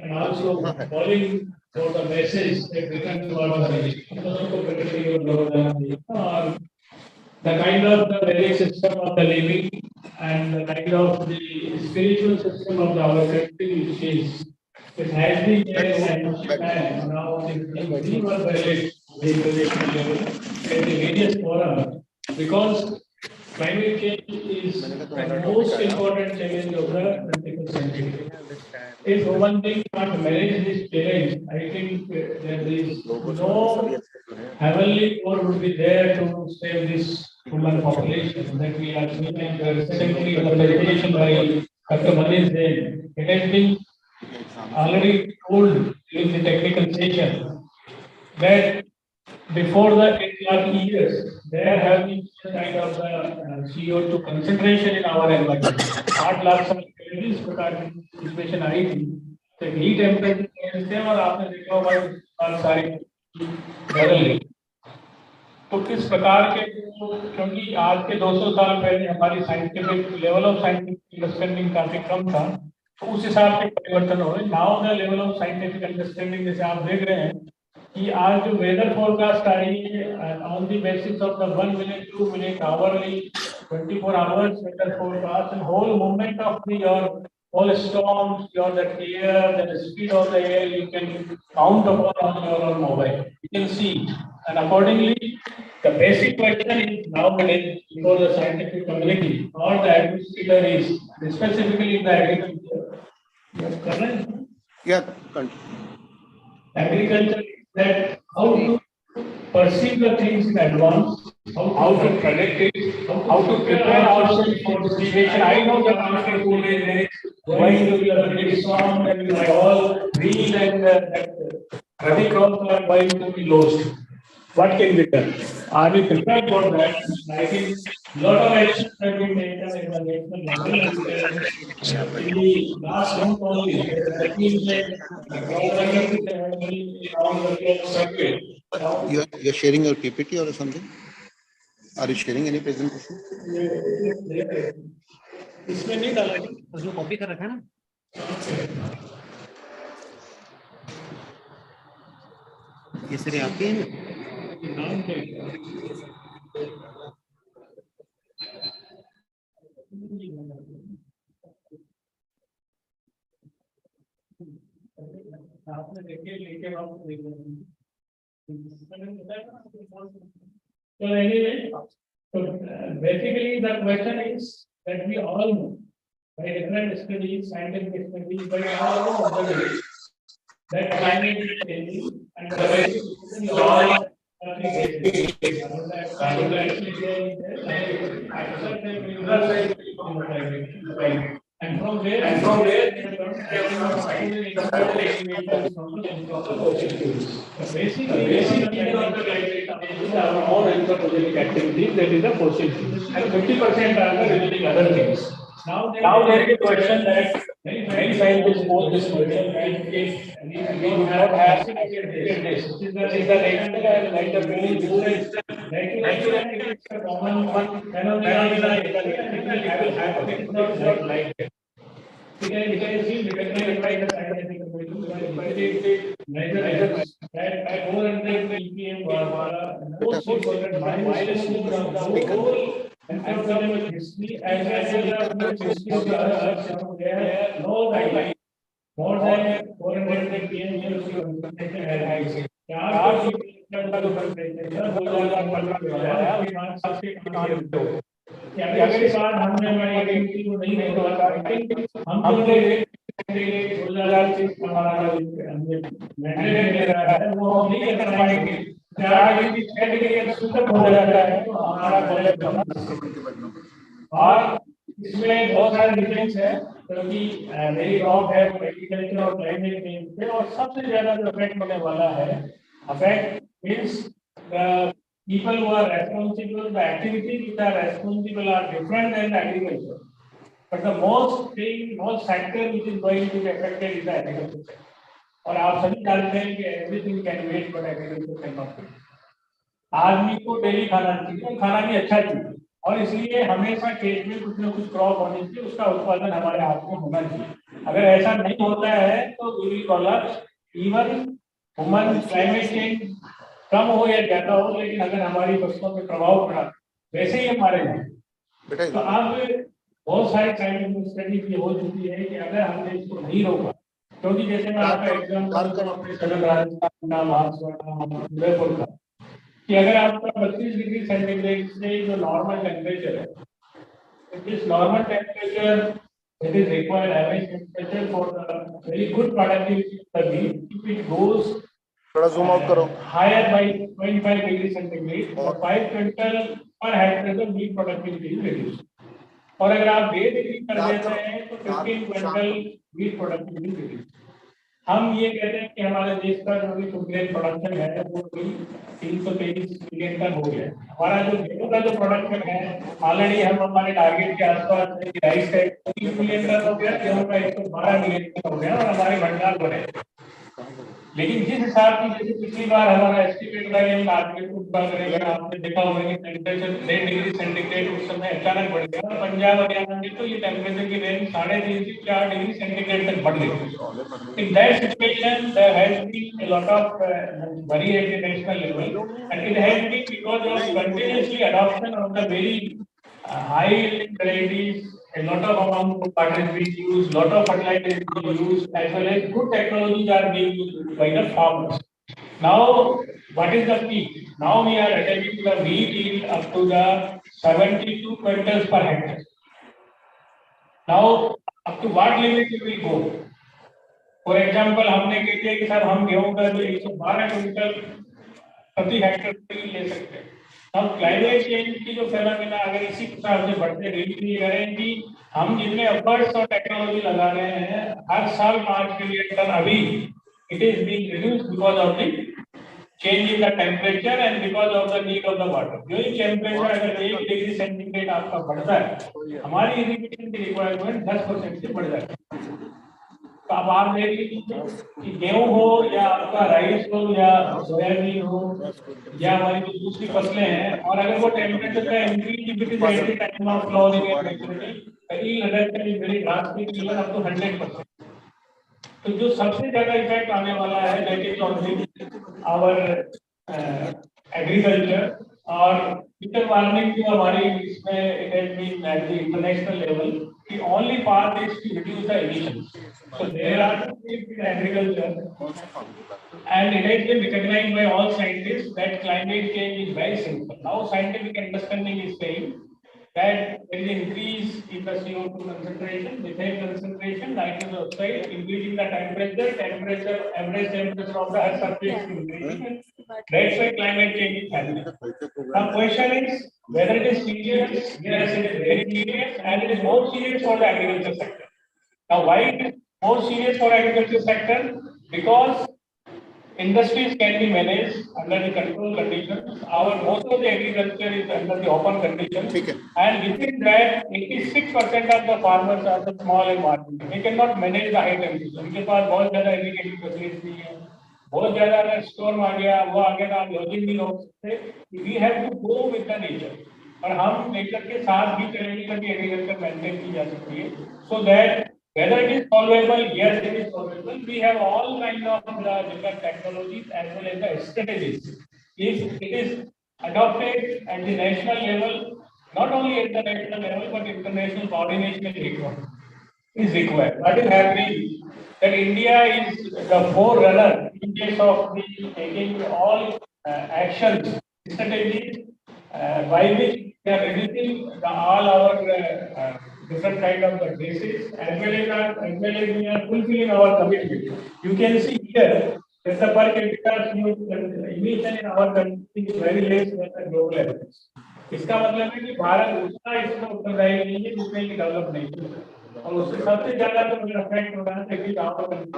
and also calling for the message that return to our village. Or the kind of the very system of the living and the kind of the spiritual system of our country which is it has been there for much time now it is being valid the international level at the various forums because climate change is the most important challenge of the 21st century. If human being can't manage this challenge, I think there is no heavenly war would be there to save this human population that we are seeing and recently the presentation by Dr. Manish Jain. It has been already told in the technical session that before the 8 lakh years, there have been kind of the CO2 concentration in our environment. 8 lakh साल पहले इस प्रकार की situation आई थी तो heat temperature थे और आपने देखा होगा कि सारी बदल गई तो किस प्रकार के क्योंकि आज के 200 साल पहले हमारी scientific level of scientific understanding काफी कम था तो उस हिसाब से परिवर्तन हो रहे now the level of scientific understanding जैसे आप देख रहे हैं कि आज जो वेदर फोरकास्ट आ रही है on the basis of the 1 minute 2 minute hourly 24 hours weather forecast and whole movement of the your all storms your that air the speed of the air you can count upon on your mobile you can see and accordingly the basic question is nowadays for the scientific community or the administrator is specifically in the agriculture agriculture that how to perceive the things in advance, how to predict it, how to prepare ourselves for the situation. I know that after 2 days there is going to be a big storm and my all wheat and rabi crops are going to be lost. What can be done? Are we prepared for that? I think a lot of action have been taken in the national level and in the last month only there has been the government have been around the circuit. You're sharing your PPT or something? Are you sharing any presentation? इसमें नहीं डाला उसमें copy कर रखा है ना ये सारे आपके हैं नाम क्या आपने देखे लेके आप So anyway, so basically the question is that we all know by different studies, scientific studies, by all observing that climate is changing and the basic law and from where our more anthropogenic activities, that is the fossil fuels, and 50% are the remaining other things. Now there is a question that many scientists pose this question that if we do not have this, which is the nature and like the building movement, natural activities are common phenomena in it will happen. It is not like that. It can be recognized by the scientific community measures that 400 ppm was the most important milestone of the whole and from the history as well as the history of the earth, there no light more than 400 pm की concentration है. चार सौ का जो concentration है 2015 में आया उसके बाद सबसे कहाँ से होते हो कि अगर इस बार हमने हमारी एक्टिविटी को नहीं करवा हम जो 2006 हमारा जो मैंडेट दे रहा है वो हम नहीं कर पाएंगे. 4 डिग्री 6 डिग्री अगर शुद्ध हो जाता है तो हमारा कॉलेज और इसमें बहुत सारे डिफरेंस है क्योंकि मेरी जॉब है एग्रीकल्चर और क्लाइमेट चेंज पे और सबसे ज्यादा जो अफेक्ट होने वाला है affect means the people who are responsible, the activities which are responsible are different than agriculture. But the most factor which is going to be affected is the agriculture sector. और आप सभी जानते हैं कि everything can wait but agriculture cannot wait. आदमी को daily खाना चाहिए, खाना भी अच्छा चाहिए और इसलिए हमेशा खेत में कुछ न कुछ क्रॉप होनी चाहिए, उसका उत्पादन हमारे हाथ में होना चाहिए. अगर ऐसा नहीं होता है तो we will collapse. Even human climate change कम हो या ज्यादा हो, लेकिन अगर हमारी फसलों पे प्रभाव पड़ा वैसे ही हमारे हैं. तो अब बहुत सारी साइंटिफिक स्टडी हो चुकी है कि अगर हमने इसको नहीं रोका, क्योंकि जैसे मैं आपका एग्जाम्पल अपने सदर राजस्थान उदयपुर का कि अगर आपका 32 डिग्री सेंटीग्रेड से जो नॉर्मल टेम्परेचर है, this normal temperature it is required average temperature for the very good productivity of the wheat. If it goes थोड़ा जूम आउट करो higher by 0.5 degree centigrade or 5 quintal per hectare the wheat productivity is reduced. और अगर आप 2 degree कर देते हैं तो 15 quintal wheat productivity is reduced. हम ये कहते हैं कि हमारे देश का जो भी फूड ग्रेन प्रोडक्शन है वो 323 मिलियन टन हो गया. हमारा जो गेहूं का जो प्रोडक्शन है ऑलरेडी हम हमारे टारगेट के आसपास राइस का 30 मिलियन टन हो गया, गेहूं का 112 मिलियन टन हो गया और हमारे भंडार बने. लेकिन जिस हिसाब की जैसे पिछली बार हमारा एस्टिमेट था कि टारगेट को पूरा करेंगे, आपने देखा होगा कि टेम्परेचर 1.5 डिग्री सेंटीग्रेड उस समय अचानक बढ़ गया और पंजाब हरियाणा में तो ये टेम्परेचर की रेंज 3.5 से 4 डिग्री सेंटीग्रेड तक बढ़ गई. In that situation there has been a lot of worry at the national level and it has been because of continuously adoption of the very high yielding varieties. A lot of amount of water is being used, lot of fertilizer is being used, as well as good technologies are being used by the farmers. Now, what is the peak? Now we are attaining the wheat yield up to the 72 quintals per hectare. Now, up to what limit will we go? For example, हमने कहते हैं कि sir हम गेहूं का जो 112 quintal प्रति hectare ले सकते हैं. अब क्लाइमेट चेंज की जो फेनोमेना अगर इसी हिसाब से बढ़ते रही करें कि हम जितने एफर्ट्स और टेक्नोलॉजी लगा रहे हैं हर साल 5 मिलियन टन अभी it is being reduced because of the change in the temperature and because of the need of the water. जो ही टेम्परेचर अगर 1 डिग्री सेंटीग्रेड आपका बढ़ता है हमारी इरिगेशन की रिक्वायरमेंट 10% से बढ़ जाती है. तो अब आप देख लीजिए कि गेहूं हो या आपका राइस हो या सोयाबीन हो या हमारी जो दूसरी फसलें हैं और अगर वो टेम्परेचर का increase if it is at the time of flowering and maturity the yield reduction is very drastic even up to 100%. तो जो सबसे ज्यादा इफेक्ट आने वाला है that is on our agriculture और ग्लोबल वार्मिंग जो हमारी इसमें it has been at the international level the only path is to reduce the emissions. So there are in agriculture and it has been recognized by all scientists that climate change is very simple. Now scientific understanding is saying that there is increase in the CO2 concentration, methane concentration, nitrogen oxide, increasing the temperature, average temperature of the earth surface is increasing. That's why climate change is happening. The question is whether it is serious. Yes, it is very serious, and it is more serious for the agriculture sector. Now, why it is more serious for agriculture sector? Because industries can be managed under the control conditions. Our most of the agriculture is under the open conditions, and within that, 86% of the farmers are the small and marginal. We cannot manage the high temperature. उनके पास बहुत ज़्यादा irrigating facilities नहीं है, बहुत ज़्यादा अगर storm आ गया, वो आ गया तो आप lodging नहीं रोक सकते. We have to go with the nature. और हम नेचर के साथ भी चलेंगे तभी एग्रीकल्चर मेंटेन की जा सकती है. So that whether it is solvable, yes, it is solvable. We have all kind of the different technologies as well as the strategies. If it is adopted at the national level, not only at the national level, but international coordination is required. What is happening that India is the forerunner in case of the taking all actions, strategies by which we are reducing all our different kind of cases as well as we are fulfilling our commitment. You can see here that the per capita CO2 emission in our country is very less than the global average. इसका मतलब है कि भारत उतना इसमें उत्तरदायी नहीं है जितने की डेवलप नहीं है और उससे सबसे ज्यादा तो मुझे अफेक्ट हो रहा है कि our country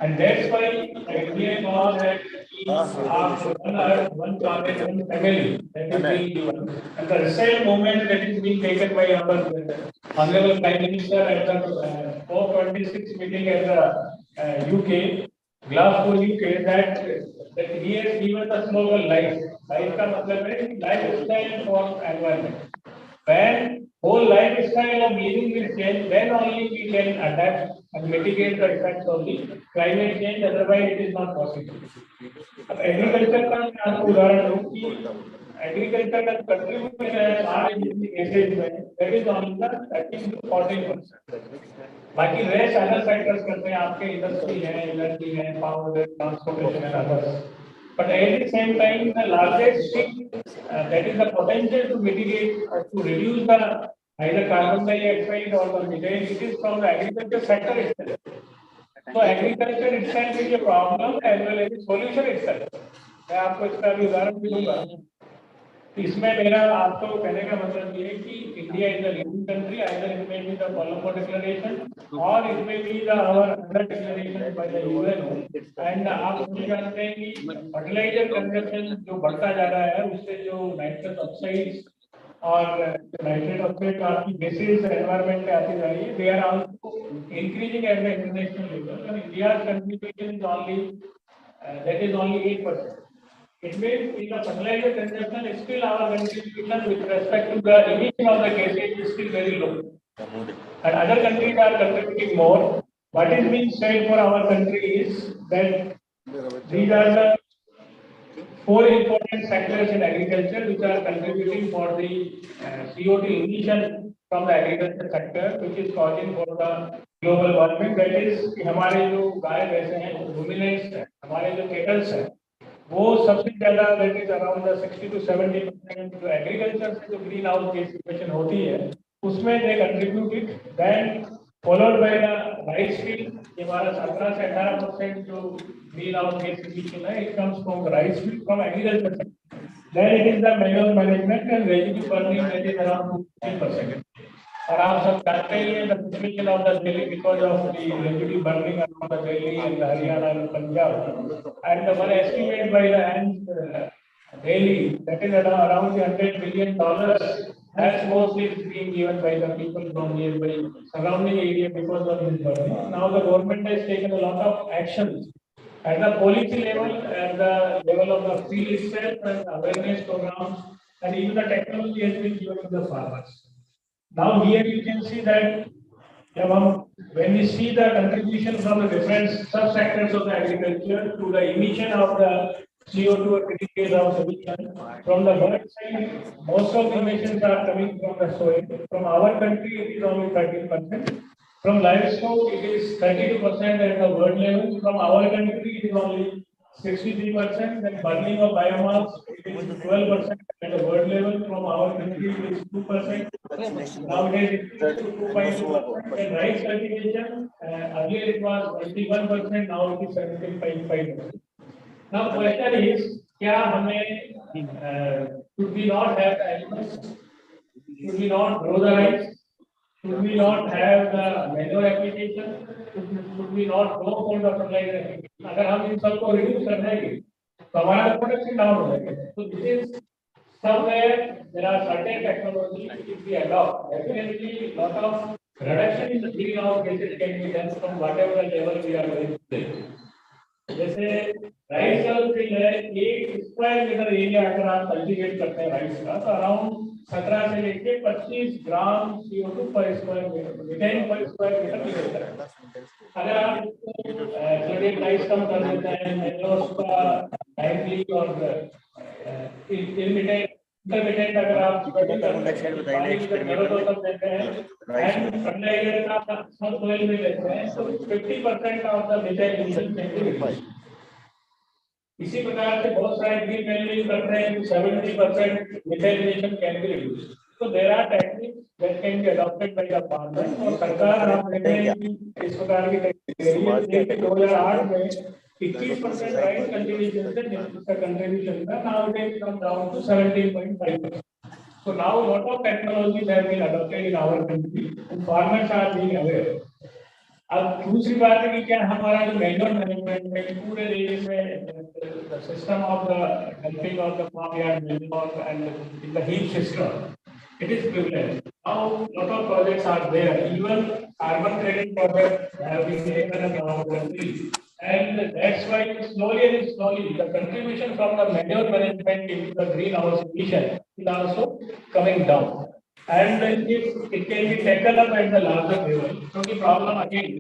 and that's why Indian law has one planet, one family that is being given. And the same moment that is being taken by our Honorable Prime Minister at the COP26 meeting at the UK, Glasgow, UK, that he has given the slogan life. Life का मतलब है lifestyle for environment. When whole lifestyle of living will change, then only we can adapt and mitigate the effects of the climate change. Otherwise, it is not possible. अब agriculture का मैं आपको उदाहरण दूं कि एग्रीकल्चर का कंट्रीब्यूशन है सारे जितनी केसेज में that is on the 13 to 14%. बाकी रेस्ट अदर सेक्टर्स करते हैं आपके इंडस्ट्री है एनर्जी है power transportation and others. But at the same time, the largest thing that is the potential to mitigate or to reduce the either carbon dioxide or the methane, it is from the agriculture sector itself. So agriculture itself is a problem as well as a solution itself. मैं आपको इसका भी उदाहरण भी दूंगा. इसमें मेरा आपको कहने का मतलब ये है कि India is the leading country either it may be the Colombo declaration और it may be the our other declaration by the UN. And आप सभी जानते हैं कि फर्टिलाइजर कंजप्शन जो बढ़ता जा रहा है उससे जो नाइट्रस ऑक्साइड्स और नाइट्रेट ऑक्साइड आपकी बेसिस एनवायरनमेंट पे आती जा रही है. They are also increasing at the international level and India contribution is only that is only 8%. It means in the fertilizer consumption, still our contribution with respect to the emission of the gases is still very low. And other countries are contributing more. What is being said for our country is that these are the 4 important sectors in agriculture which are contributing for the CO2 emission from the agriculture sector, which is causing for the global warming. That is कि हमारे जो गाय भैंसे हैं, ruminants हैं, हमारे जो kettles हैं, वो सबसे ज्यादा that is around the 60 to 70% जो agriculture से जो green house gas emission होती है, उसमें they contribute it. Then followed by the rice field, ये हमारा 17 से 18% जो green house gas emission है, it comes from the rice field from agriculture sector. Then it is the manure management and residue burning that is around 15%. और आप सब जानते ही हैं the situation of the Delhi because of the residue burning around the Delhi and Haryana and Punjab. And the one estimate by the end Delhi that is around $100 billion. That's mostly being given by the people from nearby surrounding area because of this burning. Now the government has taken a lot of actions at the policy level, at the level of the field itself, and awareness programs, and even the technology has been given to the farmers. Now here you can see that when we see the contribution from the different subsectors of the agriculture to the emission of the CO2 or greenhouse emission, from the bird side, most of the emissions are coming from the soil. From our country, it is only 13%. From livestock, it is 32% at the world level. From our country, it is only 63%. Then burning of biomass, it is 12% at the world level. From our country, it is 2%. Nowadays, it is to 2.2%. And rice cultivation, earlier it was 21%. Now it is 17.5%. Now, question is, क्या हमें should we not have the animals? Should we not grow the rice? Should we not have the manure application? Should we not go for the fertilizer application? अगर हम इन सबको reduce कर देंगे, तो हमारा production down हो जाएगा. So this is somewhere there are certain technologies which we adopt. Definitely, lot of reduction in the greenhouse gases can be done from whatever level we are going to. जैसे rice का field है, 1 square metre area अगर आप cultivate करते हैं rice का, तो around 17 से लेके 25 ग्राम CO2 पर स्क्वायर मीटर, मीथेन पर स्क्वायर मीटर निकलता है. अगर आप क्लोरीन राइस कम कर देते हैं, मैंगोस का 90 और इल्मिटेड इंटरमीडिएट अगर आप स्टडी देते हैं एंड फर्टिलाइजर का सब सोइल में देते हैं तो 50% ऑफ द मिथाइल इसी प्रकार से बहुत सारे ग्रीन वैल्यूज करते हैं 70% methylation can be reduced. So there are techniques that can be adopted by the farmer और सरकार आप देख रहे हैं कि इस प्रकार की टेक्निक 2008 में 21% राइस कल्टीवेशन से जिसका कंट्रीब्यूशन था now it has come down to 17.5%. So now a lot of technologies have been adopted in our country and farmers are being aware. अब दूसरी बात है कि क्या हमारा जो मैनुअल मैनेजमेंट में पूरे देश में system of the helping of the farm yard management and in the heap system it is privilege now lot of projects are there even carbon credit project have been taken in our country and that's why slowly the contribution from the manure management into the greenhouse emission is also coming down. And if it can be taken up at the larger level, so the problem again,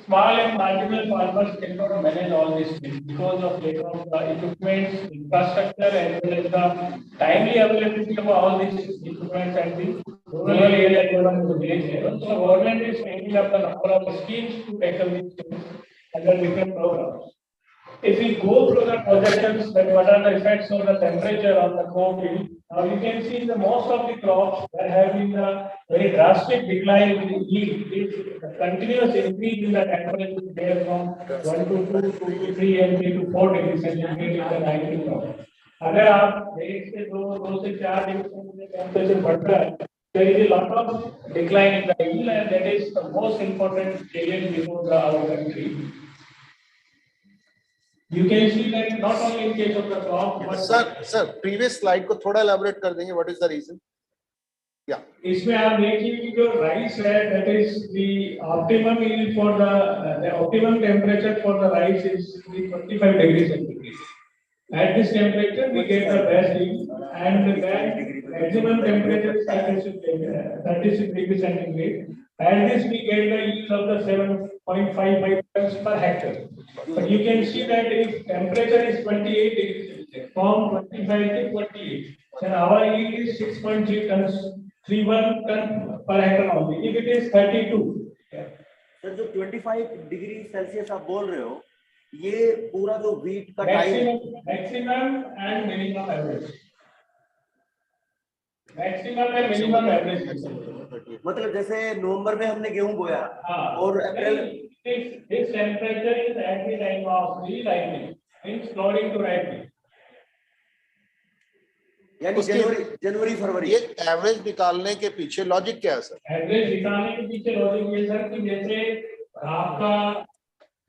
small and marginal farmers cannot manage all these things because of lack of equipment, infrastructure, as well as the timely availability of all these equipments at the rural area level and the village level. So government is taking up the number of schemes to tackle these things under different programs. If we go through the projections that what are the effects of the temperature on the crop yield, now you can see the most of the crops that have been a very drastic decline in the yield is continuous increase in the temperature there from 1 to 2 to 3 and 3 to 4 degrees centigrade in the 90 crop. अगर आप एक से दो से 4 degree temperature बढ़ता है, there is a lot of decline in the yield and that is the most important challenge before our country. You can see that not only in case of the crop, but sir, previous slide को थोड़ा elaborate कर देंगे. What is the reason? Yeah. इसमें आप देखिए कि जो rice है, that is the optimum yield for the optimum temperature for the rice is 25 degrees centigrade. At this temperature, we get the best yield, and then maximum temperature is 36 degrees centigrade. At this, we get the yield of the 7.55 tons per hectare. But you can see that if temperature is 28 degrees Celsius, from 25 to 28, then our yield is 6.3 tons, 31 ton per hectare only. If it is 32. Sir जो 25 degree Celsius आप बोल रहे हो, ये पूरा जो wheat का maximum and minimum average, maximum and minimum average, मतलब जैसे नवंबर में हमने गेहूं बोया और अप्रैल this temperature is at the time of the ripening, means flowering to ripening. यानी जनवरी फरवरी। ये एवरेज निकालने के पीछे लॉजिक क्या है सर? एवरेज निकालने के पीछे लॉजिक ये सर कि जैसे आपका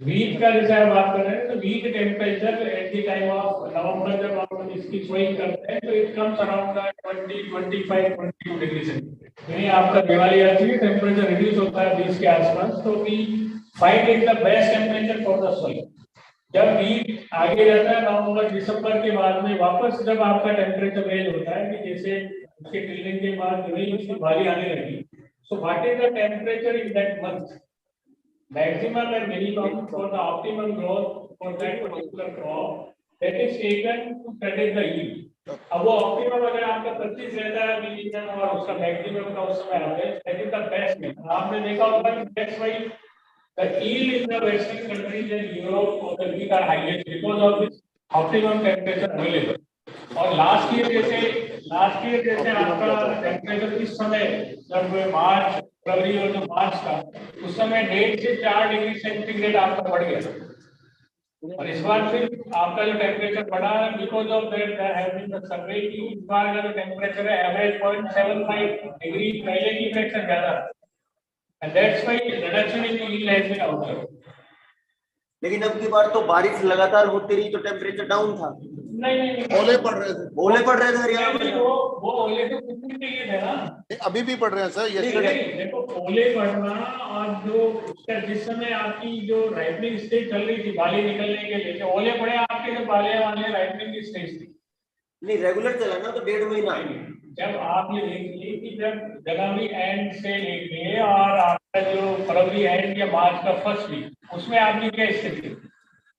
वीट का जैसे आप बात कर रहे हैं तो wheat temperature at the time of November जब आप इसकी सोइंग करते हैं तो it comes around 22 degree centigrade. यानी आपका दिवाली आती है टेम्परेचर रिड्यूस होता है 20 के आसपास, तो we find it the best temperature for the soil. जब वीट आगे जाता है नवंबर दिसंबर के बाद में वापस जब आपका टेम्परेचर रेंज होता है कि जैसे उसके टिल्लिंग के बाद जमीन उसकी बाली आने लगी, so what is the temperature in that month, maximum and minimum for the optimum growth for that particular crop, that is taken to predict the yield. अब वो optimum अगर आपका 25 रहता है मिलीमीटर और उसका maximum का उस समय average, that is the best में। आपने देखा होगा कि that's why the yield in the western countries and Europe or the wheat are highest because of this optimum temperature available. और लास्ट ईयर जैसे आपका टेम्परेचर इस समय जब मार्च फरवरी और जो मार्च का उस समय 1.5 से 4 डिग्री सेंटीग्रेड आपका बढ़ गया, और इस बार फिर आपका जो टेम्परेचर बढ़ा है because of that there have been the survey की इस बार का जो टेम्परेचर है एवरेज 0.75 डिग्री पहले की अपेक्षा ज्यादा है, and that's why reduction in yield has been observed. लेकिन अब की बार तो बारिश लगातार होती रही तो टेम्परेचर डाउन था। नहीं ओले पड़ रहे थे, हरियाणा में। वो ओले तो कुछ भी नहीं है ना, अभी भी पड़ रहे हैं सर। देखो ओले पड़ना और जो उसका जिस समय आपकी जो राइपनिंग स्टेज चल रही थी बाली निकलने के लिए, ओले पड़े आपके जो बाले वाले राइपनिंग की स्टेज थी, नहीं रेगुलर चला ना तो 1.5 महीना। जब आप ये देखिए कि जब जनवरी एंड से लेके और आपका जो फरवरी एंड या मार्च का फर्स्ट वीक, उसमें आपकी क्या स्थिति,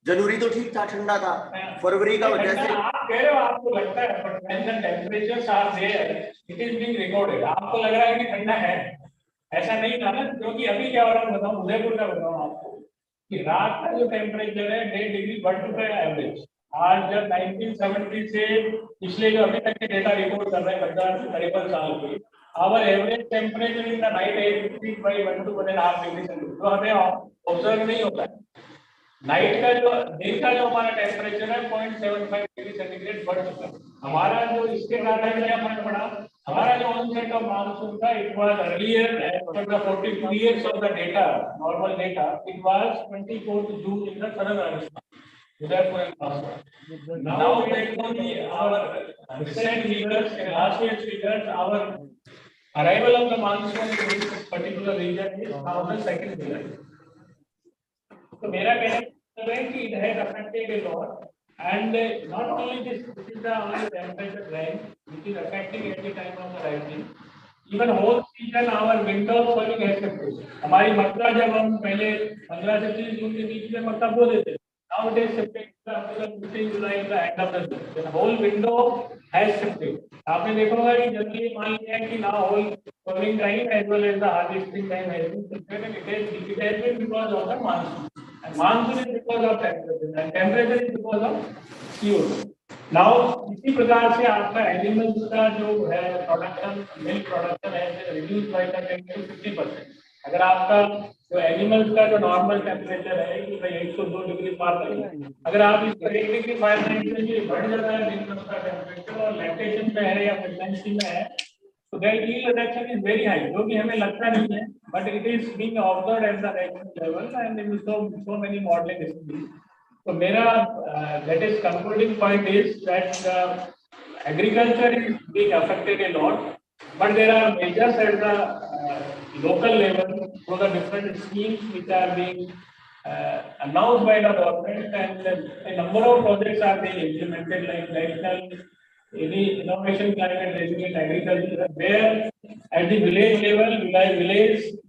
जनवरी तो ठीक था, ठंडा था, फरवरी का जैसे आप कह रहे हो आपको लगता है, but when the temperatures are there, it is being recorded. आपको लग रहा है कि ठंडा है, ऐसा नहीं था ना, क्योंकि अभी क्या हो रहा है बताऊं, उदयपुर का बताऊं आपको कि रात का जो टेम्परेचर है 1.5 डिग्री बढ़ चुका है एवरेज। आज जब 1970 से पिछले जो अभी तक के डेटा रिकॉर्ड कर रहे हैं 50-53 साल के, our average temperature in the night 8 degree by 1 to 1.5 degree Celsius, जो हमें ऑब्जर्व नहीं होता है। नाइट का जो दिन का जो हमारा टेम्परेचर है 0.75 डिग्री सेंटीग्रेड बढ़ चुका है। हमारा जो इसके कारण क्या फर्क पड़ा, हमारा जो ऑनसेट ऑफ मानसून था, it was earlier as per the 42 years of the data, normal data, it was 24 June in the southern Rajasthan, Udaipur and Kothari. Now based on our recent figures and last year's figures, our arrival of the monsoon in this particular region is now the second July. So मेरा कहना है कि it has affected a lot, and not only this is the only temperature range which is affecting at the time of the rising. Even whole season our winter sowing has affected. हमारी मक्का जब हम पहले 15 से 30 जून के बीच में मक्का बो देते, now it is shifted up to 15 July the end of the season. The whole window has shifted. आपने देखा होगा कि जनरली मान लिया कि now whole sowing time as well as the harvesting time has been shifted, and it has been because of the monsoon. And monsoon is because of temperature, and temperature is because of CO2. Now इसी प्रकार से आपका animals का जो है production, milk production है reduce by the 10 to 50%. अगर आपका जो एनिमल्स का जो नॉर्मल टेम्परेचर है कि भाई 102 डिग्री पार करें, अगर आप इसको 1 डिग्री फारेनहाइट से बढ़ जाता है दिन का टेम्परेचर और लैक्टेशन में है या प्रेगनेंसी में है, तो their yield reduction is very high, जो कि हमें लगता नहीं है, but it is being observed at the national level and in so many modeling studies. So मेरा that is concluding point is that agriculture is being affected a lot, but there are measures at the local level through the different schemes which are being announced by the government, and a number of projects are being implemented like national innovation climate resilient agriculture, where at the village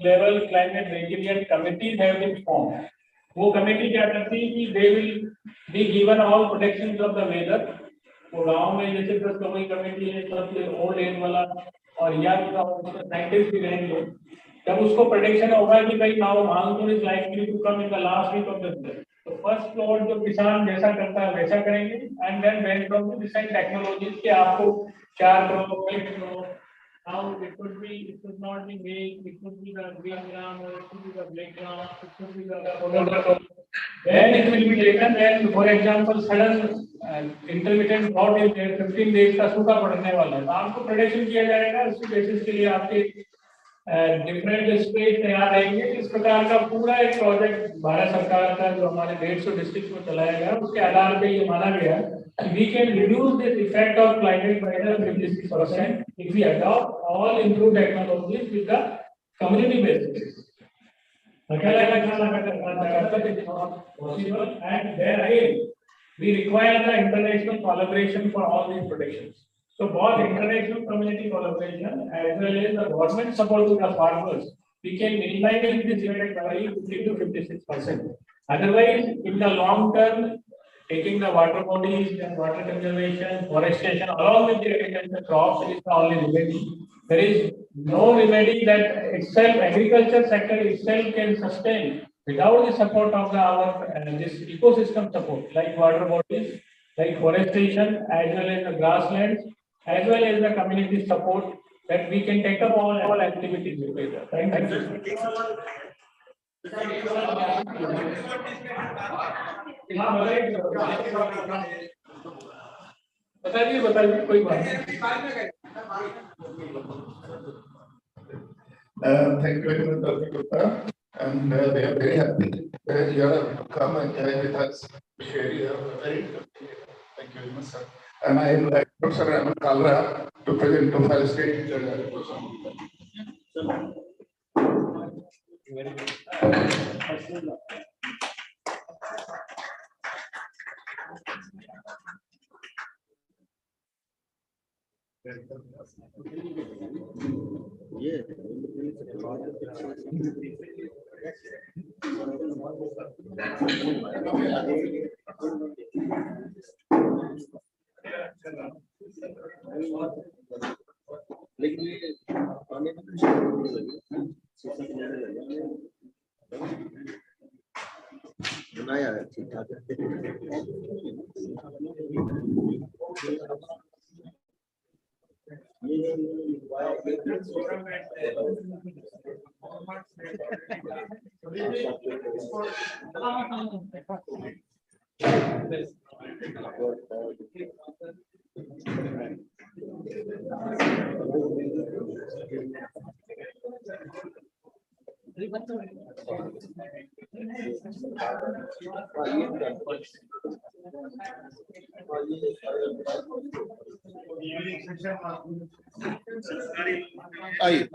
level climate resilient committees have been formed. वो committee क्या करती है कि they will be given all protections of the weather. वो गांव में जैसे 10 लोगों की कमेटी है, सबसे ओल्ड एज वाला और यंग साइंटिस्ट भी रहेंगे, जब उसको प्रेडिक्शन होगा कि भाई now monsoon is likely to come in the last week of the year, तो फर्स्ट प्लॉट जो किसान जैसा करता है वैसा करेंगे, and then when from the different technologies के आपको 4 करो 8 करो, now it could not be made, it could be the green gram or it could be the black gram, it could be the photograph. Then it will be taken, then for example sudden intermittent drought is there, 15 days का सूखा पड़ने वाला है, तो आपको prediction किया जाएगा, उसी बेसिस के लिए आपके डिफरेंट स्टेट तैयार रहेंगे। इस प्रकार का पूरा एक प्रोजेक्ट भारत सरकार का जो हमारे 150 डिस्ट्रिक्ट में चलाया गया, उसके आधार पे ये माना गया we can reduce this effect of climate by 56% if we adopt all improved technologies with the community basis. Possible, and there again we require the international collaboration for all these protections. So both international community collaboration as well as the government support to the farmers, we can minimize this effect by 50 to 56%. Otherwise, in the long term, taking the water bodies and water conservation, forestation along with the agriculture crops is the only remedy. There is no remedy that itself, agriculture sector itself can sustain without the support of our this ecosystem support, like water bodies, like forestation, as well as the grasslands, as well as the community support, that we can take up all activities together. Thank you. बताइए कोई बात नहीं। Thank you very much, Dr. Gupta, and we are very happy that you have come and joined with us. Share your very thank you very much, sir. And I invite Professor Raman Kalra to present to our state. बनाया है ठीक ठाक आई